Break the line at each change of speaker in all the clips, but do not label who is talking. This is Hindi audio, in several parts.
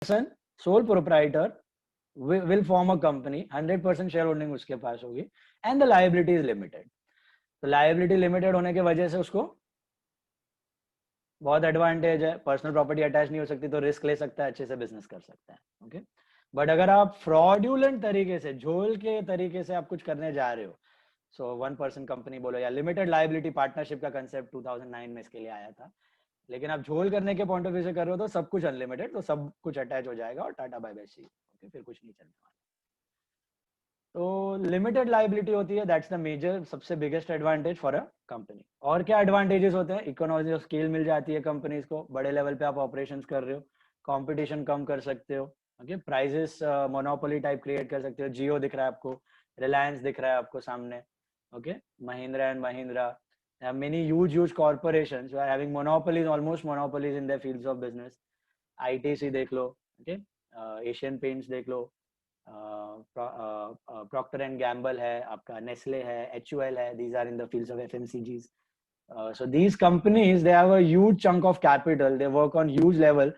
person, sole proprietor, will form a company, 100% share holding उसके पास होगी, and the liability is limited. तो लायबिलिटी लिमिटेड होने की वजह से उसको बहुत एडवांटेज है. पर्सनल प्रॉपर्टी अटैच नहीं हो सकती, तो रिस्क ले सकता है, अच्छे से बिजनेस कर सकता है. ओके. बट अगर आप फ्रॉड्यूलेंट तरीके से, झोल के तरीके से आप कुछ करने जा रहे हो, सो 1% कंपनी बोलो या लिमिटेड लायबिलिटी पार्टनरशिप का कंसेप्ट 2009 में इसके लिए आया था. लेकिन आप झोल करने के पॉइंट ऑफ व्यू से कर रहे हो तो सब कुछ अनलिमिटेड, तो सब कुछ अटैच हो जाएगा और टाटा बाय बाय सी. ओके, फिर कुछ नहीं चलने वाला. तो लिमिटेड लाइबिलिटी होती है, दैट्स द मेजर, सबसे biggest advantage for a company. और क्या एडवांटेजेस होते हैं? इकोनॉमी ऑफ स्केल मिल जाती है कंपनीज को, बड़े लेवल पे आप ऑपरेशंस कर रहे हो, कंपटीशन कम कर सकते हो. Okay, prices monopoly type create कर सकते हो. जियो दिख रहा है आपको, रिलायंस दिख रहा है आपको सामने. Okay, Mahindra and Mahindra, many huge corporations who are having monopolies, almost monopolies in their fields of business. ITC देख लो, okay, एशियन पेंट्स देख लो, प्रॉक्टर एंड गैम्बल है आपका, नेस्ले है, HUL है. these are in the fields of FMCGs. So these companies, they have a huge chunk of capital, they work on huge level,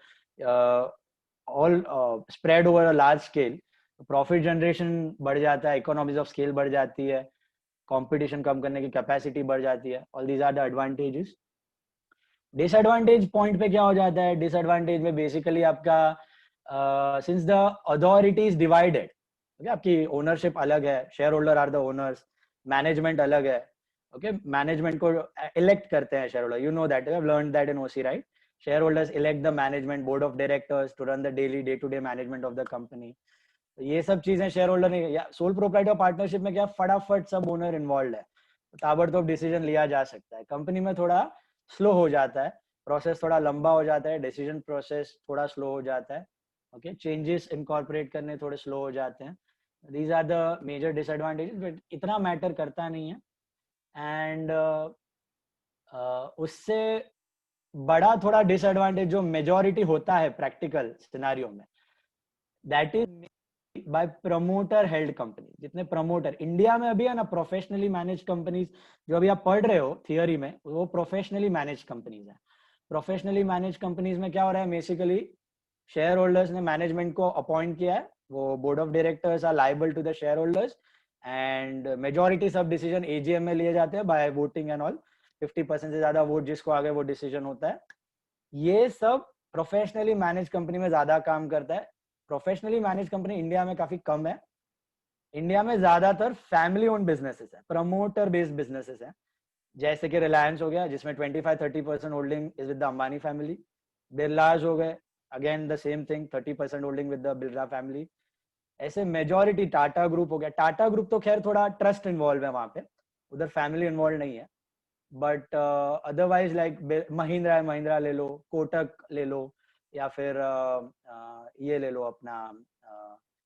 all spread over a large scale. Profit generation बढ़ जाता है, इकोनॉमीज ऑफ स्केल बढ़ जाती है, कंपटीशन कम करने की कैपेसिटी बढ़ जाती है. All these are the advantages. Disadvantage point पे क्या हो जाता है? डिसएडवांटेज में बेसिकली आपका since the authority is divided, okay, आपकी ओनरशिप अलग है, share holder are the owners, management अलग है. ओके, मैनेजमेंट को इलेक्ट करते हैं share holder, you know that, you have learned that in OC, right? Share holders elect the management, board of directors to run the daily day to day management of the company. ये सब चीजें शेयर होल्डर नहीं, या सोल प्रोप्राइटर पार्टनरशिप में क्या फटाफट सब ओनर इन्वॉल्व है, ताबड़तोड़ डिसीजन लिया जा सकता है. कंपनी में थोड़ा स्लो हो जाता है, प्रोसेस थोड़ा लंबा हो जाता है, डिसीजन प्रोसेस थोड़ा स्लो हो जाता है. ओके, चेंजेस इनकॉर्पोरेट करने थोड़े स्लो हो जाते हैं. These are the major disadvantages, but इतना मैटर करता नहीं है. एंड उससे बड़ा थोड़ा डिसएडवांटेज जो मेजॉरिटी होता है प्रैक्टिकल सिनेरियो में, that is by promoter held company. जितने प्रमोटर इंडिया में अभी है ना, प्रोफेशनली मैनेज कंपनीज जो अभी आप पढ़ रहे हो थियोरी में, वो प्रोफेशनली मैनेज कंपनीज है. प्रोफेशनली मैनेज कंपनीज में क्या हो रहा है? बेसिकली शेयर होल्डर्स ने मैनेजमेंट को अपॉइंट किया है, वो board of directors are liable to the share holders, and majority सब डिसीजन एजीएम में लिए जाते हैं बाय वोटिंग एंड ऑल. 50% से ज्यादा वोट जिसको आ गए वो डिसीजन होता है. ये सब प्रोफेशनली मैनेज कंपनी में ज्यादा काम करता है. प्रोफेशनली मैनेज कंपनी इंडिया में काफी कम है. इंडिया में ज्यादातर फैमिली ओन्ड बिजनेसेस है, प्रमोटर बेस्ड बिजनेसेस है, जैसे कि रिलायंस हो गया जिसमें 25-30% holding is with the Ambani family. Birlas हो गए, again the same thing, 30% holding with the Birla family. ऐसे मेजॉरिटी टाटा ग्रुप हो गया. टाटा ग्रुप तो खैर थोड़ा ट्रस्ट इन्वॉल्व है वहां पे, उधर फैमिली इन्वॉल्व नहीं है. बट अदरवाइज लाइक महिंद्रा है, महिंद्रा ले लो, कोटक ले लो, या फिर ये ले लो अपना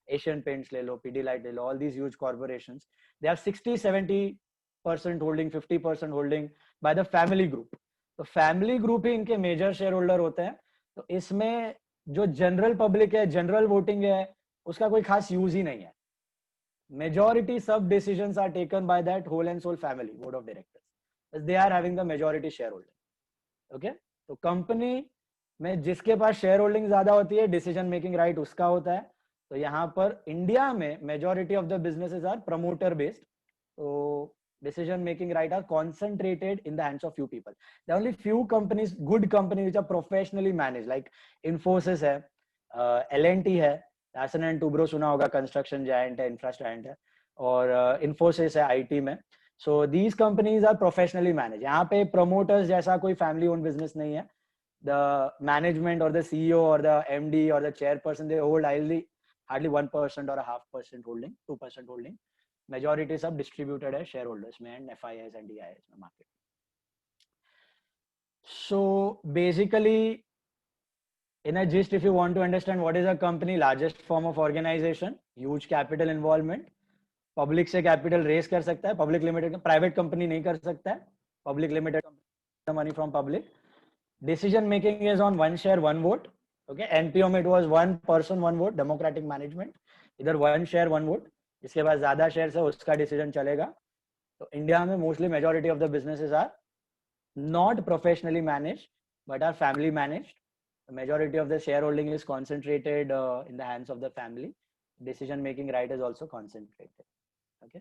एशियन पेंट्स ले लो, पीडीलाइट ले लो. All these huge corporations, they have 60-70% holding, 50% holding by the family group. तो फैमिली ग्रुप ही इनके मेजर शेयर होल्डर होते हैं. तो इसमें जो जनरल पब्लिक है, जनरल वोटिंग है, उसका कोई खास यूज ही नहीं है. मेजॉरिटी सब decisions are taken by that whole and sole family board of directors, they are having the majority share holding. Okay, तो कंपनी में जिसके पास शेयर होल्डिंग ज्यादा होती है, डिसीजन मेकिंग राइट उसका होता है. तो यहाँ पर इंडिया में majority of the businesses are promoter based, तो decision making right are concentrated in the hands of few people. There are only few companies, good companies which are professionally managed, like Infosys है, L&T है, Larsen and Toubro सुना होगा, कंस्ट्रक्शन जायंट है, इंफ्रा जायंट है, और Infosys है आईटी में. So these companies are professionally managed. यहाँ पे promoters जैसा कोई family owned business नहीं है. The management or the CEO or the MD or the chairperson, they hold hardly 1% or a 0.5% holding, 2% holding. Majority सब डिस्ट्रीब्यूटेड है शेयर होल्डर्स में एंड FIIs एंड DIIs में market. So basically in a gist, if you want to understand what is a company, largest form of organization, huge capital involvement, public से कैपिटल रेज कर सकता है, पब्लिक लिमिटेड, प्राइवेट कंपनी नहीं कर सकता है, public limited money from public. Decision making is on 1 share 1 vote. Okay, NPO में it was 1 person 1 vote, democratic management. इधर 1 शेयर 1 वोट, जिसके पास ज्यादा शेयर है उसका डिसीजन चलेगा. तो इंडिया में mostly majority of the businesses are not professionally managed but are family managed. majority of the shareholding is concentrated in the hands of the family. Decision making right is also concentrated. Okay.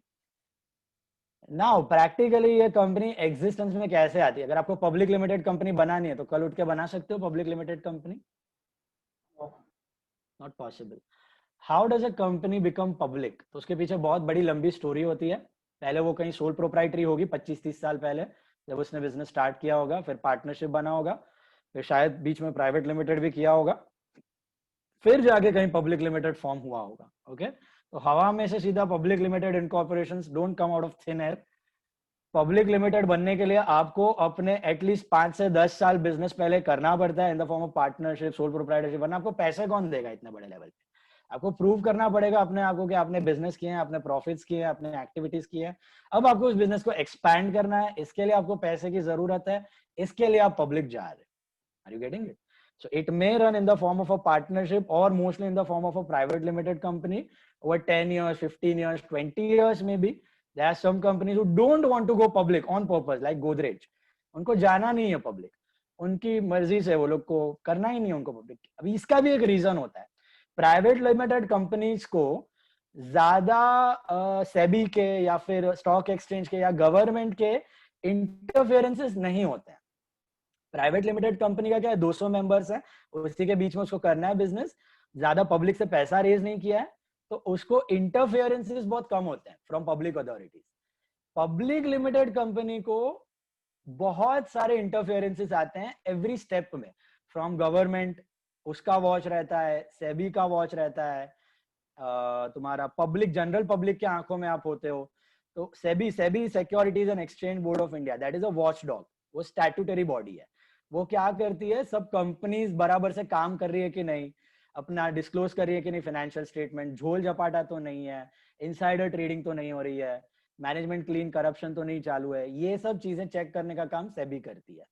Now practically ये कंपनी एग्जिस्टेंस में कैसे आती है? अगर आपको पब्लिक लिमिटेड कंपनी बनानी है तो कल उठ के बना सकते हो public limited company? Not possible. How does a company become public? तो उसके पीछे बहुत बड़ी लंबी स्टोरी होती है. पहले वो कहीं सोल प्रोप्राइटरी होगी 25-30 साल पहले जब उसने बिजनेस स्टार्ट किया होगा, फिर पार्टनरशिप बना होगा, फिर शायद बीच में प्राइवेट लिमिटेड भी किया होगा, फिर जाके कहीं पब्लिक लिमिटेड फॉर्म हुआ होगा. ओके, तो हवा में से सीधा public limited incorporations don't come out of thin air. Public limited बनने के लिए आपको अपने एटलीस्ट 5 से 10 साल बिजनेस पहले करना पड़ता है इन the form of partnership, sole proprietorship. वरना आपको पैसे कौन देगा इतने बड़े लेवल पे? आपको प्रूव करना पड़ेगा अपने आप को कि आपने बिजनेस किए हैं, आपने प्रॉफिट्स किए हैं, आपने एक्टिविटीज की है. अब आपको उस बिजनेस को एक्सपैंड करना है, इसके लिए आपको पैसे की जरूरत है, इसके लिए आप पब्लिक जा रहे हैं. Are you getting it? So it may run in the form of a partnership or mostly in the form of a private limited company over 10 years, 15 years, 20 years maybe. There are some companies who don't want to go public on purpose, like Godrej. उनको जाना नहीं है पब्लिक, उनकी मर्जी से वो लोग को करना ही नहीं है उनको पब्लिक. अभी इसका भी एक रीजन होता है. प्राइवेट लिमिटेड कंपनीज को ज्यादा सेबी के या फिर स्टॉक एक्सचेंज के या गवर्नमेंट के इंटरफेरेंसेस नहीं होते हैं. प्राइवेट लिमिटेड कंपनी का क्या है, 200 मेंबर्स हैं, उसी के बीच में उसको करना है बिजनेस, ज्यादा पब्लिक से पैसा रेज नहीं किया है, तो उसको इंटरफेरेंसेस बहुत कम होते हैं from public authorities. Public limited company को बहुत सारे इंटरफेरेंसेस आते हैं एवरी स्टेप में. फ्रॉम गवर्नमेंट उसका वॉच रहता है, सेबी का वॉच रहता है, तुम्हारा पब्लिक, जनरल पब्लिक के आंखों में आप होते हो. तो SEBI securities and exchange board of India, that is a watch dog. वो स्टैट्यूटरी बॉडी है. वो क्या करती है, सब कंपनीज बराबर से काम कर रही है कि नहीं, अपना डिस्क्लोज कर रही है कि नहीं, फाइनेंशियल स्टेटमेंट झोल झपाटा तो नहीं है, इनसाइडर ट्रेडिंग तो नहीं हो रही है, मैनेजमेंट क्लीन करप्शन तो नहीं चालू है. ये सब चीजें चेक करने का काम सेबी करती है.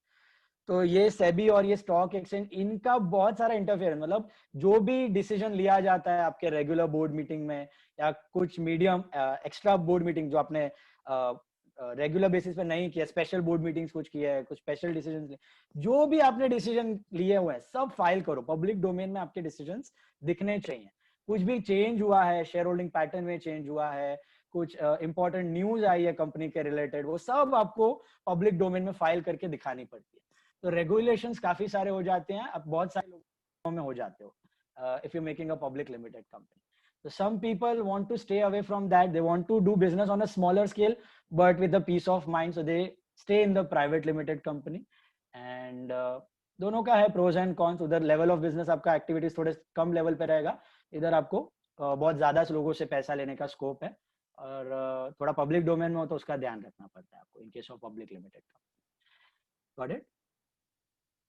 तो ये सेबी और ये स्टॉक एक्सचेंज, इनका बहुत सारा इंटरफेरेंस, मतलब जो भी डिसीजन लिया जाता है आपके रेगुलर बोर्ड मीटिंग में या कुछ मीडियम एक्स्ट्रा बोर्ड मीटिंग जो आपने रेगुलर बेसिस पे नहीं किया, स्पेशल बोर्ड मीटिंग्स कुछ किया है, कुछ स्पेशल डिसीजन, जो भी आपने डिसीजन लिए हुए हैं सब फाइल करो. पब्लिक डोमेन में आपके डिसीजंस दिखने चाहिए. कुछ भी चेंज हुआ है, शेयर होल्डिंग पैटर्न में चेंज हुआ है, कुछ इंपॉर्टेंट न्यूज आई है कंपनी के रिलेटेड, वो सब आपको पब्लिक डोमेन में फाइल करके दिखानी पड़ती है. तो रेगुलेशंस काफी सारे हो जाते हैं, अब बहुत सारे लोगों में हो जाते हो if you making a public limited company. So some people want to stay away from that. They want to do business on a smaller scale, but with the peace of mind. So they stay in the private limited company. And दोनों का है pros and cons. उधर level of business आपका activities थोड़े कम level पे रहेगा. इधर आपको बहुत ज्यादा लोगों से पैसा लेने का scope है. और थोड़ा public domain में हो तो उसका ध्यान रखना पड़ता है आपको in case of public limited company. Got it?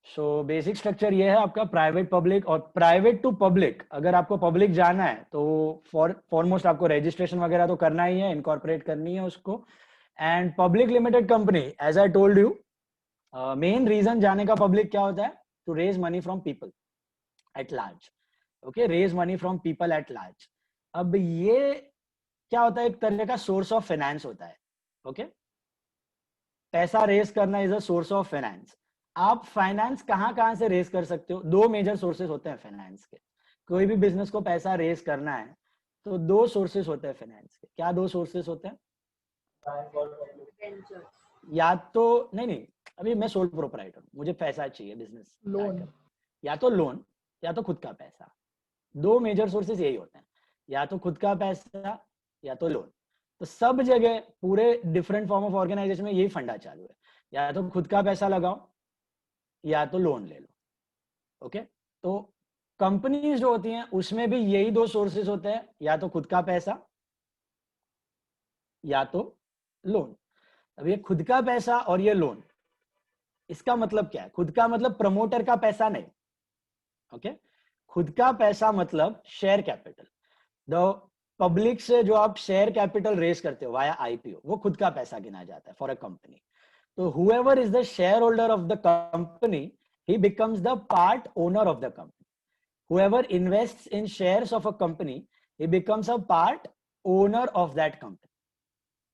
So basic structure ये है आपका प्राइवेट पब्लिक. और प्राइवेट टू पब्लिक, अगर आपको पब्लिक जाना है तो फॉरमोस्ट आपको रजिस्ट्रेशन वगैरह तो करना ही है, इनकॉर्पोरेट करनी है उसको. And public limited company, as I told you, main reason जाने का पब्लिक क्या होता है, to raise money from people at large. Okay, raise money from people at large. अब ये क्या होता है, एक तरह का सोर्स ऑफ फाइनेंस होता है. ओके, पैसा रेज करना is a source of finance. आप फाइनेंस कहां से रेज कर सकते हो? दो मेजर सोर्सेस होते हैं फाइनेंस के. कोई भी बिजनेस को पैसा रेज करना है तो दो सोर्सेस होते हैं फाइनेंस के. क्या दो सोर्सेस होते हैं? या तो नहीं, अभी मैं सोल प्रोप्राइटर हूं, मुझे पैसा चाहिए बिजनेस लोन, या तो लोन या तो खुद का पैसा. दो मेजर सोर्सेस यही होते हैं, या तो खुद का पैसा या तो लोन. तो सब जगह पूरे डिफरेंट फॉर्म ऑफ ऑर्गेनाइजेशन में यही फंडा चालू है, या तो खुद का पैसा लगाओ या तो लोन ले लो. ओके, तो कंपनीज जो होती हैं उसमें भी यही दो सोर्सेस होते हैं, या तो खुद का पैसा या तो लोन. अब ये खुद का पैसा और ये लोन, इसका मतलब क्या है? खुद का मतलब प्रमोटर का पैसा नहीं. ओके, खुद का पैसा मतलब शेयर कैपिटल. द पब्लिक से जो आप शेयर कैपिटल रेज करते हो वाया आईपीओ, वो खुद का पैसा गिना जाता है for a company. So whoever is the shareholder of the company, he becomes the part owner of the company. Whoever invests in shares of a company, he becomes a part owner of that company.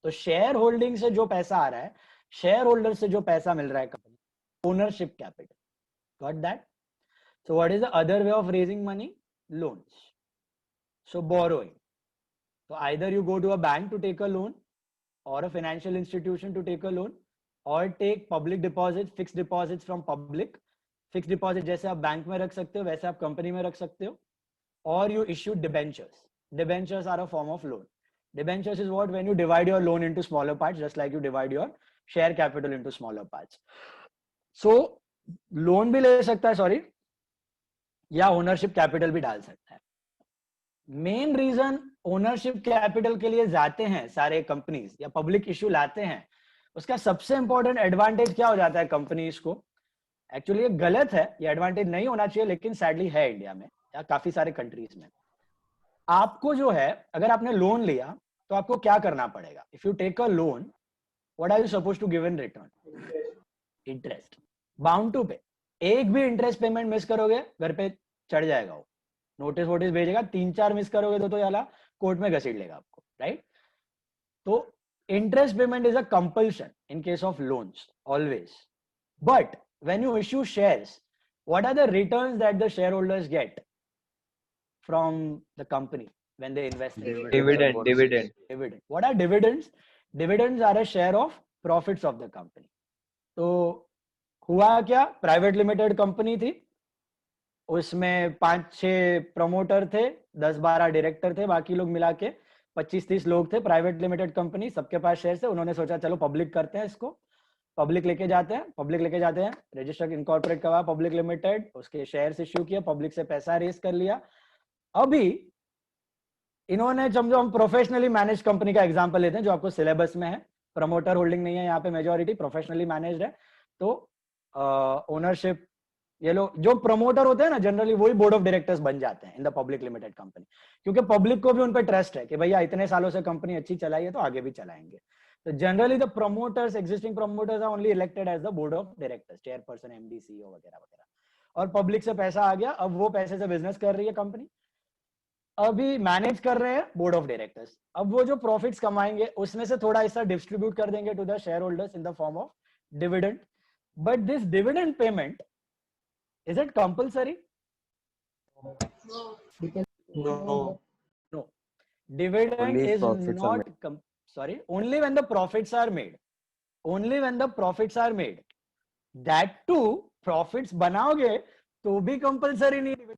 तो शेयर होल्डिंग से जो पैसा आ रहा है, शेयर होल्डर से जो पैसा मिल रहा है company, ownership capital. Got that? So what is the other way of raising money? Loans. So borrowing. So either you go to a bank to take a loan or a financial institution to take a loan, or take public deposits, fixed deposits from public. Fixed deposit जैसे आप बैंक में रख सकते हो वैसे आप कंपनी में रख सकते हो. Or you issue debentures. Debentures are a form of loan. Debentures is what? When you divide your loan into smaller parts, just like you divide your share capital into smaller parts. So loan भी ले सकता है, सॉरी, या ओनरशिप कैपिटल भी डाल सकता है. मेन रीजन ओनरशिप कैपिटल के लिए जाते हैं सारे कंपनीज या पब्लिक इश्यू लाते हैं, उसका सबसे इंपॉर्टेंट एडवांटेज क्या हो जाता है कंपनीज को? एक्चुअली ये गलत है, ये एडवांटेज नहीं होना चाहिए, लेकिन सैडली है इंडिया में या काफी सारे कंट्रीज में. आपको जो है, अगर आपने लोन लिया तो आपको क्या करना पड़ेगा? If you take a loan, what are you suppose to give in return? Interest. Bound to pay. एक भी इंटरेस्ट पेमेंट मिस करोगे घर पे चढ़ जाएगा वो, नोटिस वोटिस भेजेगा. 3-4 मिस करोगे तो याला कोर्ट में घसीट लेगा आपको, राइट? तो interest payment is a compulsion in case of loans always. But when you issue shares, what are the returns that the shareholders get from the company when they invest in dividend? What are dividends? Dividends are a share of profits of the company. तो हुआ क्या, प्राइवेट लिमिटेड कंपनी थी, उसमें 5-6 प्रमोटर थे, 10-12 डायरेक्टर थे, बाकी लोग मिला के 25-30 लोग थे. प्राइवेट लिमिटेड कंपनी, सबके पास शेयर थे. उन्होंने सोचा चलो पब्लिक करते हैं इसको. पब्लिक लेके जाते हैं, रजिस्टर इनकॉर्पोरेट करवा पब्लिक लिमिटेड, उसके शेयर्स इश्यू किया, पब्लिक से पैसा रेस कर लिया. अभी इन्होंने, समझो हम प्रोफेशनली मैनेज कंपनी का एग्जांपल लेते हैं जो आपको सिलेबस में है. प्रमोटर होल्डिंग नहीं है यहाँ पे, मेजॉरिटी प्रोफेशनली मैनेज्ड है. तो ओनरशिप, ये लोग जो प्रमोटर होते हैं ना, जनरली वही बोर्ड ऑफ डायरेक्टर्स बन जाते हैं in the public limited company, क्योंकि पब्लिक को भी उन पर ट्रस्ट है कि भैया इतने सालों से कंपनी अच्छी चलाई है तो आगे भी चलाएंगे. So generally the promoters, existing promoters are only elected as the board of directors, chairperson, MD, CEO वगैरह वगैरह. और पब्लिक से पैसा आ गया, अब वो पैसे से बिजनेस कर रही है कंपनी, अभी मैनेज कर रहे हैं बोर्ड ऑफ डायरेक्टर्स. अब वो जो प्रॉफिट्स कमाएंगे उसमें से थोड़ा हिस्सा डिस्ट्रीब्यूट कर देंगे to the share holders in the form of dividend. But this dividend payment, is it compulsory?
No.
Dividend is not sorry, only when the profits are made. Only when the profits are made. That too, profits बनाओगे तो भी compulsory नहीं.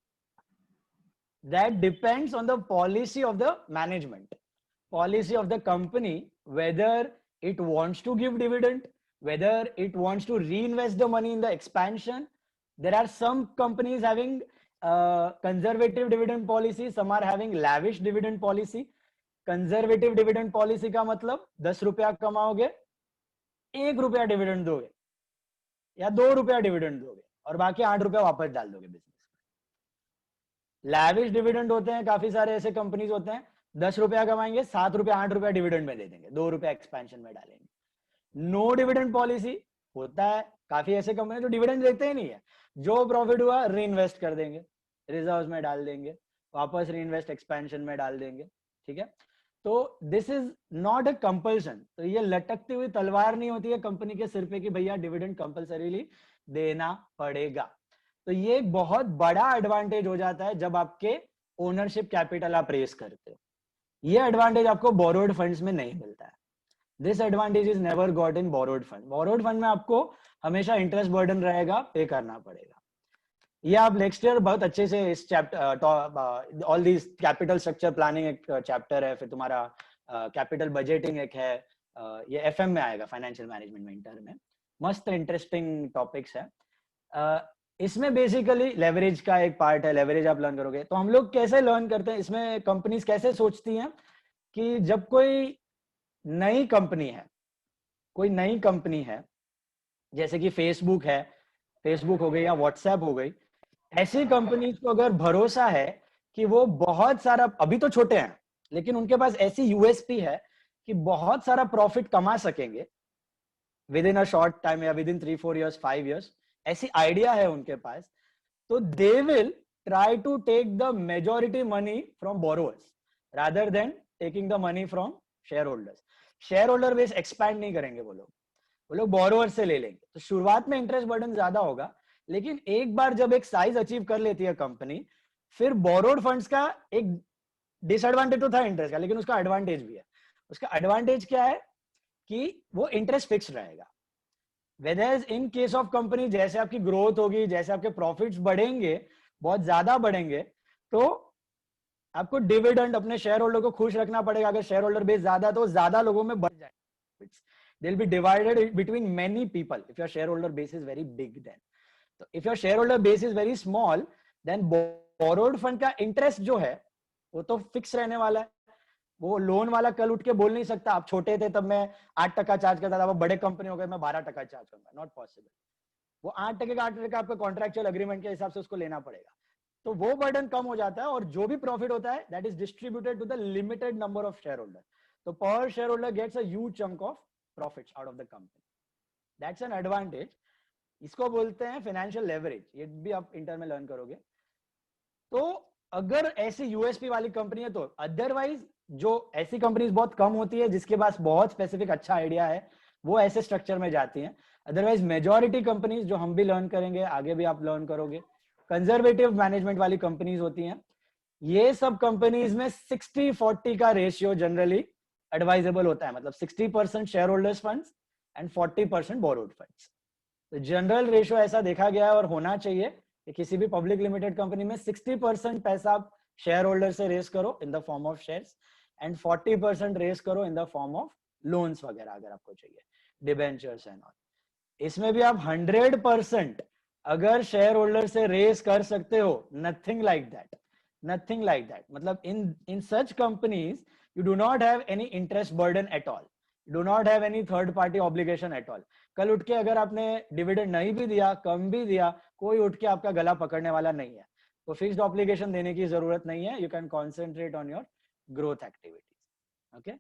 That depends on the policy of the management, policy of the company, whether it wants to give dividend, whether it wants to reinvest the money in the expansion. There are some companies having conservative dividend policy, some are having lavish dividend policy. Conservative dividend policy का मतलब 10 रुपया कमाओगे, 1 रुपया डिविडेंड दोगे या 2 रुपया डिविडेंड दोगे और बाकी 8 रुपया वापस डाल दोगे बिजनेस में. लैविश डिविडेंड होते हैं, काफी सारे ऐसे कंपनीज होते हैं, 10 रुपया कमाएंगे, 7 रुपया 8 रुपया डिविडेंड में दे देंगे, 2 रुपया एक्सपेंशन में डालेंगे. नो डिविडेंड पॉलिसी होता है, काफी ऐसे कंपनी जो डिविडेंड देते ही नहीं है, जो प्रॉफिट हुआ री इन्वेस्ट कर देंगे, रिजर्व्स में डाल देंगे, वापस री इन्वेस्ट एक्सपेंशन में डाल देंगे. ठीक है, तो this is not a compulsion. तो ये लटकती हुई तलवार नहीं होती है कंपनी के सिर पे कि भैया डिविडेंड कंपल्सरीली देना पड़ेगा. तो ये एक बहुत बड़ा एडवांटेज हो जाता है जब आपके ओनरशिप कैपिटल आप रेस करते हो. ये एडवांटेज आपको बोरोड फंड्स में नहीं मिलता है. This advantage is never got in borrowed fund. Borrowed fund में आपको हमेशा इंटरेस्ट बर्डन रहेगा, पे करना पड़ेगा. ये आप नेक्स्ट ईयर बहुत अच्छे से इस chapter, all these capital structure planning एक चैप्टर है, फिर तुम्हारा कैपिटल बजटिंग एक है, ये एफएम में आएगा, फाइनेंशियल मैनेजमेंट में, इंटर में. मस्त इंटरेस्टिंग टॉपिक्स है. इसमें बेसिकली लेवरेज का एक पार्ट है, लेवरेज आप लर्न करोगे. तो हम लोग कैसे लर्न करते हैं इसमें, कंपनीज कैसे सोचती हैं कि जब कोई नई कंपनी है, कोई नई कंपनी है, जैसे कि फेसबुक है, फेसबुक हो गई या व्हाट्सएप हो गई, ऐसी कंपनीज को अगर भरोसा है कि वो बहुत सारा, अभी तो छोटे हैं लेकिन उनके पास ऐसी यूएसपी है कि बहुत सारा प्रॉफिट कमा सकेंगे within a short time या विद इन 3-4 years 5 years, ऐसी आइडिया है उनके पास, तो they will try to take the majority money from borrowers rather than taking the money from share holders. Share holder base expand नहीं करेंगे वो लोग बोरोवर्स से ले लेंगे. तो शुरुआत में इंटरेस्ट बर्डन ज्यादा होगा, लेकिन एक बार जब एक साइज अचीव कर लेती है कंपनी, फिर बोरोड फंड्स का एक डिसएडवांटेज तो था इंटरेस्ट का, लेकिन उसका एडवांटेज भी है। उसका एडवांटेज क्या है कि वो इंटरेस्ट फिक्स रहेगा। Whether in case of company, जैसे आपकी ग्रोथ होगी, जैसे आपके प्रॉफिट्स बढ़ेंगे, बहुत ज्यादा बढ़ेंगे, तो आपको डिविडेंड अपने शेयर होल्डर को खुश रखना पड़ेगा। अगर शेयर होल्डर बेस ज्यादा है तो ज्यादा लोगों में बढ़ जाए, they will be divided between many people if your share holder base is very big. Then तो if your share holder base is very small, then borrowed fund का इंटरेस्ट जो है वो तो फिक्स रहने वाला है। वो लोन वाला कल उठ के बोल नहीं सकता आप छोटे थे तब मैं 8% चार्ज करता था, वो बड़े कंपनी हो गए मैं 12% चार्ज करूंगा, नॉट पॉसिबल। वो 8% का 8% आपका कॉन्ट्रेक्चुअल एग्रीमेंट के हिसाब से उसको लेना पड़ेगा। तो वो बर्डन कम हो जाता है, और जो भी प्रॉफिट होता है that is distributed to the limited number of share holder. तो per share holder gets a huge chunk of profits out of the company. That's an advantage. इसको बोलते हैं फाइनेंशियल लेवरेज, ये भी आप इंटर में लर्न करोगे। तो अगर ऐसी यूएसपी वाली कंपनी है तो, अदरवाइज जो ऐसी कंपनीज बहुत कम होती है जिसके पास बहुत स्पेसिफिक अच्छा आइडिया है, वो ऐसे स्ट्रक्चर में जाती हैं। अदरवाइज मेजॉरिटी कंपनीज, जो हम भी लर्न करेंगे, आगे भी आप लर्न करोगे, कंजर्वेटिव मैनेजमेंट वाली कंपनीज होती हैं। ये सब कंपनीज में 60-40 का रेशियो जनरली एडवाइजेबल होता है, मतलब 60% share holders funds and 40% borrowed funds. तो जनरल रेशियो ऐसा देखा गया है और होना चाहिए कि किसी भी पब्लिक लिमिटेड कंपनी में 60% पैसा आप शेयर होल्डर से रेस करो in the form of shares, and 40% raise करो in the form of loans वगैरह अगर आपको चाहिए, डिबेंचर्स एंड ऑल। इसमें भी आप 100% अगर शेयर होल्डर से रेस कर सकते हो, nothing like that, nothing like that. मतलब in such companies you do not have any interest burden at all, do not have any third party obligation at all. कल उठ के अगर आपने डिविडेंड नहीं भी दिया, कम भी दिया, कोई उठ के आपका गला पकड़ने वाला नहीं है। तो फिक्स्ड ऑब्लिगेशन देने की जरूरत नहीं है, you can concentrate on your growth activities. Okay,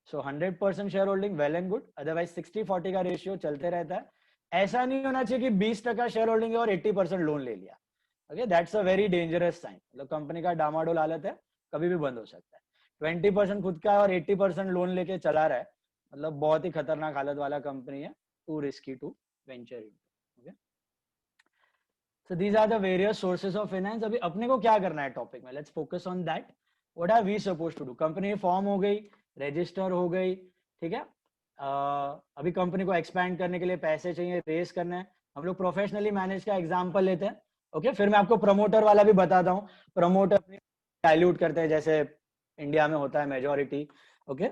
so 100% share holding well and good, otherwise 60-40 का रेशियो चलते रहता है। ऐसा नहीं होना चाहिए कि 20% शेयर होल्डिंग है और 80% लोन ले लिया। Okay, that's a very dangerous sign. मतलब कंपनी का डामाडोल हालत है, कभी भी बंद हो सकता है। 20% खुद का है और 80% लोन लेके चला रहा है, मतलब बहुत ही खतरनाक हालत वाला कंपनी है, too risky to venture into. Okay, so these are the various sources of finance. अभी अपने को क्या करना है टॉपिक में, let's focus on that. What are we supposed to do? Company form हो गई, रजिस्टर हो गई, ठीक है। अभी कंपनी को एक्सपैंड करने के लिए पैसे चाहिए, रेस करना है। हम लोग प्रोफेशनली मैनेज का एग्जांपल लेते हैं। ओके, फिर मैं आपको प्रमोटर वाला भी बताता हूँ। प्रमोटर अपनी डाइल्यूट करते हैं, जैसे इंडिया में होता है मेजोरिटी। ओके,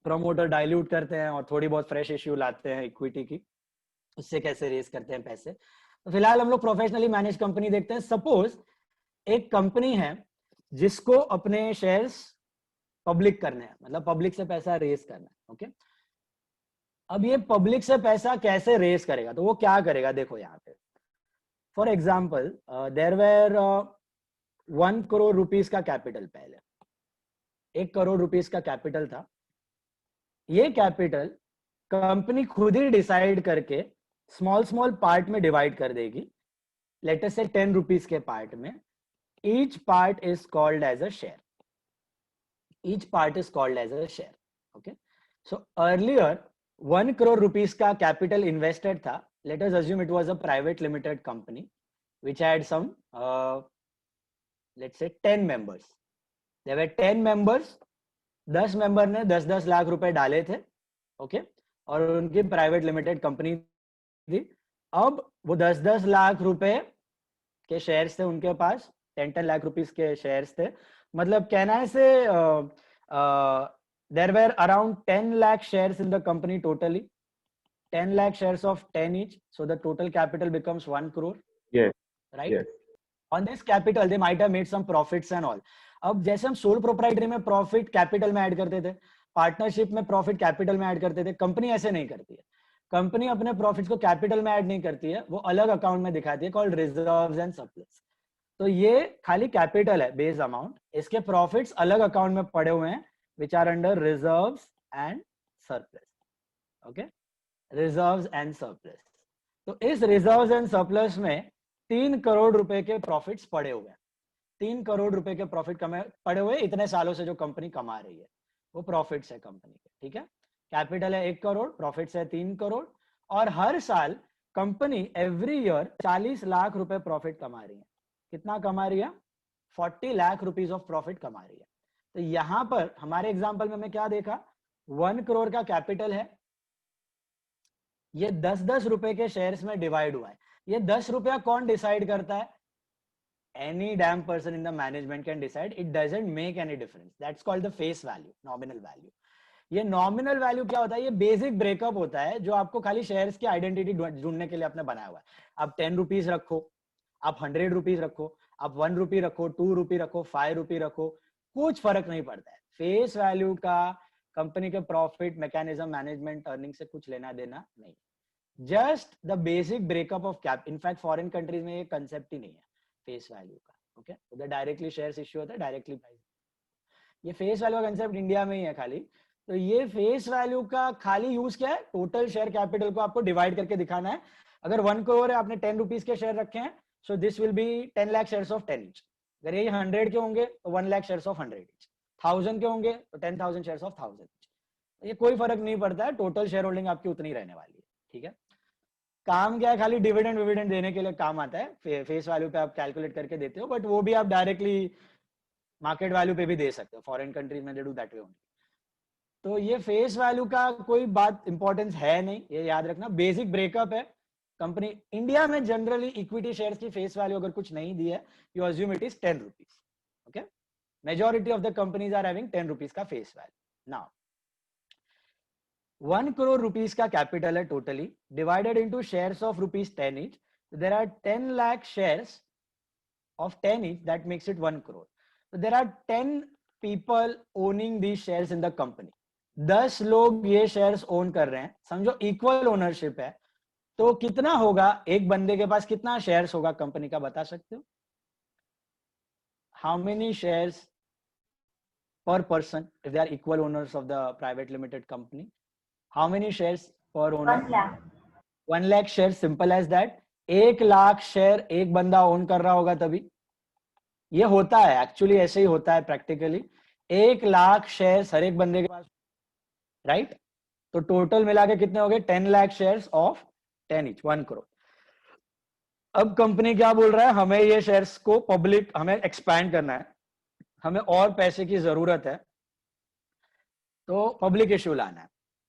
प्रमोटर डाइल्यूट करते हैं और थोड़ी बहुत फ्रेश इश्यू लाते हैं इक्विटी की, उससे कैसे रेस करते हैं पैसे। तो फिलहाल हम लोग प्रोफेशनली मैनेज कंपनी देखते हैं। सपोज एक कंपनी है जिसको अपने शेयर्स पब्लिक करने हैं, मतलब पब्लिक से पैसा रेस करना है। ओके, अब ये पब्लिक से पैसा कैसे रेस करेगा, तो वो क्या करेगा, देखो यहाँ पे for example there were 1 crore rupees का कैपिटल, पहले 1 करोड़ रुपीस का कैपिटल था। ये कैपिटल कंपनी खुद ही डिसाइड करके स्मॉल स्मॉल पार्ट में डिवाइड कर देगी, लेट अस से 10 रुपीस के पार्ट में। Each part is called as a share, each part is called as a share. Okay, so earlier 1 crore rupees का कैपिटल इन्वेस्टेड था। Let us assume it was a private limited company which had some let's say 10 members. There were 10 members, 10 member ने 10-10 लाख रुपए डाले थे। ओके, और उनकी प्राइवेट लिमिटेड कंपनी थी। अब वो 10-10 लाख रुपए के शेयर्स थे उनके पास, 10-10 लाख रुपीस के शेयर्स थे। मतलब कहना है से there were around 10 lakh shares in the company totally, 10 lakh shares of 10 each, so the total capital becomes 1 crore.
Yes.
Right?
Yes.
On this capital they might have made some profits and all. अब जैसे हम सोल प्रोप्राइटरी में प्रॉफिट कैपिटल में ऐड करते थे, पार्टनरशिप में प्रॉफिट कैपिटल में ऐड करते थे, कंपनी ऐसे नहीं करती है। कंपनी अपने प्रॉफिट्स को कैपिटल में ऐड नहीं करती है, वो अलग अकाउंट में दिखाती है कॉल्ड रिजर्व्स एंड सरप्लस। तो ये खाली कैपिटल है, बेस अमाउंट, इसके प्रॉफिट्स अलग अकाउंट में पड़े हुए हैं which are under reserves and surplus. Okay, reserves and surplus. तो इस रिजर्व्स एंड सरप्लस में 3 करोड़ रुपए के प्रॉफिट्स पड़े हुए हैं। 3 करोड़ रुपए के प्रॉफिट पड़े हुए इतने सालों से जो कंपनी कमा रही है, वो प्रॉफिट्स है कंपनी के। ठीक है, कैपिटल है 1 करोड़, प्रॉफिट्स है 3 करोड़, और हर साल कंपनी एवरी ईयर 40 लाख रुपए प्रॉफिट कमा रही है। कितना कमा रही है? 40 लाख रुपीज ऑफ प्रॉफिट कमा रही है। तो यहां पर हमारे एग्जांपल में मैं क्या देखा, 1 करोड़ का कैपिटल है, ये 10-10 रुपए के शेयर्स में डिवाइड हुआ है। ये 10 रुपया कौन डिसाइड करता है? Any damn person in the management can decide. It doesn't make any difference. That's called the face value, nominal value. ये नॉमिनल वैल्यू क्या होता है? ये बेसिक ब्रेकअप होता है जो आपको खाली शेयर्स की आइडेंटिटी ढूंढने के लिए आपने बनाया हुआ है। आप 10 रुपीज रखो, आप 100 रुपीज रखो, आप 1 रुपी रखो, 2 रुपी रखो, 5 रुपी रखो, कुछ फर्क नहीं पड़ता है। फेस वैल्यू का कंपनी के प्रॉफिट, मैकेनिज्म, मैनेजमेंट, अर्निंग से कुछ लेना देना नहीं। Just the basic breakup of cap. In fact foreign countries में ये कंसेप्ट ही नहीं है फेस वैल्यू का। ओके, उधर डायरेक्टली शेयर्स इश्यू होता है, डायरेक्टली प्राइस। ये फेस वैल्यू का कंसेप्ट इंडिया में ही है खाली। तो ये फेस वैल्यू का खाली यूज क्या है? टोटल शेयर कैपिटल को आपको डिवाइड करके दिखाना है। अगर 1 करोड़ है, आपने 10 रुपीज के शेयर रखे हैं, so this will B 10 lakh shares of 10 each. अगर ये 100 के होंगे तो 1 लाख शेयर्स ऑफ 100 ईच। 1000 के होंगे तो 10,000 शेयर्स ऑफ 1000 ईच। ये कोई फर्क नहीं पड़ता है, टोटल शेयर होल्डिंग आपकी उतनी रहने वाली है। ठीक है, काम क्या है? खाली डिविडेंड विविडेंड देने के लिए काम आता है। फेस वैल्यू पे आप कैलकुलेट करके देते हो, बट वो भी आप डायरेक्टली मार्केट वैल्यू पे भी दे सकते हो। फॉरेन कंट्रीज में they do that way only. तो ये फेस वैल्यू का कोई बात इंपॉर्टेंस है नहीं, ये याद रखना। बेसिक ब्रेकअप है। कंपनी इंडिया में जनरली इक्विटी शेयर्स की फेस वैल्यू अगर कुछ नहीं दी है, you assume it is 10 rupees. Okay, majority of the companies are having 10 rupees का face value. Now 1 crore rupees का कैपिटल है totally, divided into shares of rupees 10 each. There are 10 lakh shares of 10 each, that makes it 1 crore. So there are 10 people owning these shares in the company. 10 लोग ये शेयर्स ओन कर रहे हैं, समझो इक्वल ओनरशिप है। तो कितना होगा? एक बंदे के पास कितना शेयर्स होगा कंपनी का, बता सकते हो? How many shares per person if they are equal owners of the private limited company? How many shares per owner?
1 lakh.
1 lakh shares, simple as that. 1 lakh share एक बंदा ओन कर रहा होगा तभी। ये होता है एक्चुअली, ऐसे ही होता है प्रैक्टिकली। 1 लाख शेयर हर एक बंदे के पास, राइट? तो टोटल मिला के कितने हो गए? 10 lakh shares of 10 each, 1 crore. अब कंपनी क्या बोल रहा है? हमें ये शेयर्स को पब्लिक, हमें एक्सपैंड करना है, हमें और पैसे की जरूरत है, तो पब्लिक इश्यू लाना है।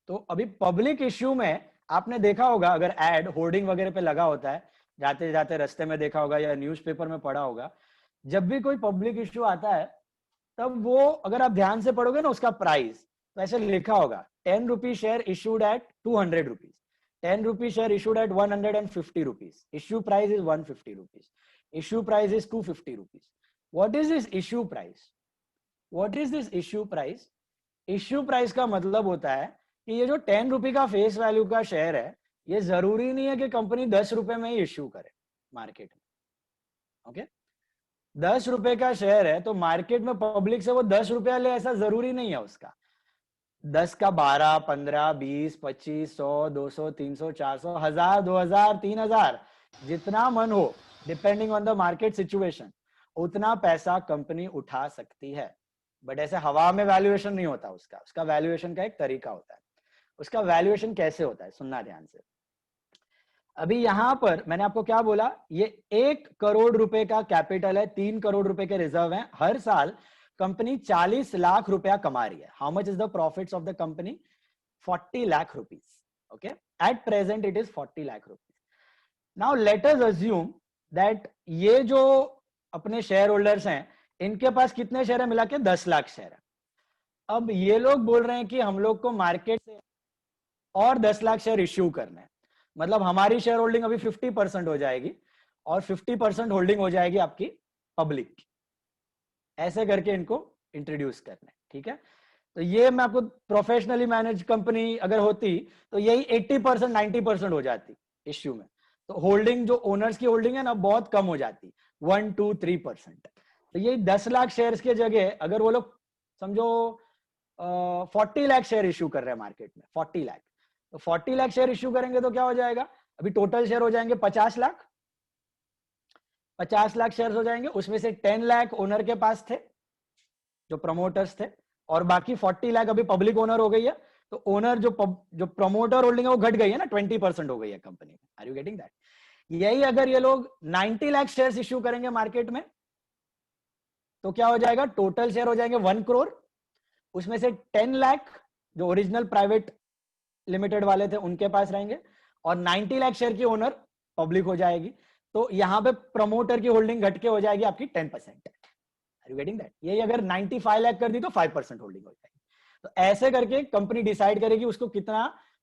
तो अभी पब्लिक इश्यू में आपने देखा होगा, अगर एड होर्डिंग वगैरह पे लगा होता है, जाते जाते रास्ते में देखा होगा या न्यूज़पेपर में पढ़ा होगा, जब भी कोई पब्लिक इश्यू आता है तब वो अगर आप ध्यान से पढ़ोगे ना, उसका प्राइस तो ऐसे लिखा होगा 10 rupee share issued at 200 rupees, 10 rupee share issued at 150 rupees, issue price is 150 rupees, issue price is 250 rupees. What is this issue price? What is this issue price? Issue price का मतलब होता है कि ये जो 10 रुपी का फेस वैल्यू का शेयर है, ये जरूरी नहीं है कि कंपनी 10 रुपए में ही इश्यू करे मार्केट में। ओके, 10 रुपए का शेयर है तो मार्केट में पब्लिक से वो 10 रुपया ले, ऐसा जरूरी नहीं है उसका। 10 का 12, 15, 20, 25, 100, 200, 300, 400, 1000, 2000, 3000, जितना मन हो, depending on the market situation, उतना पैसा कंपनी उठा सकती है। बट ऐसे हवा में वैल्यूएशन नहीं होता उसका। उसका वैल्यूएशन का एक तरीका होता है। उसका वैल्यूएशन कैसे होता है, सुनना ध्यान से। अभी यहां पर मैंने आपको क्या बोला? ये 1 करोड़ रुपए का कैपिटल है, 3 करोड़ रुपए के रिजर्व हैं। हर साल कंपनी 40 लाख रुपया कमा रही है। How much is the profits of the company? 40 lakh rupees. Okay, at present it is 40 lakh rupees. Now let us assume that ये जो अपने शेयर होल्डर्स हैं, इनके पास कितने शेयर है? मिला के 10 लाख शेयर है। अब ये लोग बोल रहे हैं कि हम लोग को मार्केट से और 10 लाख शेयर इश्यू करना है, मतलब हमारी शेयर होल्डिंग अभी 50% हो जाएगी और 50% होल्डिंग हो जाएगी आपकी पब्लिक की। ऐसे करके इनको इंट्रोड्यूस करना है। ठीक है, तो ये मैं आपको, प्रोफेशनली मैनेज कंपनी अगर होती तो यही 80% 90% हो जाती इश्यू में। तो होल्डिंग, जो ओनर्स की होल्डिंग है ना, बहुत कम हो जाती, 1, 2, 3%। तो ये 10 लाख शेयर्स के जगह अगर वो लोग समझो 40 लाख शेयर इश्यू कर रहे हैं मार्केट में, 40 लाख, तो 40 लाख शेयर इश्यू करेंगे तो क्या हो जाएगा? अभी टोटल शेयर हो जाएंगे 50 लाख। 50 लाख शेयर हो जाएंगे, उसमें से 10 लाख ओनर के पास थे जो प्रमोटर्स थे, और बाकी 40 लाख अभी पब्लिक ओनर हो गई है, तो ओनर जो प्रमोटर होल्डिंग है वो घट गई है ना, 20% हो गई है कंपनी में। Are you getting that? यही अगर ये लोग 90 लाख शेयर्स इश्यू करेंगे मार्केट में तो क्या हो जाएगा, टोटल शेयर हो जाएंगे 1 करोड़, उसमें से 10 लाख जो ओरिजिनल प्राइवेट लिमिटेड वाले थे उनके पास रहेंगे, और 90 लाख शेयर की ओनर पब्लिक हो जाएगी। तो यहां पे प्रमोटर की होल्डिंग घट के हो जाएगी आपकी 10%। Are you getting that? यही अगर 95 लाख कर दी तो 5% होल्डिंग हो जाएगी। तो ऐसे करके कंपनी डिसाइड करेगी उसको कितना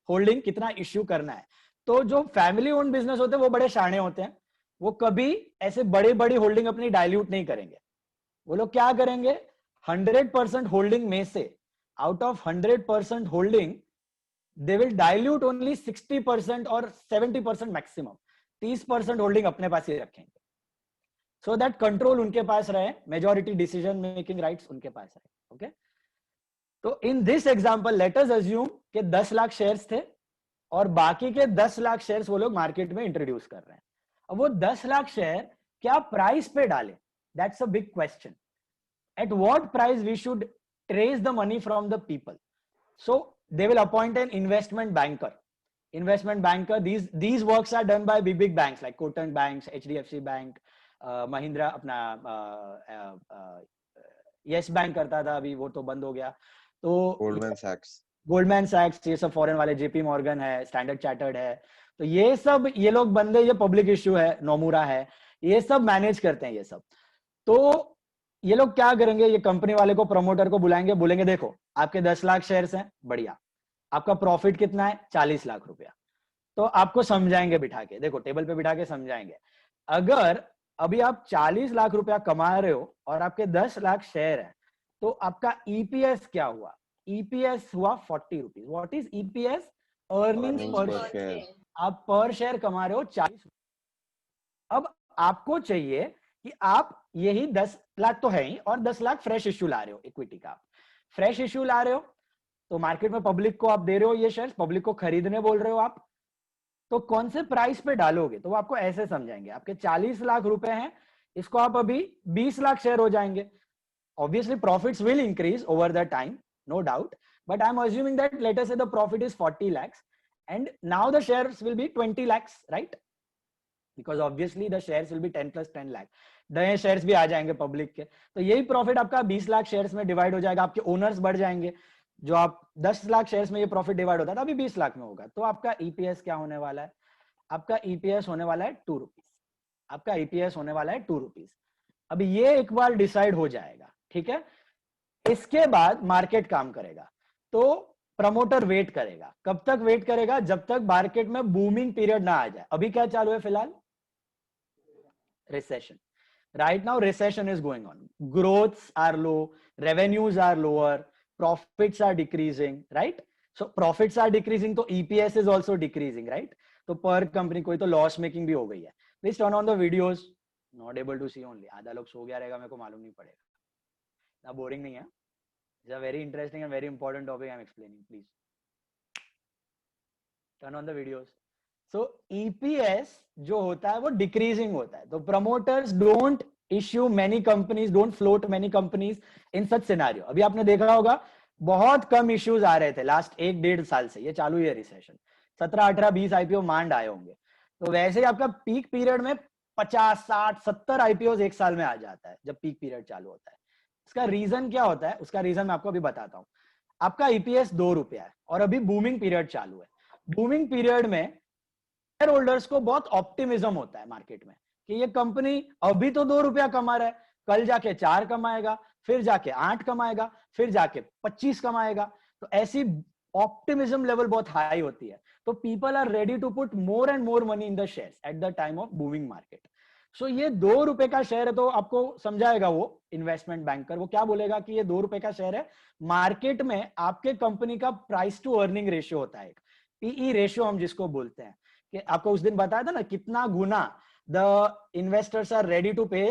होल्डिंग, कितना इश्यू करना है। तो जो फैमिली ओन्ड बिजनेस होते हैं वो बड़े शाणे होते हैं, वो कभी ऐसे बड़ी बड़ी होल्डिंग अपनी डाइल्यूट नहीं करेंगे। वो लोग क्या करेंगे, 100% होल्डिंग में से, out of 100% holding they will dilute only 60% और 70% मैक्सिमम, 30% होल्डिंग अपने पास ही रखेंगे, सो दैट कंट्रोल उनके पास रहे, मेजॉरिटी डिसीजन मेकिंग राइट्स उनके पास रहे। ओके, तो in this example let us assume कि 10 लाख शेयर्स थे और बाकी के 10 लाख शेयर्स वो लोग मार्केट में इंट्रोड्यूस कर रहे हैं। अब वो 10 लाख शेयर क्या प्राइस पे डाले, that's a big question. At what price we should trace the money from the people? So they will appoint an investment banker. These works are done by big banks like Kotak Banks, HDFC Bank, Mahindra अपना Yes Bank करता था, अभी वो तो बंद हो गया। तो गोल्डमैन सैक्स, ये सब फॉरेन वाले, जेपी मॉर्गन है, स्टैंडर्ड चार्टर्ड है, तो ये लोग बंदे, ये पब्लिक इश्यू है, नोमुरा है, ये सब मैनेज करते हैं ये सब। तो ये लोग क्या करेंगे, ये कंपनी वाले को, प्रमोटर को बुलाएंगे, बोलेंगे देखो आपके 10 लाख शेयर्स हैं, बढ़िया, आपका प्रॉफिट कितना है, 40 लाख रुपया। तो आपको समझाएंगे बिठा के, देखो टेबल पे बिठा के समझाएंगे, अगर अभी आप 40 लाख रुपया कमा रहे हो और आपके 10 लाख शेयर है, तो आपका ईपीएस क्या हुआ, ईपीएस हुआ 40 rupees. What is EPS? Earnings पर शेयर। आप पर शेयर कमा रहे हो 40। अब आपको चाहिए कि आप यही 10 लाख तो है ही, और 10 लाख फ्रेश इश्यू ला रहे हो, इक्विटी का फ्रेश इश्यू ला रहे हो, तो मार्केट में पब्लिक को आप दे रहे हो ये शेयर्स, पब्लिक को खरीदने बोल रहे हो आप, तो कौन से प्राइस पे डालोगे? तो वो आपको ऐसे समझाएंगे, आपके 40 लाख रुपए हैं, इसको आप अभी 20 लाख शेयर हो जाएंगे। Obviously profits will increase over the time, no doubt, but I am assuming that let us say the profit is 40 lakhs and now the shares will be 20 lakhs, right? Because obviously the shares will be 10 plus 10 lakh, नए शेयर्स भी आ जाएंगे पब्लिक के, तो यही प्रॉफिट आपका 20 लाख शेयर्स में डिवाइड हो जाएगा, आपके ओनर्स बढ़ जाएंगे। जो आप 10 लाख शेयर्स में ये प्रॉफिट डिवाइड होता था, अभी 20 लाख में होगा, तो आपका ईपीएस क्या होने वाला है? आपका ईपीएस होने वाला है 2 रुपीज। आपका ईपीएस होने वाला है 2 रुपीज। अभी ये एक बार डिसाइड हो जाएगा, ठीक है, इसके बाद मार्केट काम करेगा। तो प्रमोटर वेट करेगा, कब तक वेट करेगा? जब तक मार्केट में बूमिंग पीरियड ना आ जाए। अभी क्या चालू है फिलहाल? Recession. Right now recession is going on, growths are low, revenues are lower, profits are decreasing, right? So profits are decreasing, तो EPS is also decreasing, right? तो per company कोई तो loss making भी हो गई है। Please turn on the videos, not able to see only, आधा लोग सो गया रहेगा, मेरे को मालूम नहीं पड़ेगा, ना बोरिंग नहीं है, it's a very interesting and very important topic I'm explaining, please turn on the videos। So EPS जो होता है वो डिक्रीजिंग होता है, तो promoters don't issue many companies, don't float many companies in such scenario. अभी आपने देखा होगा बहुत कम इश्यूज आ रहे थे लास्ट 1-1.5 साल से, ये चालू है रिसेशन, 17, 18, 20 आईपीओ मांड आए होंगे। तो वैसे ही आपका पीक पीरियड में 50, 60, 70 आईपीओ एक साल में आ जाता है जब पीक पीरियड चालू होता है। इसका रीजन क्या होता है? उसका रीजन मैं आपको अभी बताता हूँ। आपका ईपीएस 2 रुपया है और अभी बूमिंग पीरियड चालू है। बूमिंग पीरियड में शेयर होल्डर्स को बहुत ऑप्टिमिज्म होता है मार्केट में कि ये कंपनी अभी तो 2 रुपया कमा रहा है, कल जाके 4 कमाएगा, फिर जाके 8 कमाएगा, फिर जाके 25 कमाएगा। तो ऐसी ऑप्टिमिज्म लेवल बहुत हाई होती है, तो people are ready to put more and more money in the shares at the time of booming market. So ये 2 रुपए का शेयर है, तो आपको समझाएगा वो इन्वेस्टमेंट बैंकर, वो क्या बोलेगा कि ये 2 रुपए का शेयर है। मार्केट में आपके कंपनी का प्राइस टू अर्निंग रेशियो होता है, पीई रेशियो हम जिसको बोलते हैं, कि आपको उस दिन बताया था ना कितना गुना the investors are ready to pay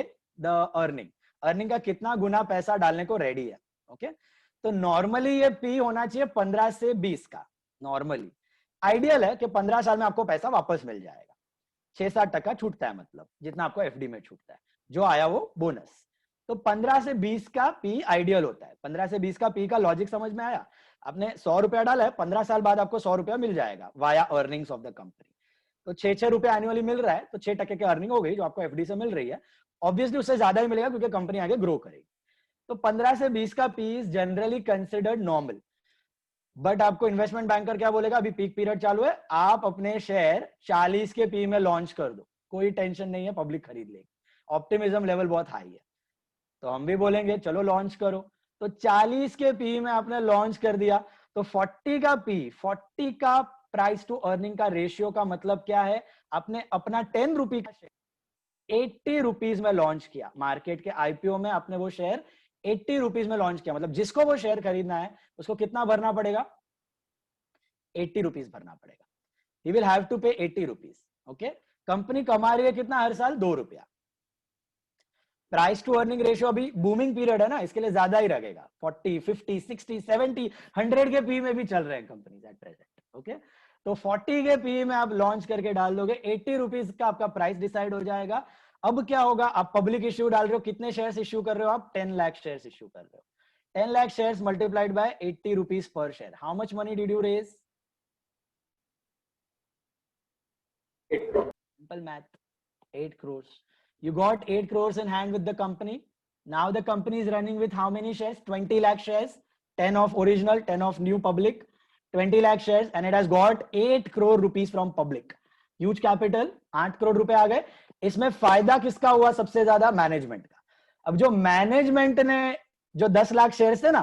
the earning का कितना गुना पैसा डालने को रेडी है। ओके, तो नॉर्मली ये पी होना चाहिए 15 से 20 का। नॉर्मली आइडियल है कि 15 साल में आपको पैसा वापस मिल जाएगा, 6-7% छूटता है, मतलब जितना आपको एफडी में छूटता है, जो आया वो बोनस। तो 15 से 20 का पी आइडियल होता है। 15 से 20 का पी का लॉजिक समझ में आया? आपने 100 रुपया डाला है, 15 साल बाद आपको 100 रुपया मिल जाएगा via earnings of the company. तो 6 रुपए एनुअली मिल रहा है, तो 6% की अर्निंग हो गई जो आपको एफडी से मिल रही है। ऑब्वियसली उससे ज्यादा ही मिलेगा क्योंकि कंपनी आगे ग्रो करेगी। तो 15 से 20 का P is generally considered normal. But आपको इन्वेस्टमेंट बैंकर क्या बोलेगा, अभी पीक पीरियड चालू है, आप अपने शेयर 40 के पी में लॉन्च कर दो, कोई टेंशन नहीं है, पब्लिक खरीद लेगी। ऑप्टिमिज्म लेवल बहुत हाई है। तो हम भी बोलेंगे चलो लॉन्च करो। तो 40 के पी में आपने लॉन्च कर दिया, तो 40 का पी, 40 का प्राइस टू अर्निंग का रेशियो का मतलब क्या है, आपने अपना 10 रुपी का शेयर 80 रुपीज में लॉन्च किया। मार्केट के आईपीओ में आपने वो शेयर 80 रुपीज में लॉन्च किया, मतलब जिसको वो शेयर खरीदना है उसको कितना भरना पड़ेगा, 80 रुपीज भरना पड़ेगा। ही विल हैव टू पे 80 रुपीज। ओके, कंपनी कमा रही है कितना हर साल, 2 रुपया। प्राइस टू अर्निंग रेशियो अभी बूमिंग पीरियड है ना, इसके लिए ज्यादा ही लगेगा। 40, 50, 60, 70, 100 के पी में भी चल रहे हैं कंपनीज एट प्रेजेंट। ओके, तो 40 के पी में आप लॉन्च करके डाल दोगे, 80 रुपीज का आपका प्राइस डिसाइड हो जाएगा। अब क्या होगा, आप पब्लिक इश्यू डाल रहे हो, कितने शेयर्स इश्यू कर रहे हो आप, 10 लाख शेयर्स इश्यू कर रहे हो। 10 lakh shares multiplied by 80 rupees per share, how much money did you raise? Simple math, 8 crores. You got 8 crores in hand with the company. Now the company is running with how many shares? 20 lakh shares, 10 of original, 10 of new public, 20 lakh shares, and it has got 8 crore rupees from public. Huge capital, 8 crore रुपए आ गए। इसमें फायदा किसका हुआ सबसे ज्यादा? मैनेजमेंट का। अब जो मैनेजमेंट ने जो 10 लाख शेयर्स थे ना,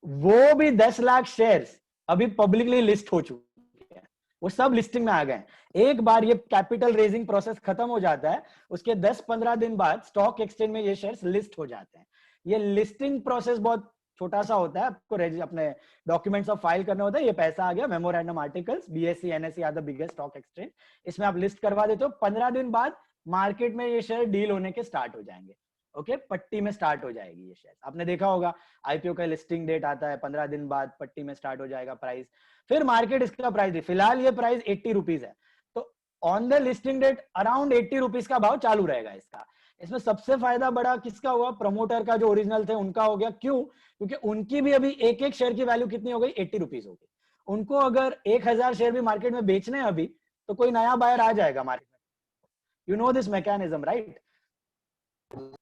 वो भी 10 लाख शेयर्स अभी पब्लिकली लिस्ट हो चुके हैं, वो सब लिस्टिंग में आ गए। एक बार ये कैपिटल रेजिंग प्रोसेस खत्म हो जाता है, उसके 10-15 दिन बाद स्टॉक एक्सचेंज में ये शेयर्स लिस्ट हो जाते हैं। ये लिस्टिंग प्रोसेस बहुत छोटा सा होता है, आपको अपने डॉक्यूमेंट्स ऑफ फाइल करना होता है। ये पैसा आ गया, memorandum articles, BSE NSE are the biggest stock exchange, इसमें आप लिस्ट करवा देते हो। 15 दिन बाद मार्केट में ये शेयर डील होने के स्टार्ट हो जाएंगे। ओके, पट्टी में स्टार्ट हो जाएगी ये शेयर। आपने देखा होगा आईपीओ का लिस्टिंग डेट आता है, 15 दिन बाद पट्टी में स्टार्ट हो जाएगा प्राइस, फिर मार्केट इसका प्राइस दी। फिलहाल ये प्राइस 80 रुपीज है, तो on the listing date around 80 rupees का भाव चालू रहेगा इसका। इसमें सबसे फायदा बड़ा किसका हुआ? प्रमोटर का, जो ओरिजिनल थे उनका हो गया। क्यों? क्योंकि उनकी भी अभी एक एक शेयर की वैल्यू कितनी हो गई? 80 रुपीज हो गई। उनको अगर 1000 शेयर भी मार्केट में बेचने हैं अभी, तो कोई नया बायर आ जाएगा मार्केट में। You know this mechanism right?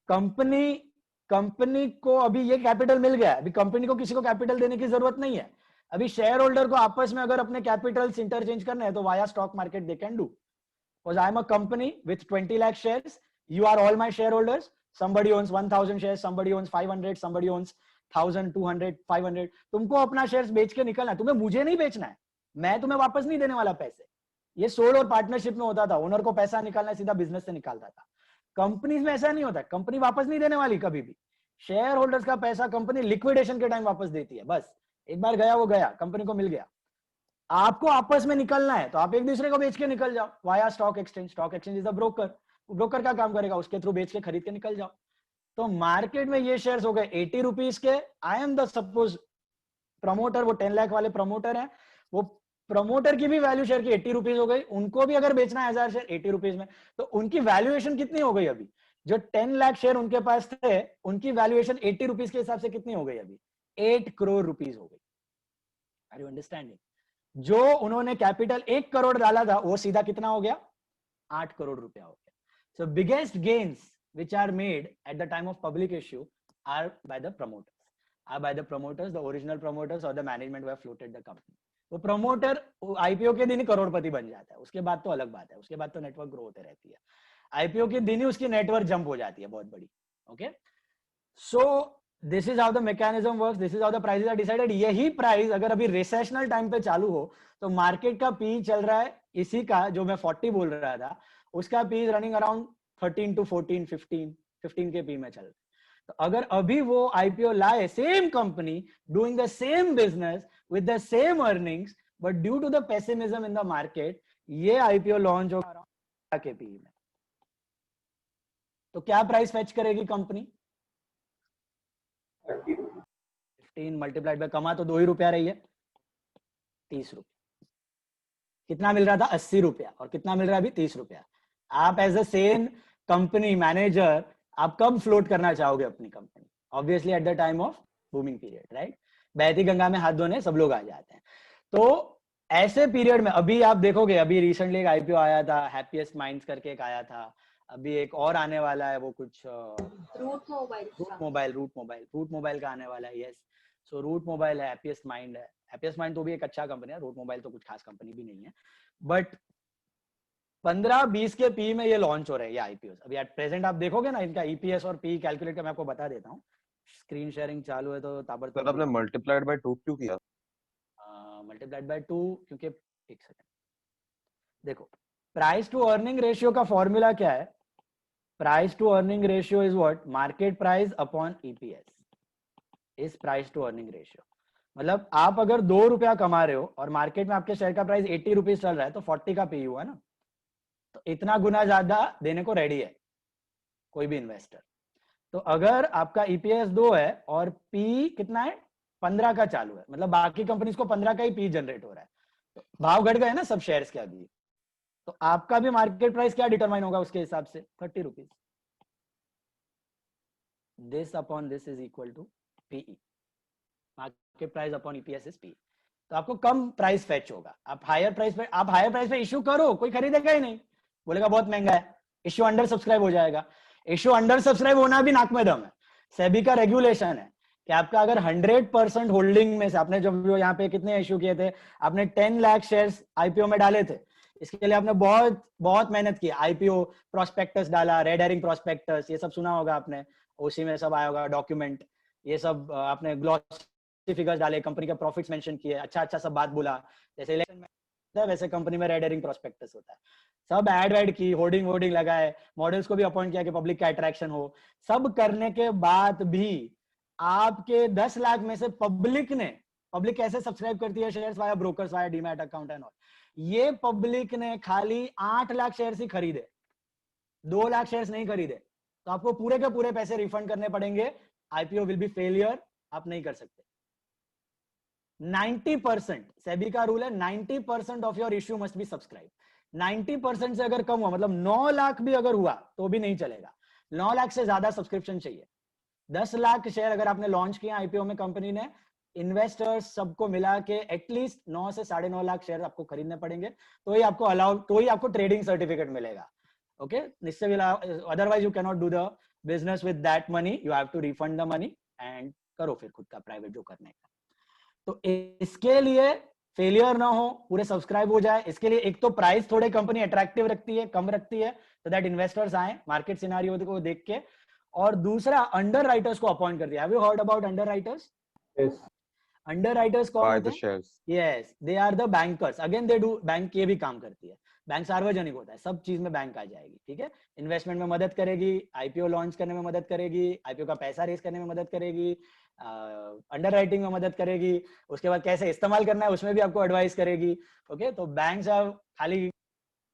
Company company को अभी ये कैपिटल मिल गया है, अभी कंपनी को किसी को कैपिटल देने की जरूरत नहीं है। अभी शेयर होल्डर को आपस में अगर अपने कैपिटल्स इंटरचेंज करने हैं तो via stock market they can do. Because I am a company with 20 lakh shares, you are all my shareholders. Somebody owns 1000 shares, somebody owns 500, somebody owns 1000, 200, 500. तुमको अपना शेयर्स बेच के निकलना है, तुम्हें मुझे नहीं बेचना है, मैं तुम्हें वापस नहीं देने वाला पैसे। ये सोल और पार्टनरशिप में होता था, ओनर को पैसा निकालना सीधा बिजनेस से निकालता था। कंपनीज में ऐसा नहीं होता, कंपनी वापस नहीं देने वाली कभी भी। शेयर होल्डर्स का पैसा कंपनी लिक्विडेशन के टाइम वापस देती है, बस एक बार गया वो गया, कंपनी को मिल गया। आपको आपस में निकलना है तो आप एक दूसरे को बेच के निकल जाओ via stock exchange. Stock exchange is the broker, broker का काम करेगा, उसके थ्रू बेच के खरीद के निकल जाओ। तो मार्केट में ये शेयर्स हो गए 80 रुपीज के। I am the suppose promoter, वो 10 लाख वाले प्रमोटर है, वो प्रमोटर की भी वैल्यू शेयर की 80 रुपीज हो गई। उनको भी अगर बेचना है 1000 शेयर 80 रुपीज में, तो उनकी वैल्यूएशन कितनी हो गई? अभी जो 10 लाख शेयर उनके पास थे, उनकी वैल्यूएशन 80 रुपीज के हिसाब से कितनी हो गई? अभी 8 करोड़ रुपीज हो गई। Are you understanding? जो उन्होंने कैपिटल 1 करोड़ डाला था, वो सीधा कितना हो गया? 8 करोड़ रुपया हो गया। So biggest gains which are made at the time of public issue are by the promoters, the original promoters or the management who have floated the company. वो प्रमोटर आईपीओ के दिन ही करोड़पति बन जाता है, उसके बाद तो अलग बात है, उसके बाद तो नेटवर्क ग्रो होते रहती है। आईपीओ के दिन ही उसकी नेटवर्क जंप हो जाती है बहुत बड़ी। Okay, so this is how the mechanism works, this is how the prices are decided. यही प्राइस अगर अभी रिसेशनल टाइम पे चालू हो तो मार्केट का पी चल रहा है इसी का, जो मैं 40 बोल रहा था, उसका P is running around 13 to 14, 15 के पी में चल रहा है। तो अगर अभी वो आईपीओ लाए, same company doing the same business with the same earnings, but due to the pessimism in the market, ये आईपीओ लॉन्च होगा अराउंड के पी में, तो क्या प्राइस फेच करेगी कंपनी? 15 मल्टीप्लाइड बाय, कमा तो 2 ही रुपया रही है, 30 रुपया। कितना मिल रहा था? 80 रुपया, और कितना मिल रहा है अभी? 30 रुपया। आप as a same company manager आप कब फ्लोट करना चाहोगे अपनी कंपनी? Obviously at the time of booming period, right? बहती गंगा में हाथ धोने सब लोग आ जाते हैं। तो ऐसे पीरियड में अभी आप देखोगे, अभी रिसेंटली एक आईपीओ आया था, हैप्पीएस्ट माइंड्स करके एक आया था, अभी एक और आने वाला है, वो कुछ रूट मोबाइल का आने वाला है। यस, सो रूट मोबाइल है, हैप्पीएस्ट माइंड है। हैप्पीएस्ट माइंड तो भी एक अच्छा कंपनी है, रूट मोबाइल तो कुछ खास कंपनी भी नहीं है, बट 15-20 के पी में ये लॉन्च हो रहे हैं ये आईपीओ। अभी एट प्रेजेंट आप देखोगे ना, इनका ईपीएस और पी कैलकुलेट कर मैं आपको बता देता हूँ। स्क्रीन शेयरिंग चालू है तो ताबड़तोड़
आपने मल्टीप्लाइड बाय 2 क्यों किया?
मल्टीप्लाइड बाय 2 क्योंकि एक सेकंड देखो, प्राइस टू अर्निंग रेशियो का फॉर्मूला क्या है? Price to earning ratio is what? Market price upon EPS is price to earning ratio. मतलब आप अगर 2 रुपया कमा रहे हो और मार्केट में आपके शेयर का प्राइस 80 रुपीज चल रहा है, तो 40 का पी हुआ ना, तो इतना गुना ज्यादा देने को रेडी है कोई भी इन्वेस्टर। तो अगर आपका ईपीएस 2 है और पी कितना है? 15 का चालू है, मतलब बाकी कंपनीज को 15 का ही पी जनरेट हो रहा है, तो भाव घट गए ना सब शेयर्स के अभी, तो आपका भी मार्केट प्राइस क्या डिटरमाइन होगा उसके हिसाब से? 30 rupees. This upon this is equal to PE, market price upon EPS is P. तो आपको कम प्राइस फेच होगा। आप हायर प्राइस पे इश्यू करो, कोई खरीदेगा ही नहीं, बोलेगा बहुत महंगा है, इश्यू अंडर सब्सक्राइब हो जाएगा। इश्यू अंडर सब्सक्राइब होना भी नाक में दम है। सेबी का रेगुलेशन है कि आपका अगर 100% होल्डिंग में से, आपने जब यहाँ पे कितने इश्यू किए थे, आपने 10 लाख शेयर्स आईपीओ में डाले थे, इसके लिए आपने बहुत बहुत मेहनत की, आईपीओ प्रोस्पेक्टस डाला, रेड हेरिंग प्रोस्पेक्टस, ये सब सुना होगा आपने, उसी में सब आया होगा डॉक्यूमेंट, ये सब आपने ग्लॉस फिगर्स डाले, कंपनी का प्रॉफिट्स मेंशन किए, अच्छा अच्छा सब बात बोला, जैसे इलेक्शन में वैसे कंपनी में रेड हेरिंग प्रोस्पेक्टस होता है, सब एड की, होर्डिंग लगाए, मॉडल्स को भी अपॉइंट किया कि पब्लिक का अट्रैक्शन हो। सब करने के बाद भी आपके 10 लाख में से पब्लिक कैसे सब्सक्राइब करती है shares? Via brokers, via demat account and all, ये पब्लिक ने खाली 8 लाख शेयर्स ही खरीदे, 2 लाख शेयर्स नहीं खरीदे, तो आपको पूरे के पूरे पैसे रिफंड करने पड़ेंगे। आईपीओ विल बी फेलियर, आप नहीं कर सकते। 90%, सेबी का रूल है 90% of your issue must be subscribe. 90% से अगर कम हुआ, मतलब 9 लाख भी अगर हुआ तो भी नहीं चलेगा, 9 लाख से ज्यादा सब्सक्रिप्शन चाहिए। 10 लाख शेयर अगर आपने लॉन्च किया आईपीओ में, कंपनी ने, इन्वेस्टर्स सबको मिला के एटलीस्ट 9 से 9.5 लाख शेयर आपको खरीदने पड़ेंगे, तो ही आपको अलाउ, तो ही आपको ट्रेडिंग सर्टिफिकेट मिलेगा। ओके, इससे otherwise you can not do the business with that money, you have to refund the money and करो फिर खुद का प्राइवेट जो करने का। तो इसके लिए फेलियर ना हो, पूरे सब्सक्राइब हो जाए, इसके लिए एक तो प्राइस थोड़े कंपनी अट्रैक्टिव रखती है, कम रखती है, तो दैट इन्वेस्टर्स आए मार्केट सिनेरियो को देख के, और दूसरा अंडर राइटर्स को अपॉइंट कर दिया। Have you heard about under writers?
Yes,
under writers कौन
बाय
होते
द
हैं?
Shares.
Yes, they are the bankers. Again they do, bank ये भी काम करती है, बैंक सार्वजनिक होता है, सब चीज में बैंक आ जाएगी, ठीक है। इन्वेस्टमेंट में मदद करेगी, आईपीओ लॉन्च करने में मदद करेगी, आईपीओ का पैसा रेस करने में मदद करेगी, अंडर राइटिंग में मदद करेगी, उसके बाद कैसे इस्तेमाल करना है उसमें भी आपको एडवाइस करेगी। ओके, तो बैंक खाली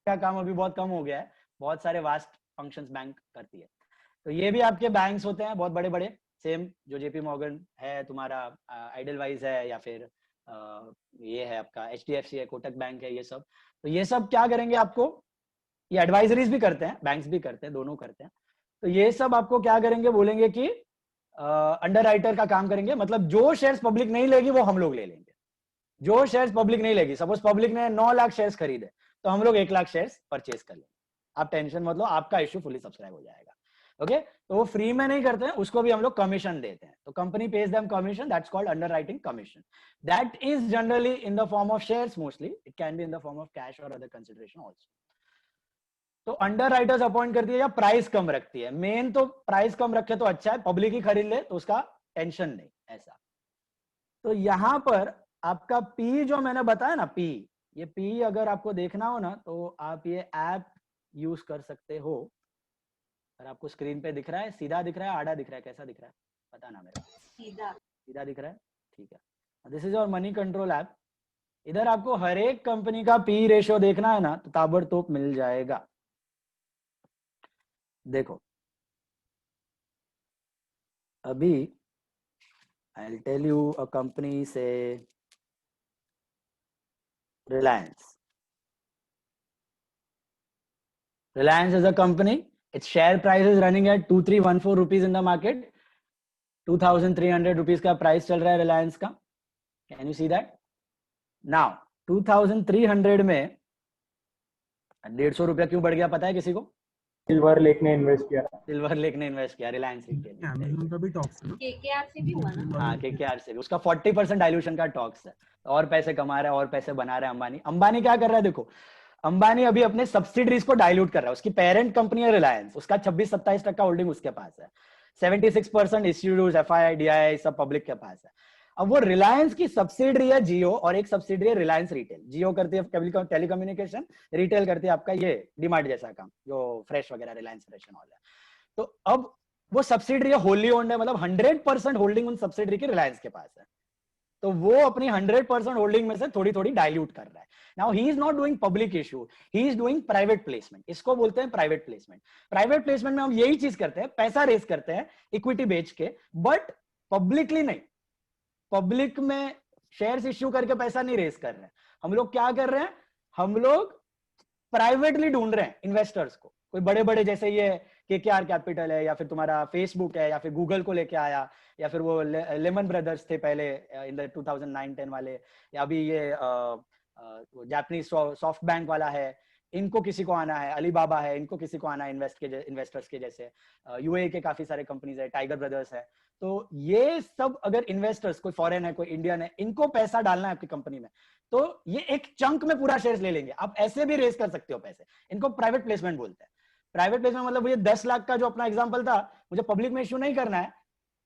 का काम अभी बहुत कम हो गया है, बहुत सारे वास्ट फंक्शंस बैंक करती है। तो ये भी आपके बैंक्स होते हैं बहुत बड़े बड़े, सेम जो जेपी मॉर्गन है तुम्हारा, आइडलवाइज है, या फिर ये है आपका एचडीएफसी है, कोटक बैंक है, ये सब। तो ये सब क्या करेंगे आपको, ये एडवाइजरीज भी करते हैं, बैंक्स भी करते हैं, दोनों करते हैं। तो ये सब आपको क्या करेंगे, बोलेंगे कि अंडर राइटर का काम करेंगे, मतलब जो शेयर्स पब्लिक नहीं लेगी वो हम लोग ले लेंगे। जो शेयर्स पब्लिक नहीं लेगी, सपोज पब्लिक ने 9 लाख शेयर्स खरीदे, तो हम लोग 1 लाख शेयर्स परचेज कर लेंगे, आप टेंशन मत लो, आपका इश्यू फुली सब्सक्राइब हो जाएगा। ओके, तो वो फ्री में नहीं करते हैं, उसको भी हम लोग कमीशन देते हैं, तो company page them commission, that's called underwriting commission. That is generally in the form of shares, mostly it can be in the form of cash और अदर कंसिडरेशन आल्सो। तो अंडर राइटर्स अपॉइंट करती है या प्राइस कम रखती है, मेन तो प्राइस कम रखे तो अच्छा है, पब्लिक ही खरीद ले तो उसका टेंशन नहीं ऐसा। तो यहां पर आपका पी जो मैंने बताया ना, पी, ये पी अगर आपको देखना हो ना, तो आप ये ऐप यूज कर सकते हो। अगर आपको स्क्रीन पे दिख रहा है, सीधा दिख रहा है, आड़ा दिख रहा है, कैसा दिख रहा है बताना मेरे को। सीधा दिख रहा है, ठीक है। This is your money control app. इधर आपको हर एक कंपनी का पी रेशियो देखना है ना, तो ताबड़तोड़ मिल जाएगा। देखो अभी I'll tell you a company, say Reliance. Reliance is a company its share price is running at 2314 rupees in the market. 2300 rupees का प्राइस चल रहा है रिलायंस का. Can you see that? Now 2300 में 150 रुपया क्यों बढ़ गया पता है किसी को?
सिल्वर लेक ने इन्वेस्ट किया.
सिल्वर लेक ने इन्वेस्ट किया रिलायंस रिटेल.
अमेज़न का भी टॉक्स है.
केकेआर से भी हुआ ना.
हाँ, केकेआर से भी उसका 40% डाइल्यूशन का टॉक्स है. और पैसे कमा रहा है और पैसे बना रहा है अंबानी. अंबानी क्या कर रहा है देखो, अंबानी अभी अपने सब्सिडरीज को डाइल्यूट कर रहा है. उसकी पेरेंट कंपनी है रिलायंस, उसका 26-27% होल्डिंग उसके पास है. 76% इंस्टीट्यूट, एफआई, डीआई सब पब्लिक के पास है. अब वो रिलायंस की सब्सिडरी है जियो और एक सब्सिडरी है रिलायंस रिटेल. जियो करती है टेलीकम्युनिकेशन, रिटेल करती है आपका ये डीमार्ट जैसा काम जो फ्रेश वगैरह रिलायंस फ्रेश एंड ऑल है. तो अब वो सब्सिडरी होली ओन्ड है, मतलब 100% होल्डिंग उन सब्सिडरी की रिलायंस के पास है. तो वो अपनी 100% होल्डिंग में से थोड़ी थोड़ी डाइल्यूट कर रहा है. Now he is not doing public issue, he is doing private placement. इसको बोलते हैं प्राइवेट प्लेसमेंट. प्राइवेट प्लेसमेंट में हम यही चीज करते हैं, पैसा रेस करते हैं इक्विटी बेच के, बट पब्लिकली नहीं. पब्लिक में शेयर्स इश्यू करके पैसा नहीं रेस कर रहे हैं. हम लोग क्या कर रहे हैं, हम लोग प्राइवेटली ढूंढ रहे हैं इन्वेस्टर्स को. कोई बड़े बड़े जैसे ये केकेआर कैपिटल है, या फिर तुम्हारा फेसबुक है, या फिर गूगल को लेके आया, या फिर वो लेमन ब्रदर्स थे पहले इन द 2009-10 वाले, या अभी ये जापानीज सॉफ्ट बैंक वाला है, इनको किसी को आना है. अलीबाबा है, इनको किसी को आना है इन्वेस्टर्स के जैसे. यूएई के काफी सारे कंपनीज है, टाइगर ब्रदर्स है. तो ये सब अगर इन्वेस्टर्स, कोई फॉरेन है कोई इंडियन है, इनको पैसा डालना है आपकी कंपनी में, तो ये एक चंक में पूरा शेयर्स ले लेंगे. आप ऐसे भी रेस कर सकते हो पैसे. इनको प्राइवेट प्लेसमेंट बोलते हैं. प्राइवेट प्लेसमेंट मतलब ये 10 लाख का जो अपना एग्जांपल था, मुझे पब्लिक में इश्यू नहीं करना है,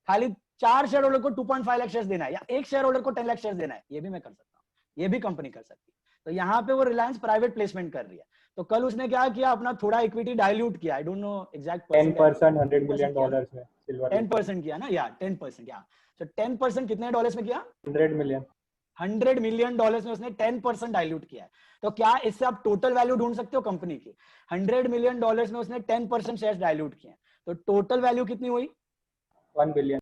खाली 4 शेयर होल्डर को 2.5 लाख शेयर्स देना है, या 1 शेयर होल्डर को 10 लाख शेयर्स देना है. ये भी मैं कर सकता हूँ, ये भी कंपनी कर सकती है. तो यहाँ पे वो रिलायंस प्राइवेट प्लेसमेंट कर रही है. तो कल उसने क्या किया, अपना थोड़ा इक्विटी डाइल्यूट किया. I don't know exact
10% $100 million में सिल्वर.
10% किया ना, या 10%, या तो 10% कितने डॉलर्स में किया?
100 million.
$100 million में उसने 10% डाइल्यूट किया है. तो क्या इससे आप टोटल वैल्यू ढूंढ सकते हो कंपनी की? $100 million में उसने 10% शेयर्स डाइल्यूट किए. तो टोटल वैल्यू कितनी हुई?
1 billion.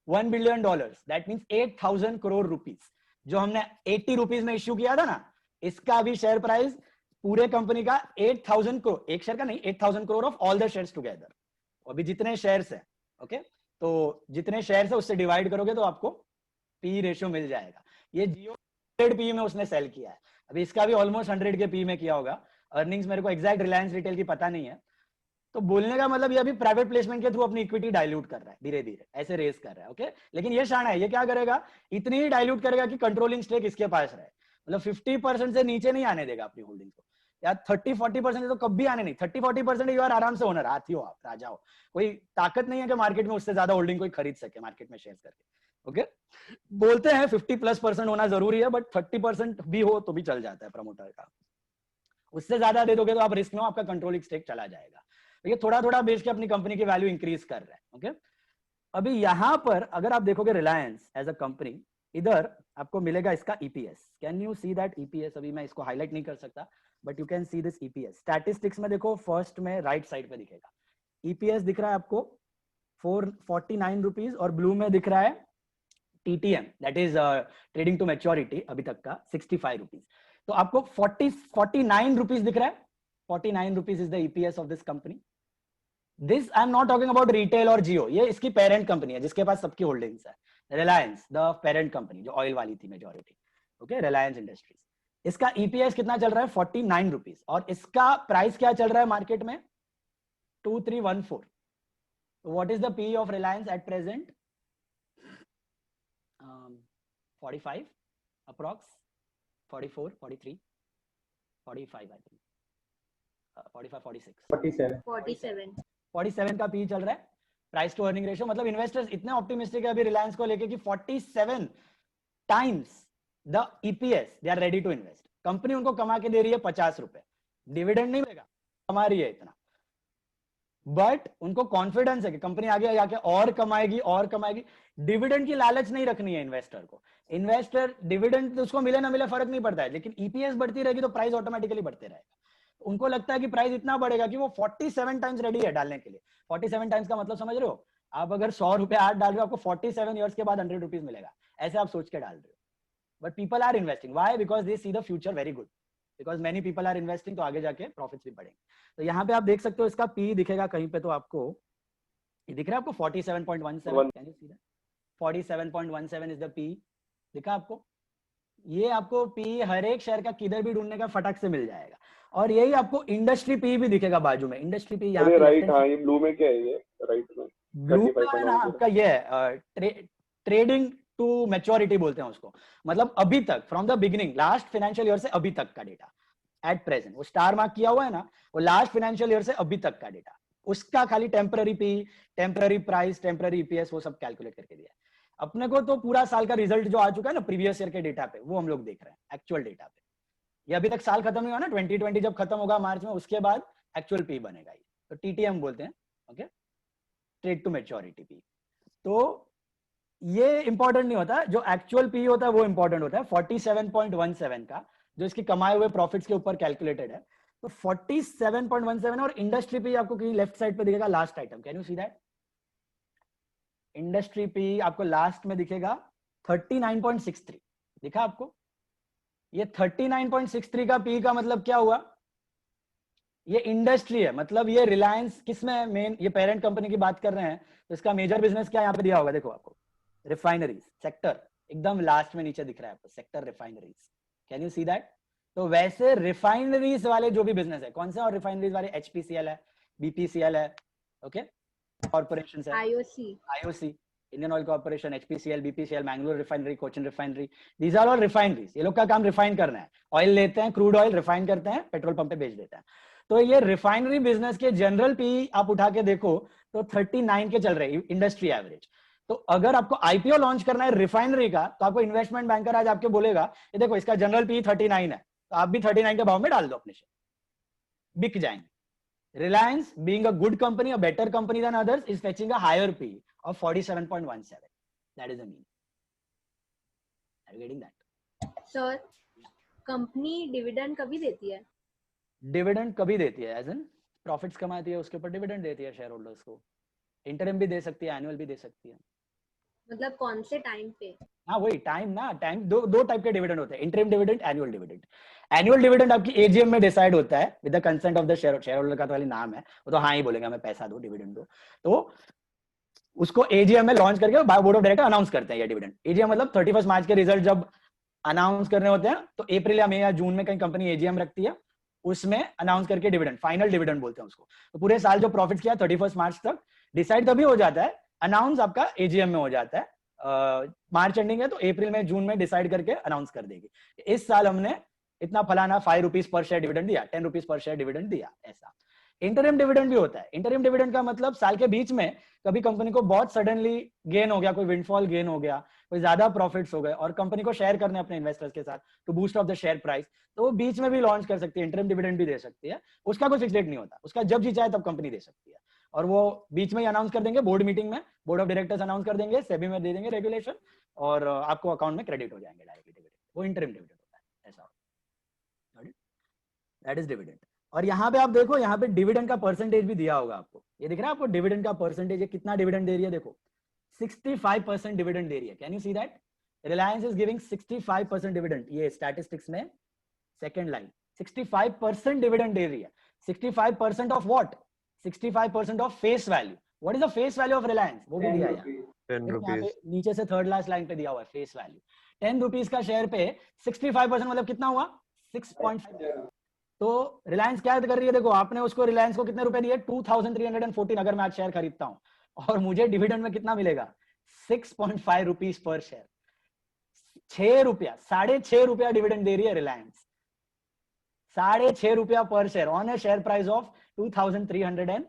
$1 billion. That means 8,000 crore rupees. जो हमने 80 रुपीस में इश्यू किया था ना, इसका भी शेयर प्राइस पूरे कंपनी का 8,000 करोड़, एक शेयर का नहीं, 8,000 crore of all the shares together. अभी जितने शेयर्स हैं, ओके, तो जितने शेयर्स है उससे डिवाइड करोगे तो आपको पी रेशियो मिल जाएगा. ये जियो 100 पी में उसने सेल किया है. अभी इसका भी ऑलमोस्ट 100 के पी में किया होगा. अर्निंग्स मेरे को एग्जैक्ट रिलायंस रिटेल की पता नहीं है. तो बोलने का मतलब ये अभी प्राइवेट प्लेसमेंट के थ्रू अपनी इक्विटी डाइल्यूट कर रहा है, धीरे धीरे ऐसे रेस कर रहा है. ओके, लेकिन ये शाना है, ये क्या करेगा, इतनी ही डाइल्यूट करेगा कि कंट्रोलिंग स्टेक इसके पास रहे. मतलब 50% से नीचे नहीं आने देगा अपनी होल्डिंग को. या 30-40% तो कभी आने नहीं. 30-40% यू आर आराम से ओनर, हाथी हो आप, राजा हो. कोई ताकत नहीं है कि मार्केट में उससे ज्यादा होल्डिंग कोई खरीद सके मार्केट में शेयर करके. ओके, बोलते हैं 50+% होना जरूरी है, बट 30% भी हो तो भी चल जाता है प्रमोटर का. उससे ज्यादा दे दोगे तो आप रिस्क में हो, आपका कंट्रोलिंग स्टेक चला जाएगा. तो ये थोड़ा थोड़ा बेच के अपनी कंपनी की वैल्यू इंक्रीज कर रहा है. ओके, अभी यहां पर अगर आप देखोगे रिलायंस एज अ कंपनी, इधर आपको मिलेगा इसका EPS. Can you see that EPS? अभी मैं इसको हाईलाइट नहीं कर सकता, but you can see this EPS. Statistics में देखो, फर्स्ट में राइट साइड पे दिखेगा ईपीएस, दिख रहा है आपको 449 रुपीज, और ब्लू में दिख रहा है TTM, that is trading to maturity अभी तक का 65 रुपीज. तो आपको 49 रुपीज दिख रहा है. 49 rupees is the EPS of this company. This I am not talking about retail और जियो, ये इसकी पेरेंट कंपनी है जिसके पास सबकी होल्डिंग्स है. रिलायंस द पेरेंट कंपनी जो ऑयल वाली थी मेजॉरिटी. Okay, Reliance industries. इसका ईपीएस कितना चल रहा है? 49 रुपीज. और इसका प्राइस क्या चल रहा है मार्केट में? 2314. What is the P of Reliance at present? 45 approx, 44, 43, 45 I think, 45, 46, 47 का पी चल रहा है. प्राइस टू अर्निंग रेशियो, मतलब इन्वेस्टर्स इतने ऑप्टिमिस्टिक है अभी रिलायंस को लेके कि 47 times the EPS they are ready to invest. Company उनको कमा के दे रही है 50 रुपए. डिविडेंड नहीं देगा, कमा रही है इतना, बट उनको कॉन्फिडेंस है कि कंपनी आगे जाके और कमाएगी और कमाएगी. डिविडेंड की लालच नहीं रखनी है इन्वेस्टर को. इन्वेस्टर डिविडेंड तो उसको मिले ना मिले फर्क नहीं पड़ता है, लेकिन ईपीएस बढ़ती रहेगी तो प्राइस ऑटोमेटिकली बढ़ते रहेगा. उनको लगता है कि प्राइस इतना बढ़ेगा कि वो 47 टाइम्स रेडी है डालने के लिए. 47 टाइम्स का मतलब समझ रहे हो? आप अगर 100 रुपए आज डाल रहे हो, आपको 47 ईयर्स के बाद 100 रुपीज मिलेगा. ऐसे आप सोच के डाल रहे हो. But people are investing. Why? Because they see the future very good. Because many people are investing, तो आगे जाके प्रॉफिट्स भी बढ़ेंगे। तो यहाँ पे आप देख सकते हो इसका पी दिखेगा कहीं पे, तो आपको ये दिख रहा है आपको 47.17, can you see that? 47.17 is the P, दिखा आपको? ये आपको पी हर एक शेयर का किधर भी ढूंढने का फटक से मिल जाएगा। और यही आपको इंडस्ट्री पी भी दिखेगा बाजू में, इंडस्ट्री पी यहाँ
अरे
पे
राइट, हाँ ये ब्लू में क्या है, ये राइट में
ब्लू है ना
35.10
आपका, ये ट्रेडिंग टू मैच्योरिटी बोलते हैं उसको, मतलब अभी तक from the beginning, last financial year से अभी तक का डेटा एट प्रेजेंट, वो स्टार मार्क किया हुआ है ना, वो लास्ट फाइनेंशियल ईयर से अभी तक का डेटा, उसका खाली temporary P, temporary price, temporary EPS वो सब कैलकुलेट करके दिया है। अपने को तो पूरा साल का रिजल्ट जो आ चुका है ना प्रीवियस ईयर के डेटा पे, वो हम लोग देख रहे हैं एक्चुअल डेटा पे। ये अभी तक साल खत्म नहीं हुआ ना, 2020 जब खत्म होगा मार्च में, उसके बाद एक्चुअल पी बनेगा, ये तो टीटीएम बोलते हैं, okay, trade to maturity P. तो ये इंपॉर्टेंट नहीं होता, जो एक्चुअल पी होता है वो इंपॉर्टेंट होता है, 47.17 का, जो इसकी कमाए हुए प्रॉफिट्स के ऊपर कैलकुलेटेड है। तो 47.17 और इंडस्ट्री पी आपको कहीं लेफ्ट साइड पे दिखेगा, last item, can you see that? Industry P आपको लास्ट में दिखेगा 39.63, दिखा आपको? ये 39.63 का पी का मतलब क्या हुआ? ये इंडस्ट्री है, मतलब ये रिलायंस किसमें मेन, ये पेरेंट कंपनी की बात कर रहे हैं, तो इसका मेजर बिजनेस क्या यहाँ पे दिया होगा, देखो आपको, रिफाइनरीज सेक्टर, एकदम लास्ट में नीचे दिख रहा है आपको, sector refineries, can you see that? तो वैसे रिफाइनरीज वाले जो भी बिजनेस है, कौन से, और रिफाइनरीज वाले एचपीसीएल है, बीपीसीएल है, ओके, कॉर्पोरेशन है, IOC, Indian oil corporation, HPCL, BPCL, Mangalore refinery, Cochin refinery, these are all refineries. ये लोग का काम रिफाइन करना है, ऑयल लेते हैं, क्रूड ऑयल रिफाइन करते हैं, पेट्रोल पंप पे बेच देते हैं। तो ये रिफाइनरी बिजनेस के जनरल पी आप उठा के देखो तो 39 के चल रहे इंडस्ट्री एवरेज। तो अगर आपको आईपीओ लॉन्च करना है रिफाइनरी का, तो आपको इन्वेस्टमेंट बैंकर आज आपके बोलेगा ये देखो इसका जनरल पी 39 है, तो आप भी 39 के भाव में डाल दो अपने शेयर, बिक जाएंगे। Reliance, being a good company, a better company than others, is fetching a higher P of 47.17. That is the mean. Are you getting that?
Sir, company dividend कभी देती है?
डिविडेंड कभी देती है, एज इन प्रॉफिट्स कमाती है उसके ऊपर डिविडेंड देती है शेयर होल्डर्स को। इंटरिम भी दे सकती है, एनुअल भी दे सकती है।
मतलब कौन से टाइम पे?
हाँ वही टाइम ना, टाइम दो टाइप के डिविडेंड होते हैं, interim dividend, annual dividend. Annual dividend आपकी एजीएम में डिसाइड होता है with the consent of the share holder का तो खाली नाम है, वो तो हाँ ही बोलेगा हमें पैसा दो, डिविडेंड दो, तो उसको एजीएम में लॉन्च करके बोर्ड ऑफ डायरेक्टर अनाउंस करते हैं ये डिविडेंड। एजीएम मतलब 31 मार्च के रिजल्ट जब अनाउंस करने होते हैं, तो अप्रैल या मई या जून में कहीं कंपनी एजीएम रखती है, उसमें अनाउंस करके डिविडेंड, फाइनल डिविडेंड बोलते हैं उसको। तो पूरे साल जो प्रॉफिट किया 31 मार्च तक डिसाइड तभी हो जाता है, अनाउंस आपका एजीएम में हो जाता है। मार्च एंडिंग है तो अप्रैल में जून में डिसाइड करके अनाउंस कर देगी, इस साल हमने इतना फलाना 5 रुपीज पर शेयर डिविडेंड दिया, 10 रुपीज पर शेयर डिविडेंड दिया, ऐसा। इंटरिम डिविडेंड भी होता है। इंटरिम डिविडेंड का मतलब साल के बीच में कभी कंपनी को बहुत सडनली गेन हो गया, कोई विंडफॉल गेन हो गया, कोई ज्यादा प्रॉफिट्स हो गए और कंपनी को शेयर करने अपने इन्वेस्टर्स के साथ to boost of the share price, तो वो बीच में भी लॉन्च कर सकती है, इंटरिम डिविडेंड भी दे सकती है। उसका कोई फिक्स डेट नहीं होता, उसका जब जी चाहे तब कंपनी दे सकती है, और वो बीच में ही अनाउंस कर देंगे बोर्ड मीटिंग में, बोर्ड ऑफ डायरेक्टर्स अनाउंस कर देंगे, सेबी में दे देंगे रेगुलेशन, और आपको अकाउंट में क्रेडिट हो जाएंगे डायरेक्टली डिविडेंड, वो इंटरिम डिविडेंड होता है, ऐसा। That is dividend. और यहाँ पे आप देखो, यहाँ पे डिविडेंड का परसेंटेज भी दिया होगा आपको, ये दिख रहा है आपको डिविडेंड का परसेंटेज, कितना डिविडेंड दे रही है, देखो 65% डिविडेंड दे रही है। Can you see that? Reliance is giving 65% dividend, ये स्टैटिस्टिक्स में सेकंड लाइन, 65% डिविडेंड दे रही है। 65% of what? 65% of face value. What is the face value of Reliance, वो भी दिया है
10 रुपीज,
नीचे से थर्ड लास्ट लाइन पे दिया हुआ है फेस वैल्यू। 10 रुपीज का शेयर पे 65% मतलब कितना हुआ? 6.5। तो रिलायंस क्या कर रही है, देखो आपने उसको, रिलायंस को कितने रुपए दिए? 2314 अगर मैं आज शेयर खरीदता हूं, और मुझे डिविडेंड में कितना मिलेगा? 6.5 रुपीज पर शेयर। 6 रुपया, 6.5 रुपया डिविडेंड दे रही है रिलायंस, 6.5 रुपया पर share on A share price of 2300।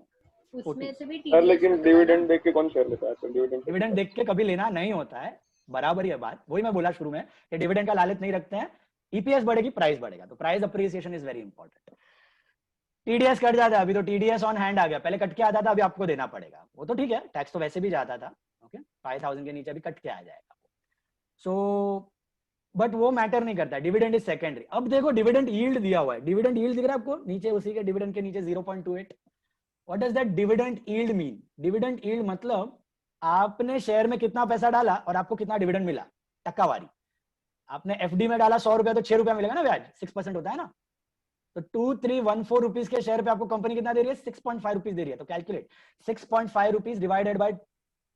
उसमें से भी
सर लेकिन डिविडेंड देख के कौन शेयर लेता है?
डिविडेंड देख के कभी लेना नहीं होता है, बराबर ही बात, वही मैं बोला शुरू में कि डिविडेंड का लालच नहीं रखते हैं। ईपीएस बढ़ेगी, प्राइस बढ़ेगा, तो price appreciation is very important. TDS cut जाता है, अभी तो टीडीएस ऑन हैंड आ गया, पहले कट के आता था, अभी आपको देना पड़ेगा, वो तो ठीक है, टैक्स तो वैसे भी जाता था, ओके 5000 के नीचे भी कट के आ जाएगा। सो बट वो मैटर नहीं करता, डिविडेंड इज सेकेंडरी। अब देखो डिविडेंड यील्ड दिया हुआ है, डिविडेंड यील्ड दिख रहा है आपको नीचे, उसी के डिविडेंड के नीचे 0.28। What does that dividend yield mean? Dividend yield मतलब आपने शेयर में कितना पैसा डाला और आपको कितना डिविडेंड मिला, टक्कावारी। आपने एफडी में डाला 100 रुपया, तो 6 रुपया मिलेगा ना ब्याज, 6% होता है ना, तो 2314 रुपीज के शेयर पे आपको कंपनी कितना दे रही है? 6.5 रुपीज दे रही है। तो कैलकुलेट 6.5 रुपीज डिवाइडेड बाय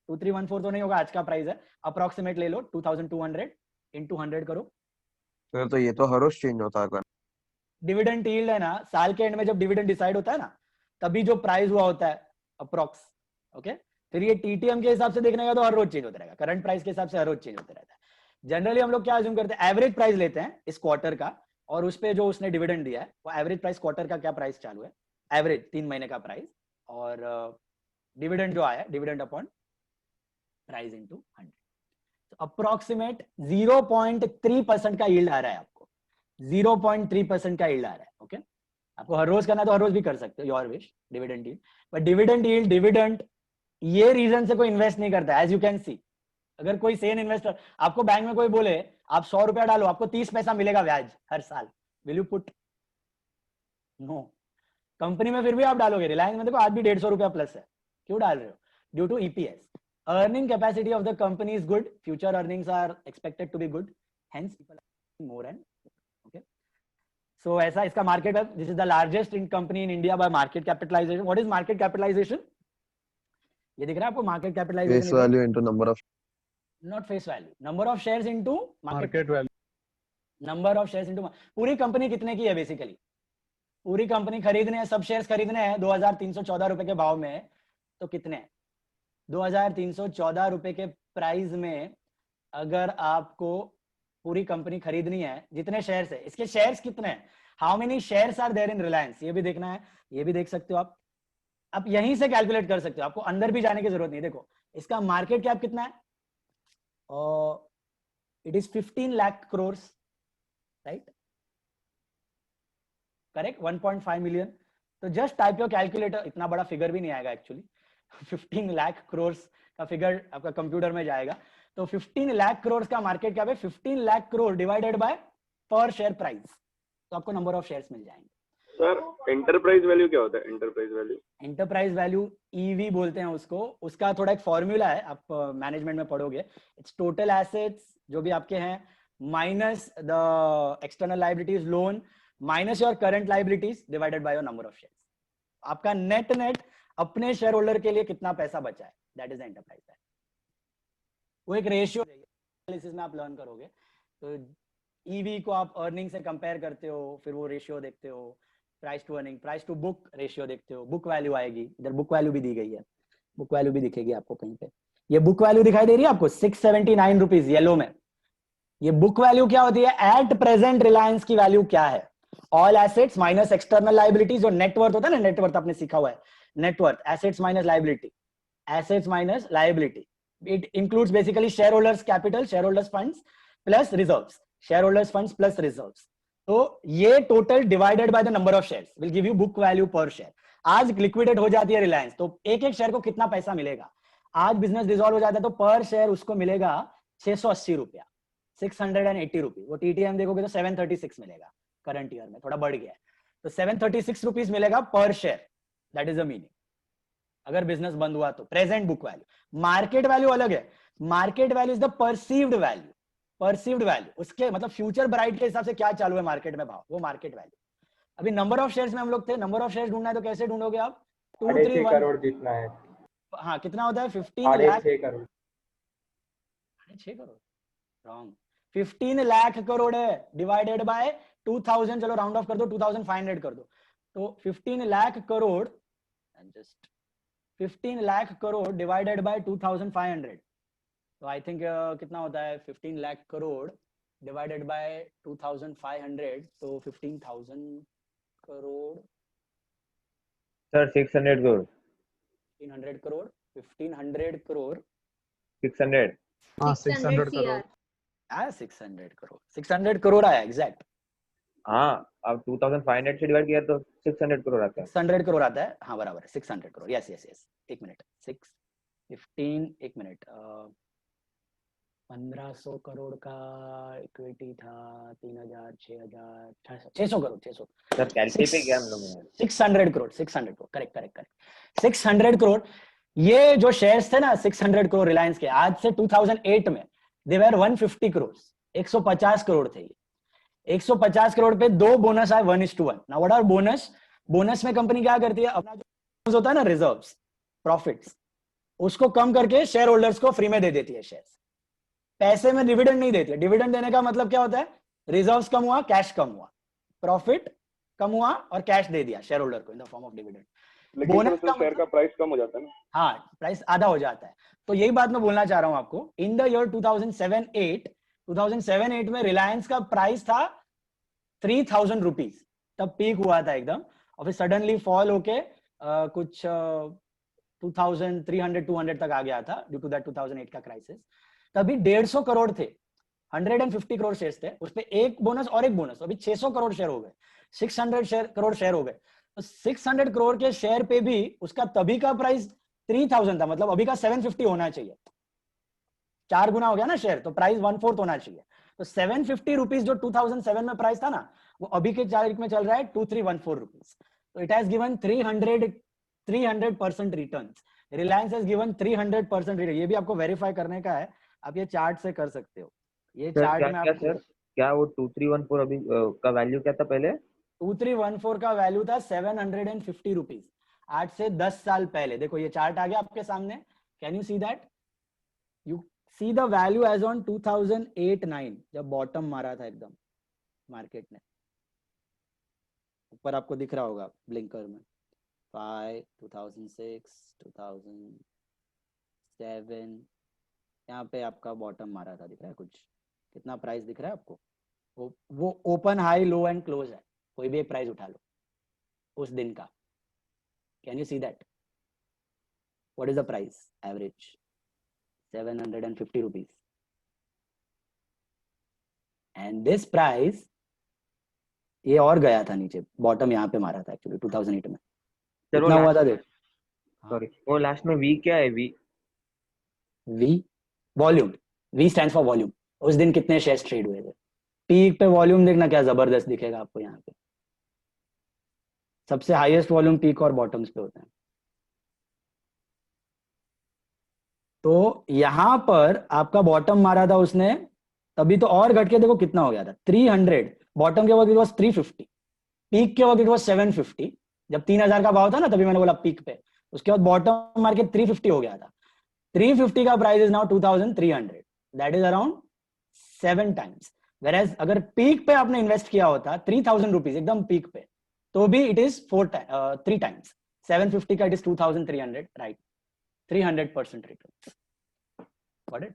2314 तो नहीं होगा, आज का प्राइस है, अप्रोक्सीमेट ले लो 2200 इंटू 100 करो।
तो ये तो हर रोज चेंज होता है।
डिविडेंड यील्ड है ना, साल के एंड में जब डिविडेंड डिसाइड होता है ना, तभी जो प्राइस हुआ होता है अप्रोक्स, ओके। फिर ये टीटीएम के हिसाब से देखने का तो हर रोज चेंज होता रहेगा, करंट प्राइस के हिसाब से हर रोज चेंज होता रहता है। जनरली हम लोग क्या अज्यूम करते हैं, एवरेज प्राइस लेते हैं इस क्वार्टर का, और उस पे जो उसने डिविडेंड दिया है वो एवरेज प्राइस क्वार्टर का क्या प्राइस चालू है, एवरेज 3 महीने का प्राइस, और डिविडेंड जो आया डिविडेंड अपॉन प्राइस इनटू 100। तो अप्रोक्सीमेट 0.3% का यील्ड आ रहा है आपको, 0.3% का यील्ड आ रहा है, ओके। आपको हर रोज करना है तो हर रोज भी कर सकते हो, your wish, dividend yield. But dividend yield, dividend ये रीजन से कोई इन्वेस्ट नहीं करता, एज यू कैन सी। अगर कोई सेन इन्वेस्टर आपको बैंक में कोई बोले आप 100 रुपया डालो, आपको 30 पैसा मिलेगा ब्याज हर साल, will you put? No. Company में फिर भी आप डालोगे। रिलायंस में देखो आज भी 150 रुपया प्लस है, क्यों डाल रहे हो? Due to EPS. Earning capacity of the company is good, future earnings are expected to be good, hence people are more and, okay. So ऐसा इसका मार्केट है। This is the largest in company in India by market capitalization. What is market capitalization? ये दिख रहा है आपको, market capitalization
face value into number of,
not face value, number of shares into
market value,
number of shares into पूरी कंपनी कितने की है बेसिकली। पूरी कंपनी खरीदने हैं, सब शेयर्स खरीदने हैं 2314 रुपए के भाव में, तो कितने? 2314 रुपए के प्राइस में अगर आपको पूरी कंपनी खरीदनी है, जितने शेयर्स है, इसके शेयर्स कितने हैं, how many shares are there in Reliance, ये भी देखना है, ये भी देख सकते हो आप यहीं से कैलकुलेट कर सकते हो, आपको अंदर भी जाने की जरूरत नहीं। देखो इसका मार्केट कैप कितना है, it is 15 lakh crore, right, correct, 1.5 million. तो जस्ट टाइप योर कैलकुलेटर, इतना बड़ा फिगर भी नहीं आएगा एक्चुअली 15 लाख करोड़ का फिगर आपका कंप्यूटर में जाएगा। तो 15 लाख करोड़ का मार्केट कैप है, 15 लाख करोड़ डिवाइडेड बाय पर शेयर प्राइस, तो आपको नंबर ऑफ शेयर्स मिल जाएंगे।
सर एंटरप्राइज वैल्यू क्या होता है? Enterprise value,
enterprise value EV बोलते हैं उसको, उसका थोड़ा एक फॉर्मूला है, आप मैनेजमेंट में पढ़ोगे। इट्स टोटल एसेट्स जो भी आपके हैं minus the external liabilities, loan minus your current liabilities divided by your number of shares. आपका नेट अपने शेयर होल्डर के लिए कितना पैसा बचा है, that is the enterprise value. वो एक रेशियो एनालिसिस में आप लर्न करोगे। तो ईवी को आप अर्निंग से कंपेयर करते हो, फिर वो रेशियो देखते हो, price to earning, price to book ratio देखते हो, बुक वैल्यू आएगी, इधर बुक वैल्यू भी दी गई है, बुक वैल्यू भी दिखेगी आपको कहीं पे। ये बुक वैल्यू दिखाई दे रही है आपको 679 रुपीज येलो में। ये बुक वैल्यू क्या होती है? एट प्रेजेंट रिलायंस की वैल्यू क्या है? All assets minus external liabilities, जो नेटवर्थ होता है ना, नेटवर्थ आपने सीखा हुआ है, net worth, assets minus liability, assets minus liability. It includes basically share holders capital, share holders funds plus reserves, share holders funds plus reserves. तो ये total divided by the number of shares will give you book value पर शेयर। आज लिक्विडेट हो जाती है रिलायंस, तो एक एक शेयर को कितना पैसा मिलेगा? आज बिजनेस डिसॉल्व हो जाता है तो पर शेयर उसको मिलेगा 680 रुपया, 680 रुपीज। वो टीटीएम देखोगे तो 736 मिलेगा, करंट ईयर में थोड़ा बढ़ गया है, तो 736 रुपीज मिलेगा पर share, that is the meaning. अगर बिजनेस बंद हुआ तो present book value. Market value अलग है, market value is the perceived value, perceived value, उसके मतलब फ्यूचर ब्राइट के हिसाब से क्या चालू है मार्केट में भाव, वो मार्केट वैल्यू। अभी नंबर ऑफ शेयर्स में हम लोग थे, नंबर ऑफ शेयर्स ढूंढना है तो कैसे ढूंढोगे आप?
6.5 करोड़ जितना है।
हाँ, कितना होता है? 15 लाख
6.5 करोड़,
6 करोड़, रॉन्ग, 15 लाख करोड़ है डिवाइडेड बाय 2000, चलो राउंड ऑफ कर दो, 2500 कर दो, तो 15 lakh crore, just 15 lakh crore divided by 2500, तो आई थिंक कितना होता है 15 लाख करोड़ डिवाइडेड बाय 2500, तो 15,000 करोड़,
सर 600 करोड़,
1500 करोड़, 1500 करोड़,
600,
हाँ 600
600
करोड़,
आया 600 करोड़, 600 करोड़ आया एग्जैक्ट।
हाँ अब 2500 से डिवाइड किया तो 600 करोड़ आता है।
600 करोड़ आता है, हाँ बराबर है, 600 करोड़, यस यस यस। एक मिनट, 15 एक मिनट, 1500 करोड़ का इक्विटी था 3000, 6000, 600 करोड़, 600,
सर कैलकुलेट पे क्या हम लोग ने
600 crore, 600 crore, correct correct correct, 600 crore. ये जो शेयर्स थे ना 600 करोड़ रिलायंस के, आज से 2008 में दे वर 150 करोड़, 150 करोड़ थे। 150 करोड़ पे 2 बोनस आए 1:1। Now what are bonus? Bonus में कंपनी क्या करती है, अपना जो होता है ना रिजर्व्स, प्रॉफिट्स, उसको कम करके शेयर होल्डर्स को फ्री में दे देती है शेयर्स। पैसे में डिविडेंड नहीं देती है। डिविडेंड देने का मतलब क्या होता है? रिजर्व्स कम हुआ, कैश कम हुआ, प्रॉफिट कम हुआ और कैश दे दिया शेयर होल्डर को इन द फॉर्म ऑफ डिविडेंड।
लेकिन
बोनस
तो
का
शेयर का प्राइस कम हो जाता है ना।
हाँ, प्राइस आधा हो जाता है। तो यही बात मैं बोलना चाह रहा हूं आपको। इन द ईयर 2007-8 में रिलायंस का प्राइस था 3000 रुपीज, तब पीक हुआ था एकदम, और फिर सडनली फॉल होके कुछ 2300-200 तक आ गया था ड्यू टू दैट 2008 का क्राइसिस। तभी 150 करोड़ थे, 150 करोड़ शेयर्स थे, उस पे एक बोनस और एक बोनस, अभी 600 करोड़ शेयर हो गए, 600 करोड़ शेयर हो गए। तो 600 करोड़ के शेयर पे भी उसका तभी का प्राइस 3000 था, मतलब अभी का 750 होना चाहिए। 4 गुना हो गया ना शेयर, तो प्राइस 1/4 होना चाहिए। तो 750 रुपीज जो 2007 में प्राइस था ना, वो अभी के तारीख में चल रहा है 2314 रुपीज। तो it has given 300% return. Reliance has given 300% return. ये भी आपको वेरीफाई करने का है, आप ये चार्ट से कर सकते हो। ये
सर
चार्ट
क्या
में
क्या
आपको
सर क्या वो 2314 अभी का वैल्यू क्या था पहले?
2314 का वैल्यू था 750 रुपीज, आज से 10 साल पहले। देखो ये चार्ट आ गया आपके सामने, can you see that? You see the value as on 2008-9, जब बॉटम मारा था एकदम मार्केट ने। ऊपर आपको दिख रहा होगा ब्लिंकर में 5, 2006, 2007, यहाँ पे आपका बॉटम मारा था, दिख रहा है कुछ? कितना प्राइस दिख रहा है आपको? वो open, high, low and close है, कोई भी एक प्राइस उठा लो उस दिन का। Can you see that? What is the price average? 750 rupees. And this price, ये और गया था नीचे, बॉटम यहाँ पे मारा था एक्चुअली 2008 में।
सर वो
कितना हुआ था
लास्ट
देख?
सॉरी वो लास्ट में वी क्या है? V
V volume, V stand for volume. उस दिन कितने शेयर्स ट्रेड हुए थे? पीक पे वॉल्यूम देखना, क्या जबरदस्त दिखेगा आपको यहाँ पे। सबसे हाईएस्ट वॉल्यूम पीक और बॉटम्स पे होते हैं। तो यहां पर आपका बॉटम मारा था उसने, तभी तो और घट के देखो कितना हो गया था, 300। बॉटम के वक्त इट वॉज 350, पीक के वक्त इट वॉज 750। जब 3000 का भाव था ना, तभी मैंने बोला पीक पे, उसके बाद बॉटम मार के 350 हो गया था। 350 का price is now 2300, that is around 7 times. Whereas अगर पीक पे आपने इन्वेस्ट किया होता 3000 रुपीज एकदम पीक पे, तो भी इट इज 3 टाइम्स। 750 का it is 2300, right? 300% return. Got it?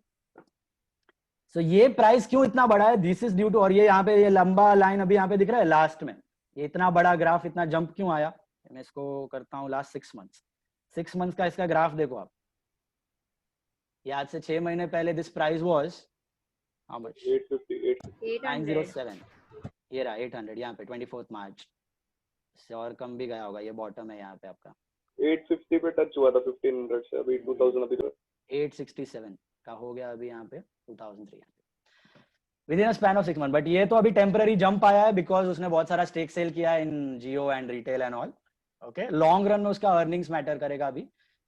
So ये प्राइस क्यों इतना बड़ा है? दिस इज ड्यू टू, और ये यहाँ पे ये लंबा लाइन अभी यहाँ पे दिख रहा है लास्ट में, ये इतना बड़ा ग्राफ, इतना जंप क्यों आया? मैं इसको करता हूँ लास्ट 6 मंथ्स। 6 मंथ्स का इसका ग्राफ देखो आप। ये आज से 6 महीने पहले this price was how much?
850
907। ये रहा 800 यहाँ पे 24 मार्च से, और कम भी गया होगा। ये बॉटम है यहाँ पे आपका
850 पे टच हुआ था 1500 से, अभी 2000 अभी
867 का हो गया अभी यहाँ पे 2300 with in a span of 6 month. But ये तो अभी टेम्पररी जंप आया है बिकॉज उसने बहुत सारा स्टेक सेल किया in Jio and retail and all. Okay, long run में उसका अर्निंग्स मैटर करेगा, अभी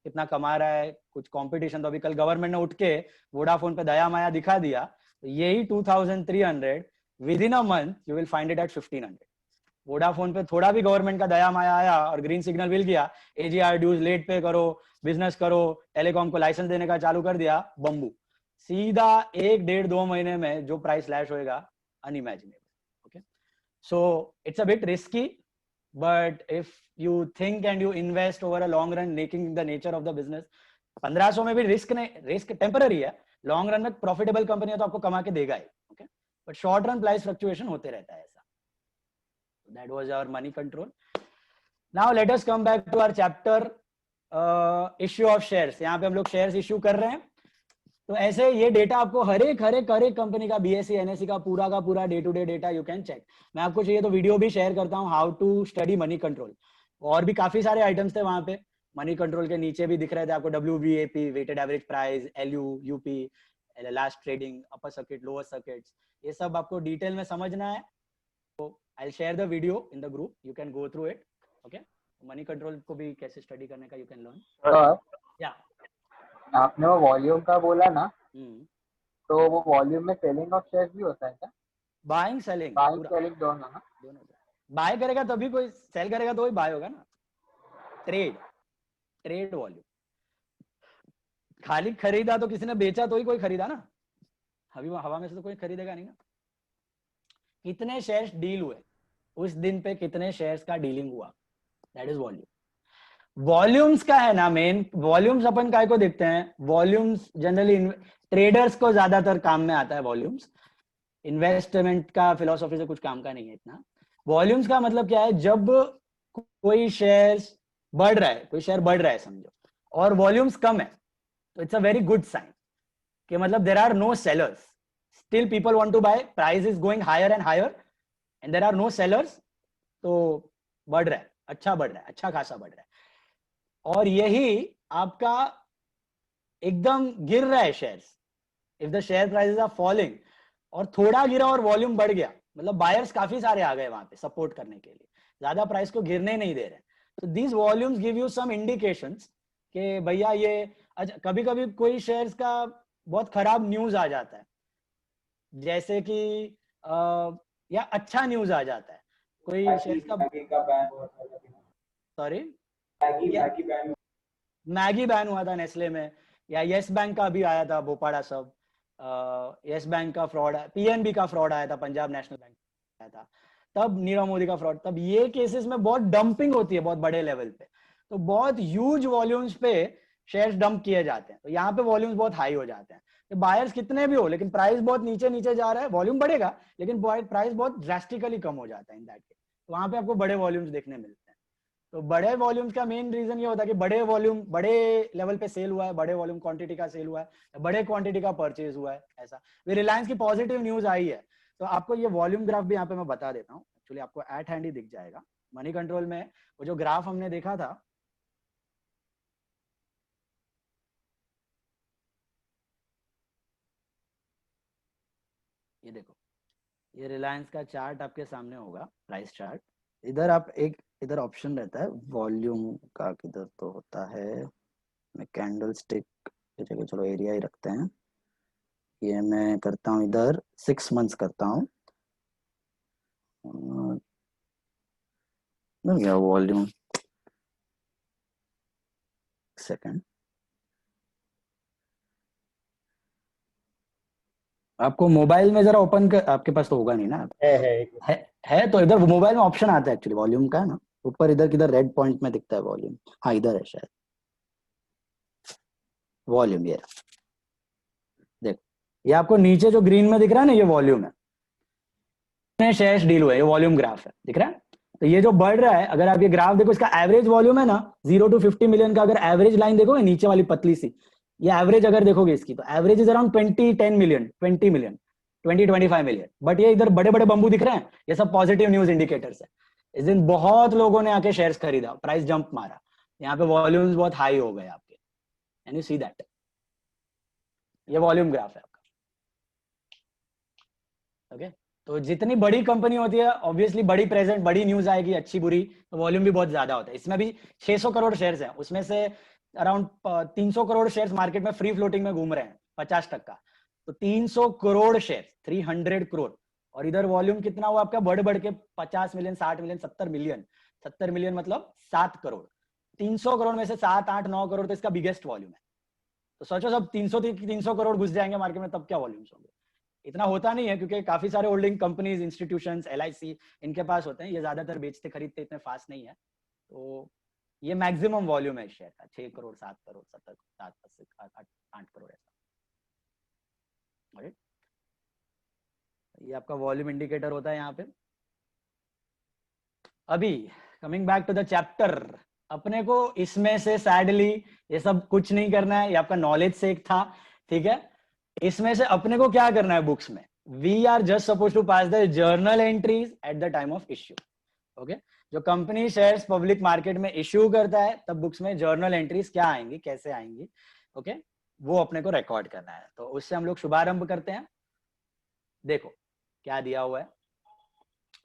कितना कमा रहा है, कुछ कंपटीशन। तो अभी कल गवर्नमेंट ने उठ के वोडाफोन पे दया माया दिखा दिया, तो यही 2300 with in a month you will find it at 1500। Vodafone पे थोड़ा भी गवर्नमेंट का दया माया आया और ग्रीन सिग्नल मिल गया, एजीआर ड्यूज लेट पे करो, बिजनेस करो, टेलीकॉम को लाइसेंस देने का चालू कर दिया, बम्बू, सीधा 1-1.5-2 महीने में जो प्राइस लैश होएगा, unimaginable. Okay, so it's a bit risky, but if you think and you invest over a long run, making the nature of the business, 1500 में भी रिस्क नहीं, रिस्क टेम्पररी है। लॉन्ग रन में प्रॉफिटेबल कंपनी है तो आपको कमा के देगा ही। Okay, but short run price fluctuation होते रहता है ऐसा। That was our money control. Now let us come back to our chapter issue of shares. यहाँ पे हम लोग shares issue कर रहे हैं। तो ऐसे ये डेटा आपको हर एक कंपनी का, BSE NSE का पूरा day to day data you can check. मैं आपको चाहिए तो वीडियो भी शेयर करता हूँ, how to study money control. और भी काफी सारे आइटम्स थे वहां पे मनी कंट्रोल के नीचे भी दिख रहे थे आपको, WVAP, weighted average price, LU, UP, last trading, upper circuit, lower circuits, ये सब आपको डिटेल में समझना है। I'll share the video in the group. You can go through it. Okay. Money control को भी कैसे स्टडी करने का you can learn. Yeah.
आपने वो वॉल्यूम का बोला ना, तो वो वॉल्यूम में सेलिंग ऑफ शेयर्स भी होता है क्या?
बाइंग सेलिंग
बाइंग सेलिंग दोनों ना।
दोनों। बाय करेगा तभी कोई सेल करेगा तो ही बाय होगा ना। Trade volume. खाली खरीदा तो किसी ने बेचा तो ही कोई खरीदा ना, अभी हवा में से तो कोई खरीदेगा नहीं ना। कितने शेयर्स डील हुए उस दिन पे, कितने शेयर्स का डीलिंग हुआ, दैट इज वॉल्यूम। वॉल्यूम्स का है ना मेन, वॉल्यूम्स अपन काय को देखते हैं, वॉल्यूम्स जनरली ट्रेडर्स को ज्यादातर काम में आता है वॉल्यूम्स, इन्वेस्टमेंट का फिलोसॉफी से कुछ काम का नहीं है इतना। वॉल्यूम्स का मतलब क्या है, जब कोई शेयर बढ़ रहा है, कोई शेयर बढ़ रहा है समझो, और वॉल्यूम्स कम है, तो it's a very good sign कि मतलब there are no sellers, still people want to buy, price is going higher and higher and there are no sellers, तो बढ़ रहा है, अच्छा बढ़ रहा है, अच्छा खासा बढ़ रहा है। और यही आपका एकदम गिर रहा है shares, if the share prices are falling, और थोड़ा गिरा और वॉल्यूम बढ़ गया, मतलब बायर्स काफी सारे आ गए वहां पे सपोर्ट करने के लिए, ज्यादा प्राइस को गिरने नहीं दे रहे। तो these volumes give you some indications कि भैया ये, अच्छा कभी कभी कोई शेयर्स का बहुत खराब न्यूज आ जाता है, जैसे कि या अच्छा न्यूज आ जाता है, कोई शेयर्स का, सॉरी मैगी बैन हुआ था नेस्ले में, या येस बैंक का भी आया था बोपाड़ा सब, येस बैंक का फ्रॉड, पीएनबी का फ्रॉड आया था, पंजाब नेशनल बैंक आया था, तब नीरव मोदी का फ्रॉड, तब ये केसेस में बहुत डंपिंग होती है बहुत बड़े लेवल पे, तो बहुत ह्यूज वॉल्यूम्स पे शेयर्स डंप किए जाते हैं, तो यहाँ पे वॉल्यूम्स बहुत हाई हो जाते हैं। तो बायर्स कितने भी हो लेकिन प्राइस बहुत नीचे नीचे जा रहा है, वॉल्यूम बढ़ेगा लेकिन प्राइस बहुत ड्रास्टिकली कम हो जाता है इन दैट केस, तो वहां पे आपको बड़े वॉल्यूम्स देखने मिलते हैं। तो बड़े वॉल्यूम्स का मेन रीजन ये होता है कि बड़े वॉल्यूम बड़े लेवल पे सेल हुआ है, बड़े वॉल्यूम क्वांटिटी का सेल हुआ है, बड़े क्वांटिटी का परचेज हुआ है, ऐसा। रिलायंस की पॉजिटिव न्यूज आई है, तो आपको ये वॉल्यूम ग्राफ भी यहाँ पे मैं बता देता हूँ, एक्चुअली आपको एट हैंड ही दिख जाएगा मनी कंट्रोल में, वो जो ग्राफ हमने देखा था, ये देखो, ये रिलायंस का चार्ट आपके सामने होगा, प्राइस चार्ट। इधर आप एक, इधर ऑप्शन रहता है वॉल्यूम का, किधर तो होता है, मैं कैंडल स्टिक की जगह चलो एरिया ही रखते हैं, ये मैं करता हूँ इधर 6 मंथ्स करता हूँ, मिल गया वॉल्यूम, सेकंड। आपको मोबाइल में जरा ओपन कर, आपके पास तो होगा नहीं ना, है तो इधर मोबाइल में ऑप्शन आता है एक्चुअली वॉल्यूम का ना, ऊपर इधर किधर रेड पॉइंट में दिखता है वॉल्यूम, हाँ इधर है शायद वॉल्यूम, ये देखो, ये आपको नीचे जो ग्रीन में दिख रहा है ना, ये वॉल्यूम है, शेयर्स डील हुए, ये वॉल्यूम ग्राफ है, दिख रहा है। तो ये जो बढ़ रहा है, अगर आप ये ग्राफ देखो, इसका एवरेज वॉल्यूम है ना 0 to 50 मिलियन का, अगर एवरेज लाइन देखोगे नीचे वाली पतली सी, ये एवरेज अगर देखोगे इसकी, तो average is around 10 million 20 million 25 million, but ये इधर बड़े बड़े बंबू दिख रहे हैं, ये सब पॉजिटिव न्यूज इंडिकेटर्स है। इस दिन बहुत लोगों ने आके शेयर्स खरीदा, प्राइस जंप मारा, यहाँ पे वॉल्यूम्स बहुत हाई हो गए आपके, कैन यू सी दैट, ये वॉल्यूम ग्राफ है आपका, ओके। तो जितनी बड़ी कंपनी होती है ऑब्वियसली बड़ी प्रेजेंट, बड़ी न्यूज आएगी अच्छी बुरी, तो वॉल्यूम भी बहुत ज्यादा होता है। इसमें भी 600 करोड़ शेयर्स हैं, उसमें से अराउंड 300 करोड़ शेयर्स मार्केट में फ्री फ्लोटिंग में घूम रहे हैं, 50%। तो 300 करोड़ शेयर, 300 करोड़, और इधर वॉल्यूम कितना हुआ आपका, बढ़ बढ़ के 50 मिलियन 60 मिलियन 70 मिलियन, 70 मिलियन मतलब 7 करोड़, 300 करोड़ में से 7 8 9 करोड़ तो इसका बिगेस्ट वॉल्यूम है। तो सोचो सब 300 करोड़ घुस जाएंगे मार्केट में, तब क्या वॉल्यूम्स होंगे। इतना होता नहीं है क्योंकि काफी सारे होल्डिंग कंपनीज, इंस्टीट्यूशंस, LIC इनके पास होते हैं, ये ज्यादातर बेचते खरीदते इतने फास्ट नहीं है। तो ये मैक्सिमम वॉल्यूम है शेयर का, 6 करोड़ 7 करोड़ 7 8 करोड़ ऐसा। राइट, ये आपका वॉल्यूम इंडिकेटर होता है यहाँ पे। अभी coming back to the chapter, अपने को इसमें से सैडली ये सब कुछ नहीं करना है, ये आपका नॉलेज से एक था, ठीक है। इसमें से अपने को क्या करना है बुक्स में, we are just suppose to pass the journal entries at the time of issue, okay. जो कंपनी शेयर्स पब्लिक मार्केट में इश्यू करता है, तब बुक्स में जर्नल एंट्रीज क्या आएंगी, कैसे आएंगी, ओके, वो अपने को रिकॉर्ड करना है। तो उससे हम लोग शुभारंभ करते हैं। देखो क्या दिया हुआ है,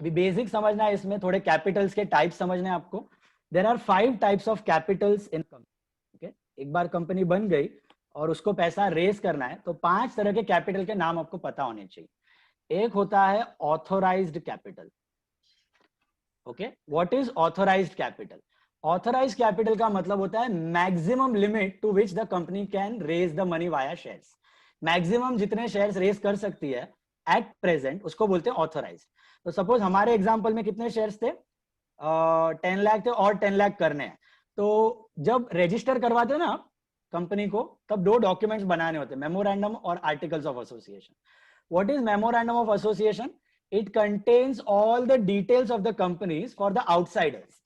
अभी बेसिक समझना है, इसमें थोड़े कैपिटल्स के टाइप समझने हैं आपको। There are 5 types of capitals in company, okay. एक बार कंपनी बन गई और उसको पैसा रेस करना है, तो 5 तरह के कैपिटल के नाम आपको पता होने चाहिए। एक होता है authorized capital. Okay, what is authorized capital? Authorized capital का मतलब होता है maximum limit to which the company can raise the money via shares. Maximum जितने शेयर्स रेज कर सकती है एट प्रेजेंट, उसको बोलते हैं ऑथोराइज्ड। तो सपोज हमारे एग्जांपल में कितने शेयर्स थे? 10 लाख थे और 10 लाख करने हैं। तो जब रजिस्टर करवाते हो ना कंपनी को, तब दो डॉक्यूमेंट्स बनाने होते हैं, मेमोरेंडम और articles of association. What is memorandum of association? It contains all the details of the companies for the outsiders.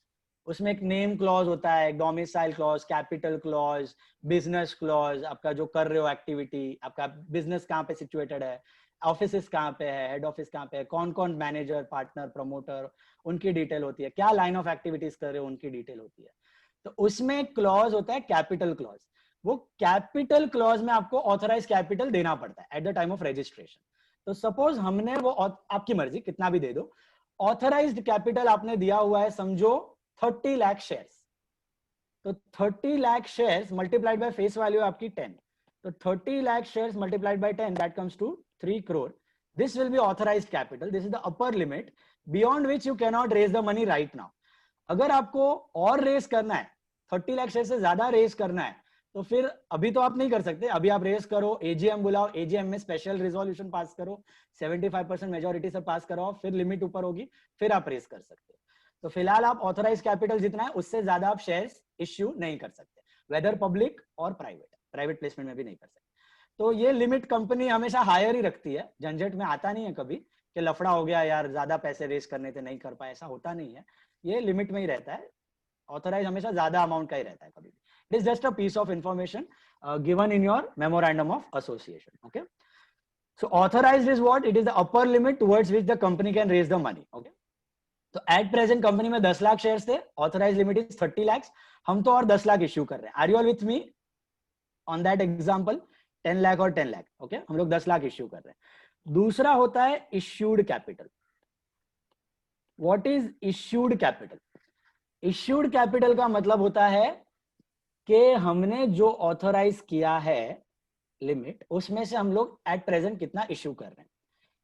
उसमें एक नेम क्लॉज होता है, एक domicile clause, capital clause, business clause, आपका जो कर रहे हो एक्टिविटी, आपका बिजनेस कहाँ पे सिचुएटेड है, ऑफिस कहाँ पे है, हेड ऑफिस कहाँ पे है, कौन कौन मैनेजर, पार्टनर, प्रमोटर, उनकी डिटेल होती है, क्या लाइन ऑफ एक्टिविटीज कर रहे हो उनकी डिटेल होती है। तो उसमें क्लॉज होता है कैपिटल क्लॉज। वो कैपिटल क्लॉज में आपको ऑथराइज कैपिटल देना पड़ता है eight the time of registration. तो सपोज हमने वो, आपकी मर्जी कितना भी दे दो, ऑथराइज्ड कैपिटल आपने दिया हुआ है समझो 30 लाख शेयर्स। तो 30 lakh shares multiplied by face value आपकी 10, तो 30 lakh shares multiplied by 10 that comes to 3 crore. This will be authorized capital. This is the upper limit beyond which you cannot raise the money right now. अगर आपको और रेस करना है, 30 लाख शेयर से ज्यादा रेस करना है, तो फिर अभी तो आप नहीं कर सकते। अभी आप रेस करो, एजीएम बुलाओ, एजीएम में स्पेशल रिजोल्यूशन पास करो, 75% मेजोरिटी से पास कराओ, फिर लिमिट ऊपर होगी, फिर आप रेस कर सकते हो। तो फिलहाल आप ऑथराइज कैपिटल जितना है उससे ज्यादा आप शेयर्स इश्यू नहीं कर सकते, वेदर पब्लिक और प्राइवेट प्लेसमेंट में भी नहीं कर सकते। तो ये लिमिट कंपनी हमेशा हायर ही रखती है, झंझट में आता नहीं है कभी कि लफड़ा हो गया यार, ज्यादा पैसे रेस करने थे नहीं कर पाए, ऐसा होता नहीं है। ये लिमिट में ही रहता है, ऑथराइज हमेशा ज्यादा अमाउंट का ही रहता है कभी भी। It is just a piece of information given in your memorandum of association. Okay, so authorized is what? It is the upper limit towards which the company can raise the money. Okay, तो एट प्रेजेंट कंपनी में 10 लाख शेयर्स थे, ऑथराइज लिमिट इज 30 लाख, हम तो और 10 लाख इश्यू कर रहे हैं। Are you all with me on that example? 10 lakh और 10 लाख, ओके, हम लोग 10 लाख इश्यू कर रहे हैं। दूसरा होता है issued capital. What is issued capital? Issued capital का मतलब होता है कि हमने जो ऑथराइज किया है लिमिट, उसमें से हम लोग एट प्रेजेंट कितना इश्यू कर रहे हैं।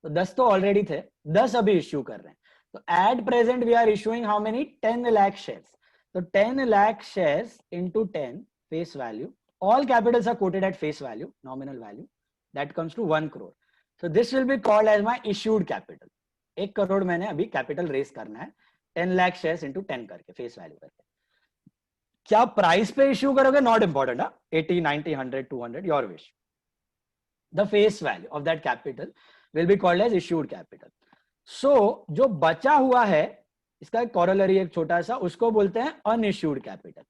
तो 10 तो ऑलरेडी थे, 10 अभी इश्यू कर रहे हैं। तो at present we are issuing how many? 10 lakh shares. तो 10 lakh shares into 10 face value, all capitals are quoted at face value, nominal value, that comes to 1 crore. So this will be called as my issued capital. 1 crore मैंने अभी कैपिटल रेस करना है 10 लाख शेयर्स इंटू 10 करके, फेस वैल्यू करके। क्या प्राइस पे इश्यू करोगे? Not important, 80, 90, 100, 200, your wish. The face value of that capital will be called as issued capital. So जो बचा हुआ है, इसका एक कॉरोलरी एक छोटा सा, उसको बोलते हैं अनइश्यूड कैपिटल।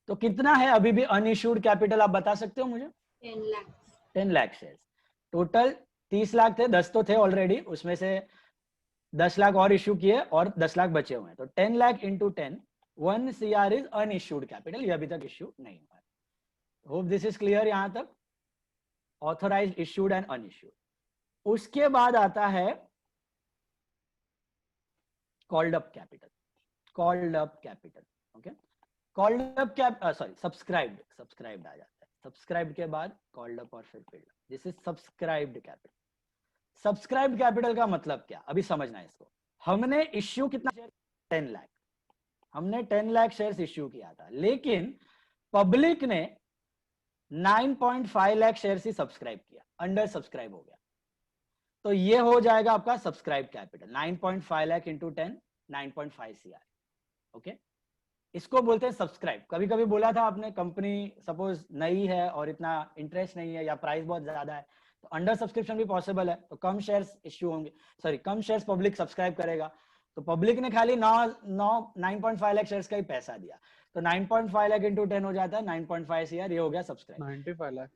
तो कितना है अभी भी अनइश्यूड कैपिटल, आप बता सकते हो मुझे?
10 लाख।
10 लाख शेयर्स। टोटल 30 लाख थे, 10 तो थे ऑलरेडी, उसमें से 10 लाख और इश्यू किए और 10 लाख बचे हुए हैं। तो 10 lakh into 10, 1 CR is unissued capital. ये अभी तक इश्यू नहीं हुआ है। होप दिस इज क्लियर यहां तक, ऑथराइज्ड, इश्यूड एंड अनइश्यूड। उसके बाद आता है called up capital. Called up capital, okay, called up sorry subscribed आ जाता है। सब्सक्राइब्ड के बाद कॉल्ड अप और फिर build up, this is subscribed capital. Subscribed capital का मतलब क्या, अभी समझना है इसको। हमने इश्यू कितना शेयर? 10 लाख। हमने 10 लाख शेयर्स इश्यू किया था, लेकिन पब्लिक ने 9.5 लाख शेयर्स ही सब्सक्राइब किया, अंडर सब्सक्राइब हो गया। तो ये हो जाएगा आपका subscribe capital. 9.5 lakh into 10, 9.5 CR। Okay, इसको बोलते हैं सब्सक्राइब। कभी कभी बोला था आपने, कंपनी सपोज नई है और इतना इंटरेस्ट नहीं है या प्राइस बहुत ज्यादा है, तो अंडर सब्सक्रिप्शन भी पॉसिबल है, तो कम शेयर्स इश्यू होंगे, सॉरी कम शेयर्स पब्लिक सब्सक्राइब करेगा। तो पब्लिक ने खाली 9.5 लाख शेयर्स का ही पैसा दिया, तो 9.5 लाख इंटू 10 हो जाता है 9.5 CR, ये हो गया subscribe.
95 lakh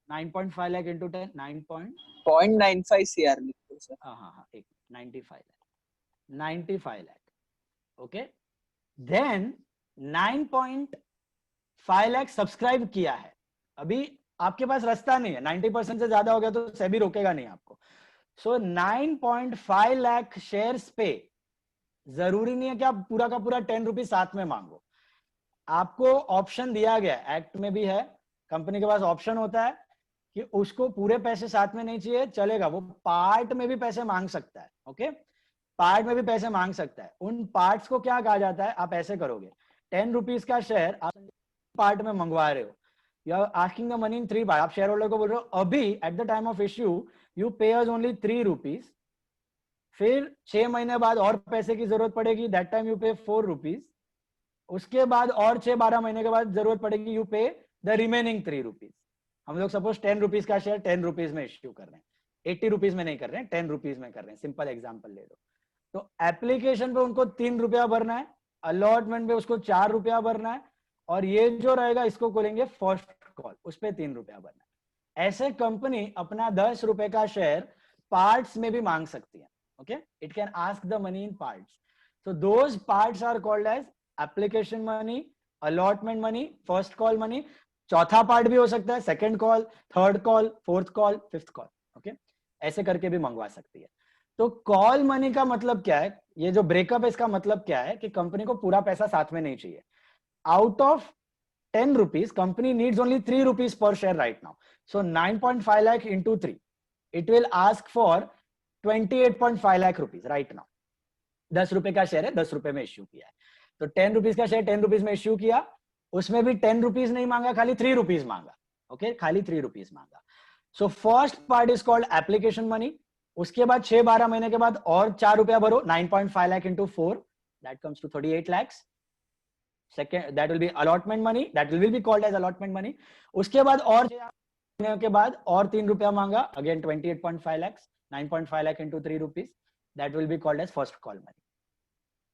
9.5 lakh into 10,
0.95 CR लिखो सर।
हाँ, एक 95 lakh, okay. Then 9.5 lakh subscribe किया है। अभी आपके पास रास्ता नहीं है, 90% से ज्यादा हो गया तो सेबी रोकेगा नहीं आपको। सो 9.5 लाख शेयर्स पे जरूरी नहीं है कि आप पूरा का पूरा 10 रुपीज साथ में मांगो। आपको ऑप्शन दिया गया, एक्ट में भी है, कंपनी के पास ऑप्शन होता है कि उसको पूरे पैसे साथ में नहीं चाहिए, चलेगा, वो पार्ट में भी पैसे मांग सकता है। ओके, पार्ट में भी पैसे मांग सकता है। उन पार्ट्स को क्या कहा जाता है, आप ऐसे करोगे, 10 रुपीज का शेयर आप पार्ट में मंगवा रहे हो, you are asking the money in 3 part. आप शेयर होल्डर को बोल रहे हो अभी at the time of issue you pay us only 3 rupees, फिर 6 महीने बाद और पैसे की जरूरत पड़ेगी, दैट टाइम यू पे 4 रुपीज, उसके बाद और 6-12 महीने के बाद जरूरत पड़ेगी, यू पे द रिमेनिंग 3 रुपीज। हम लोग सपोज 10 रुपीज का शेयर 10 रुपीज में इश्यू कर रहे हैं, 80 रुपीज में नहीं कर रहे हैं, 10 रुपीज में कर रहे हैं, सिंपल एग्जांपल ले लो। तो एप्लीकेशन पे उनको 3 रुपया भरना है, अलॉटमेंट पे उसको 4 रुपया भरना है, और ये जो रहेगा इसको बोलेंगे फर्स्ट कॉल, उस पे 3 रुपया भरना है। ऐसे कंपनी अपना 10 रुपए का शेयर पार्ट्स में भी मांग सकती है। Okay, it can ask the money in parts. So those parts are called as application money, allotment money, first call money। चौथा पार्ट भी हो सकता है, second call, third call, fourth call, fifth call. Okay, ऐसे करके भी मंगवा सकती है। तो कॉल मनी का मतलब क्या है, ये जो ब्रेकअप है इसका मतलब क्या है कि कंपनी को पूरा पैसा साथ में नहीं चाहिए। Out of 10 rupees company needs only 3 rupees per share right now. So 9.5 lakh into 3, it will ask for 28.5 lakh rupees right now. 10 रुपए का शेयर है, 10 रुपए में इश्यू किया है, तो 10 रुपीज का शेयर 10 रुपीज में इश्यू किया, उसमें भी 10 रुपीज नहीं मांगा, खाली 3 रुपीज मांगा। ओके, खाली 3 रुपीज मांगा। So first part is called application money. उसके बाद 6-12 महीने के बाद और 4 रुपया भरो, 9.5 lakh into 4, that comes to 38 lakhs। Second that will be allotment money, that will be called as allotment money. उसके बाद और 6 महीने के बाद और 3 रुपया मांगा, again 28.5 lakhs, 9.5 lakh into 3 rupees, that will be called as first call money.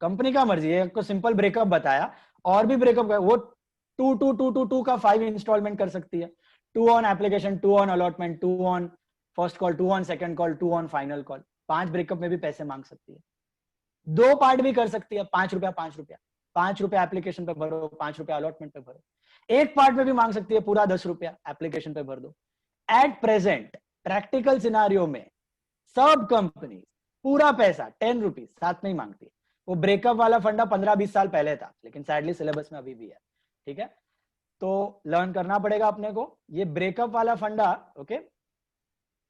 Company का मर्जी है, आपको सिंपल ब्रेकअप बताया, और भी ब्रेकअप वो 2 का 5 इंस्टॉलमेंट कर सकती है। 2 on application, 2 on allotment, 2 on first call, 2 on second call, 2 on final call. 5 breakup में भी पैसे मांग सकती है। 2 पार्ट भी कर सकती है, 5 रुपया 5 रुपया, 5 रुपया एप्लीकेशन पे भरो, 5 रुपया अलॉटमेंट पे भरो। एक पार्ट में भी मांग सकती है, पूरा 10 रुपया एप्लीकेशन पे भर दो। एट प्रेजेंट प्रैक्टिकल सिनारियो में सब कंपनी पूरा पैसा 10 रुपीज साथ में ही मांगती है। वो ब्रेकअप वाला फंडा 15-20 साल पहले था, लेकिन सैडली सिलेबस में अभी भी है। ठीक है, तो लर्न करना पड़ेगा अपने को ये ब्रेकअप वाला फंडा। ओके,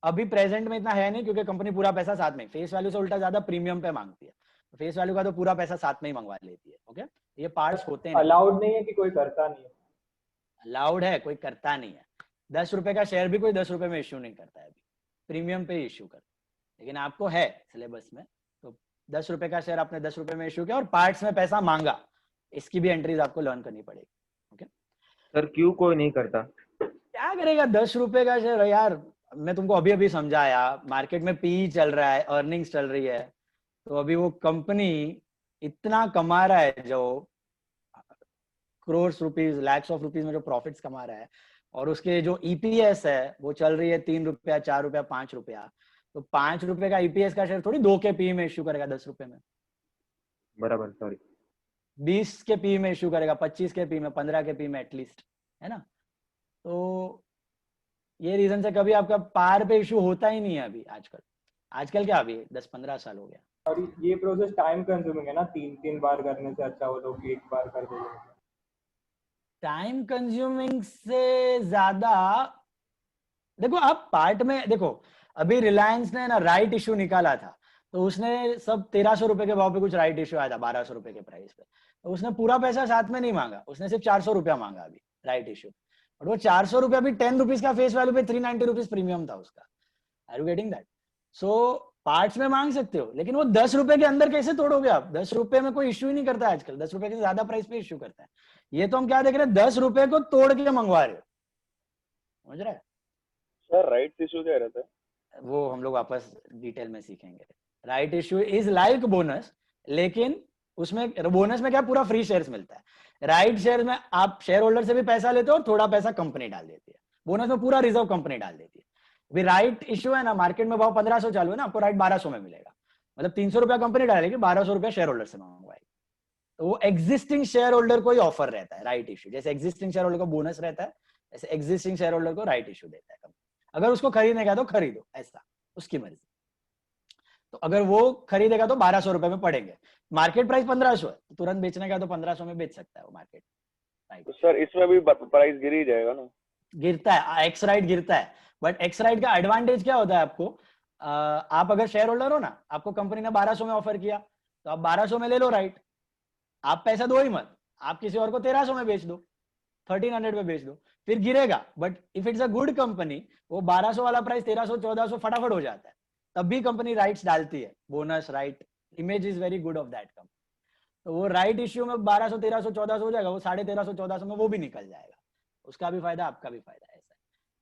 अभी प्रेजेंट में इतना है नहीं, क्योंकि कंपनी पूरा पैसा साथ में, फेस वैल्यू से उल्टा ज्यादा प्रीमियम पे मांगती है। फेस वैल्यू का तो पूरा पैसा साथ में ही मंगवा लेती है। ओके, ये पार्ट्स होते हैं,
अलाउड नहीं है कि कोई करता नहीं है।
अलाउड है, कोई करता नहीं है। 10 रुपए का शेयर भी कोई 10 रुपए में इश्यू नहीं करता है, अभी प्रीमियम पे इश्यू करता है। लेकिन आपको है सिलेबस में, तो 10 रुपए का शेयर आपने 10 रुपए में इश्यू किया और पार्ट्स में पैसा मांगा, इसकी भी एंट्रीज आपको लर्न करनी पड़ेगी। ओके
सर, क्यों कोई नहीं करता?
क्या करेगा 10 रुपए का शेयर यार, मैं तुमको अभी अभी समझाया, मार्केट में पी चल रहा है, अर्निंग्स चल रही है, तो अभी वो कंपनी इतना कमा रहा है, जो crore rupees, lakhs of rupees में जो प्रॉफिट्स कमा रहा है, और उसके जो ईपीएस है वो चल रही है 3 रुपया, 4 रुपया, 5 रुपया। तो 5 रुपए का ईपीएस का शेयर थोड़ी 2 के पी में इश्यू करेगा 10 रुपए में,
बराबर, सॉरी,
20 के पी में इश्यू करेगा, 25 के पी में, 15 के पी में एटलीस्ट, है ना। तो ये रीजन से कभी आपका पार पे इश्यू होता ही नहीं है अभी आजकल क्या, अभी 10-15 साल हो गया।
और ये प्रोसेस टाइम कंज्यूमिंग है ना, 3 बार करने से अच्छा वो लोग एक बार कर देंगे।
टाइम कंज्यूमिंग से ज्यादा देखो, आप पार्ट में देखो, अभी रिलायंस ने ना राइट इश्यू निकाला था, तो उसने सब 1300 रुपए के भाव पे कुछ राइट इश्यू आया था 1200 रुपए के प्राइस पे, तो उसने पूरा पैसा साथ में नहीं मांगा, उसने सिर्फ 400 रुपया मांगा अभी राइट इश्यू। और वो 400 रुपया भी 10 रुपीज का फेस वैल्यू पे 390 रुपीज प्रीमियम था उसका। Are you getting that? So parts में मांग सकते हो, लेकिन वो 10 रुपए के अंदर कैसे तोड़ोगे आप? 10 रुपए में कोई इश्यू ही नहीं करता है आजकल, 10 रुपए के ज्यादा प्राइस पे इश्यू करता है। ये तो हम क्या देख रहे हैं, 10 रुपए को तोड़ के मंगवा रहे हो, समझ रहे हैं?
सर राइट इशू क्या रहता है?
वो हम लोग वापस डिटेल में सीखेंगे। Right issue is like bonus, लेकिन उसमें बोनस में क्या पूरा फ्री शेयर्स मिलता है। राइट शेयर में आप शेयर होल्डर से भी पैसा लेते हो और थोड़ा पैसा कंपनी डाल देती है, बोनस में पूरा रिजर्व कंपनी डाल देती है। अभी राइट इश्यू है ना, मार्केट में भाव 1500 चालू है ना, आपको राइट 1200 में मिलेगा, मतलब 300 रुपया कंपनी डालेगी, 1200 रुपया शेयर होल्डर से मंगवाएगी। तो वो एग्जिस्टिंग शेयर होल्डर को ही ऑफर रहता है राइट इश्यू, जैसे एग्जिस्टिंग शेयर होल्डर को बोनस रहता है, ऐसे एग्जिस्टिंग शेयर होल्डर को राइट इश्यू देता है कंपनी। अगर उसको खरीदने तो खरीदो, ऐसा उसकी मर्जी। तो अगर वो खरीदेगा तो 1200 रुपए में पड़ेंगे, मार्केट प्राइस 1500 है, तो तुरंत बेचने का तो 1500 में बेच सकता है वो मार्केट।
तो सर इसमें भी प्राइस गिर ही जाएगा ना?
गिरता है, एक्स राइट गिरता है, बट एक्स राइट का एडवांटेज क्या होता है आपको, आप अगर शेयर होल्डर हो ना, आपको कंपनी ने 1200 में ऑफर किया तो आप 1200 में ले लो राइट, आप पैसा दो ही मत, आप किसी और को 1300 में बेच दो, 1300 में बेच दो, फिर गिरेगा। But if it's a good company, वो 1200 वाला प्राइस 1300 1400 फटाफट हो जाता है, तब भी कंपनी राइट्स डालती है, bonus right, image is very good of that company. तो वो राइट इश्यू में 1200 1300 1400 हो जाएगा, वो 1350 1400 में वो भी निकल जाएगा, उसका भी फायदा आपका भी फायदा है। ऐसा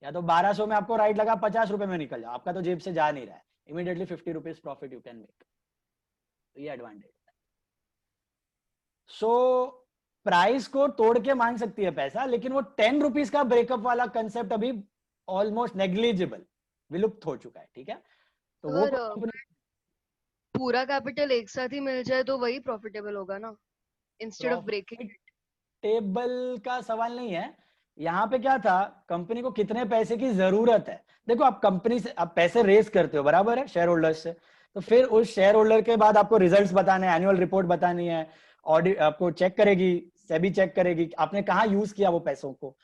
या तो 1200 में आपको राइट लगा 50 रुपए में निकल जाओ, आपका तो जेब से जा नहीं रहा है, immediately 50 rupees profit you can make, तो ये एडवांटेज है। सो प्राइस को तोड़ के मांग सकती है पैसा, लेकिन वो 10 रुपीज का ब्रेकअप वाला कंसेप्ट अभी ऑलमोस्ट नेग्लिजिबल, विलुप्त हो चुका है, ठीक है। तो वो
अगर पूरा कैपिटल एक साथ ही मिल जाए तो वही प्रॉफिटेबल होगा ना, इंस्टेड ऑफ ब्रेकिंग।
टेबल का सवाल नहीं है, यहाँ पे क्या था, कंपनी को कितने पैसे की जरूरत है। देखो आप कंपनी से आप पैसे रेस करते हो, बराबर है, शेयर होल्डर्स से, तो फिर उस शेयर होल्डर के बाद आपको रिजल्ट्स बताने हैं, एनुअल रिपोर्ट बतानी है, ऑडिट आपको चेक करेगी, सेबी चेक करेगी आपने कहाँ यूज किया वो पैसों को,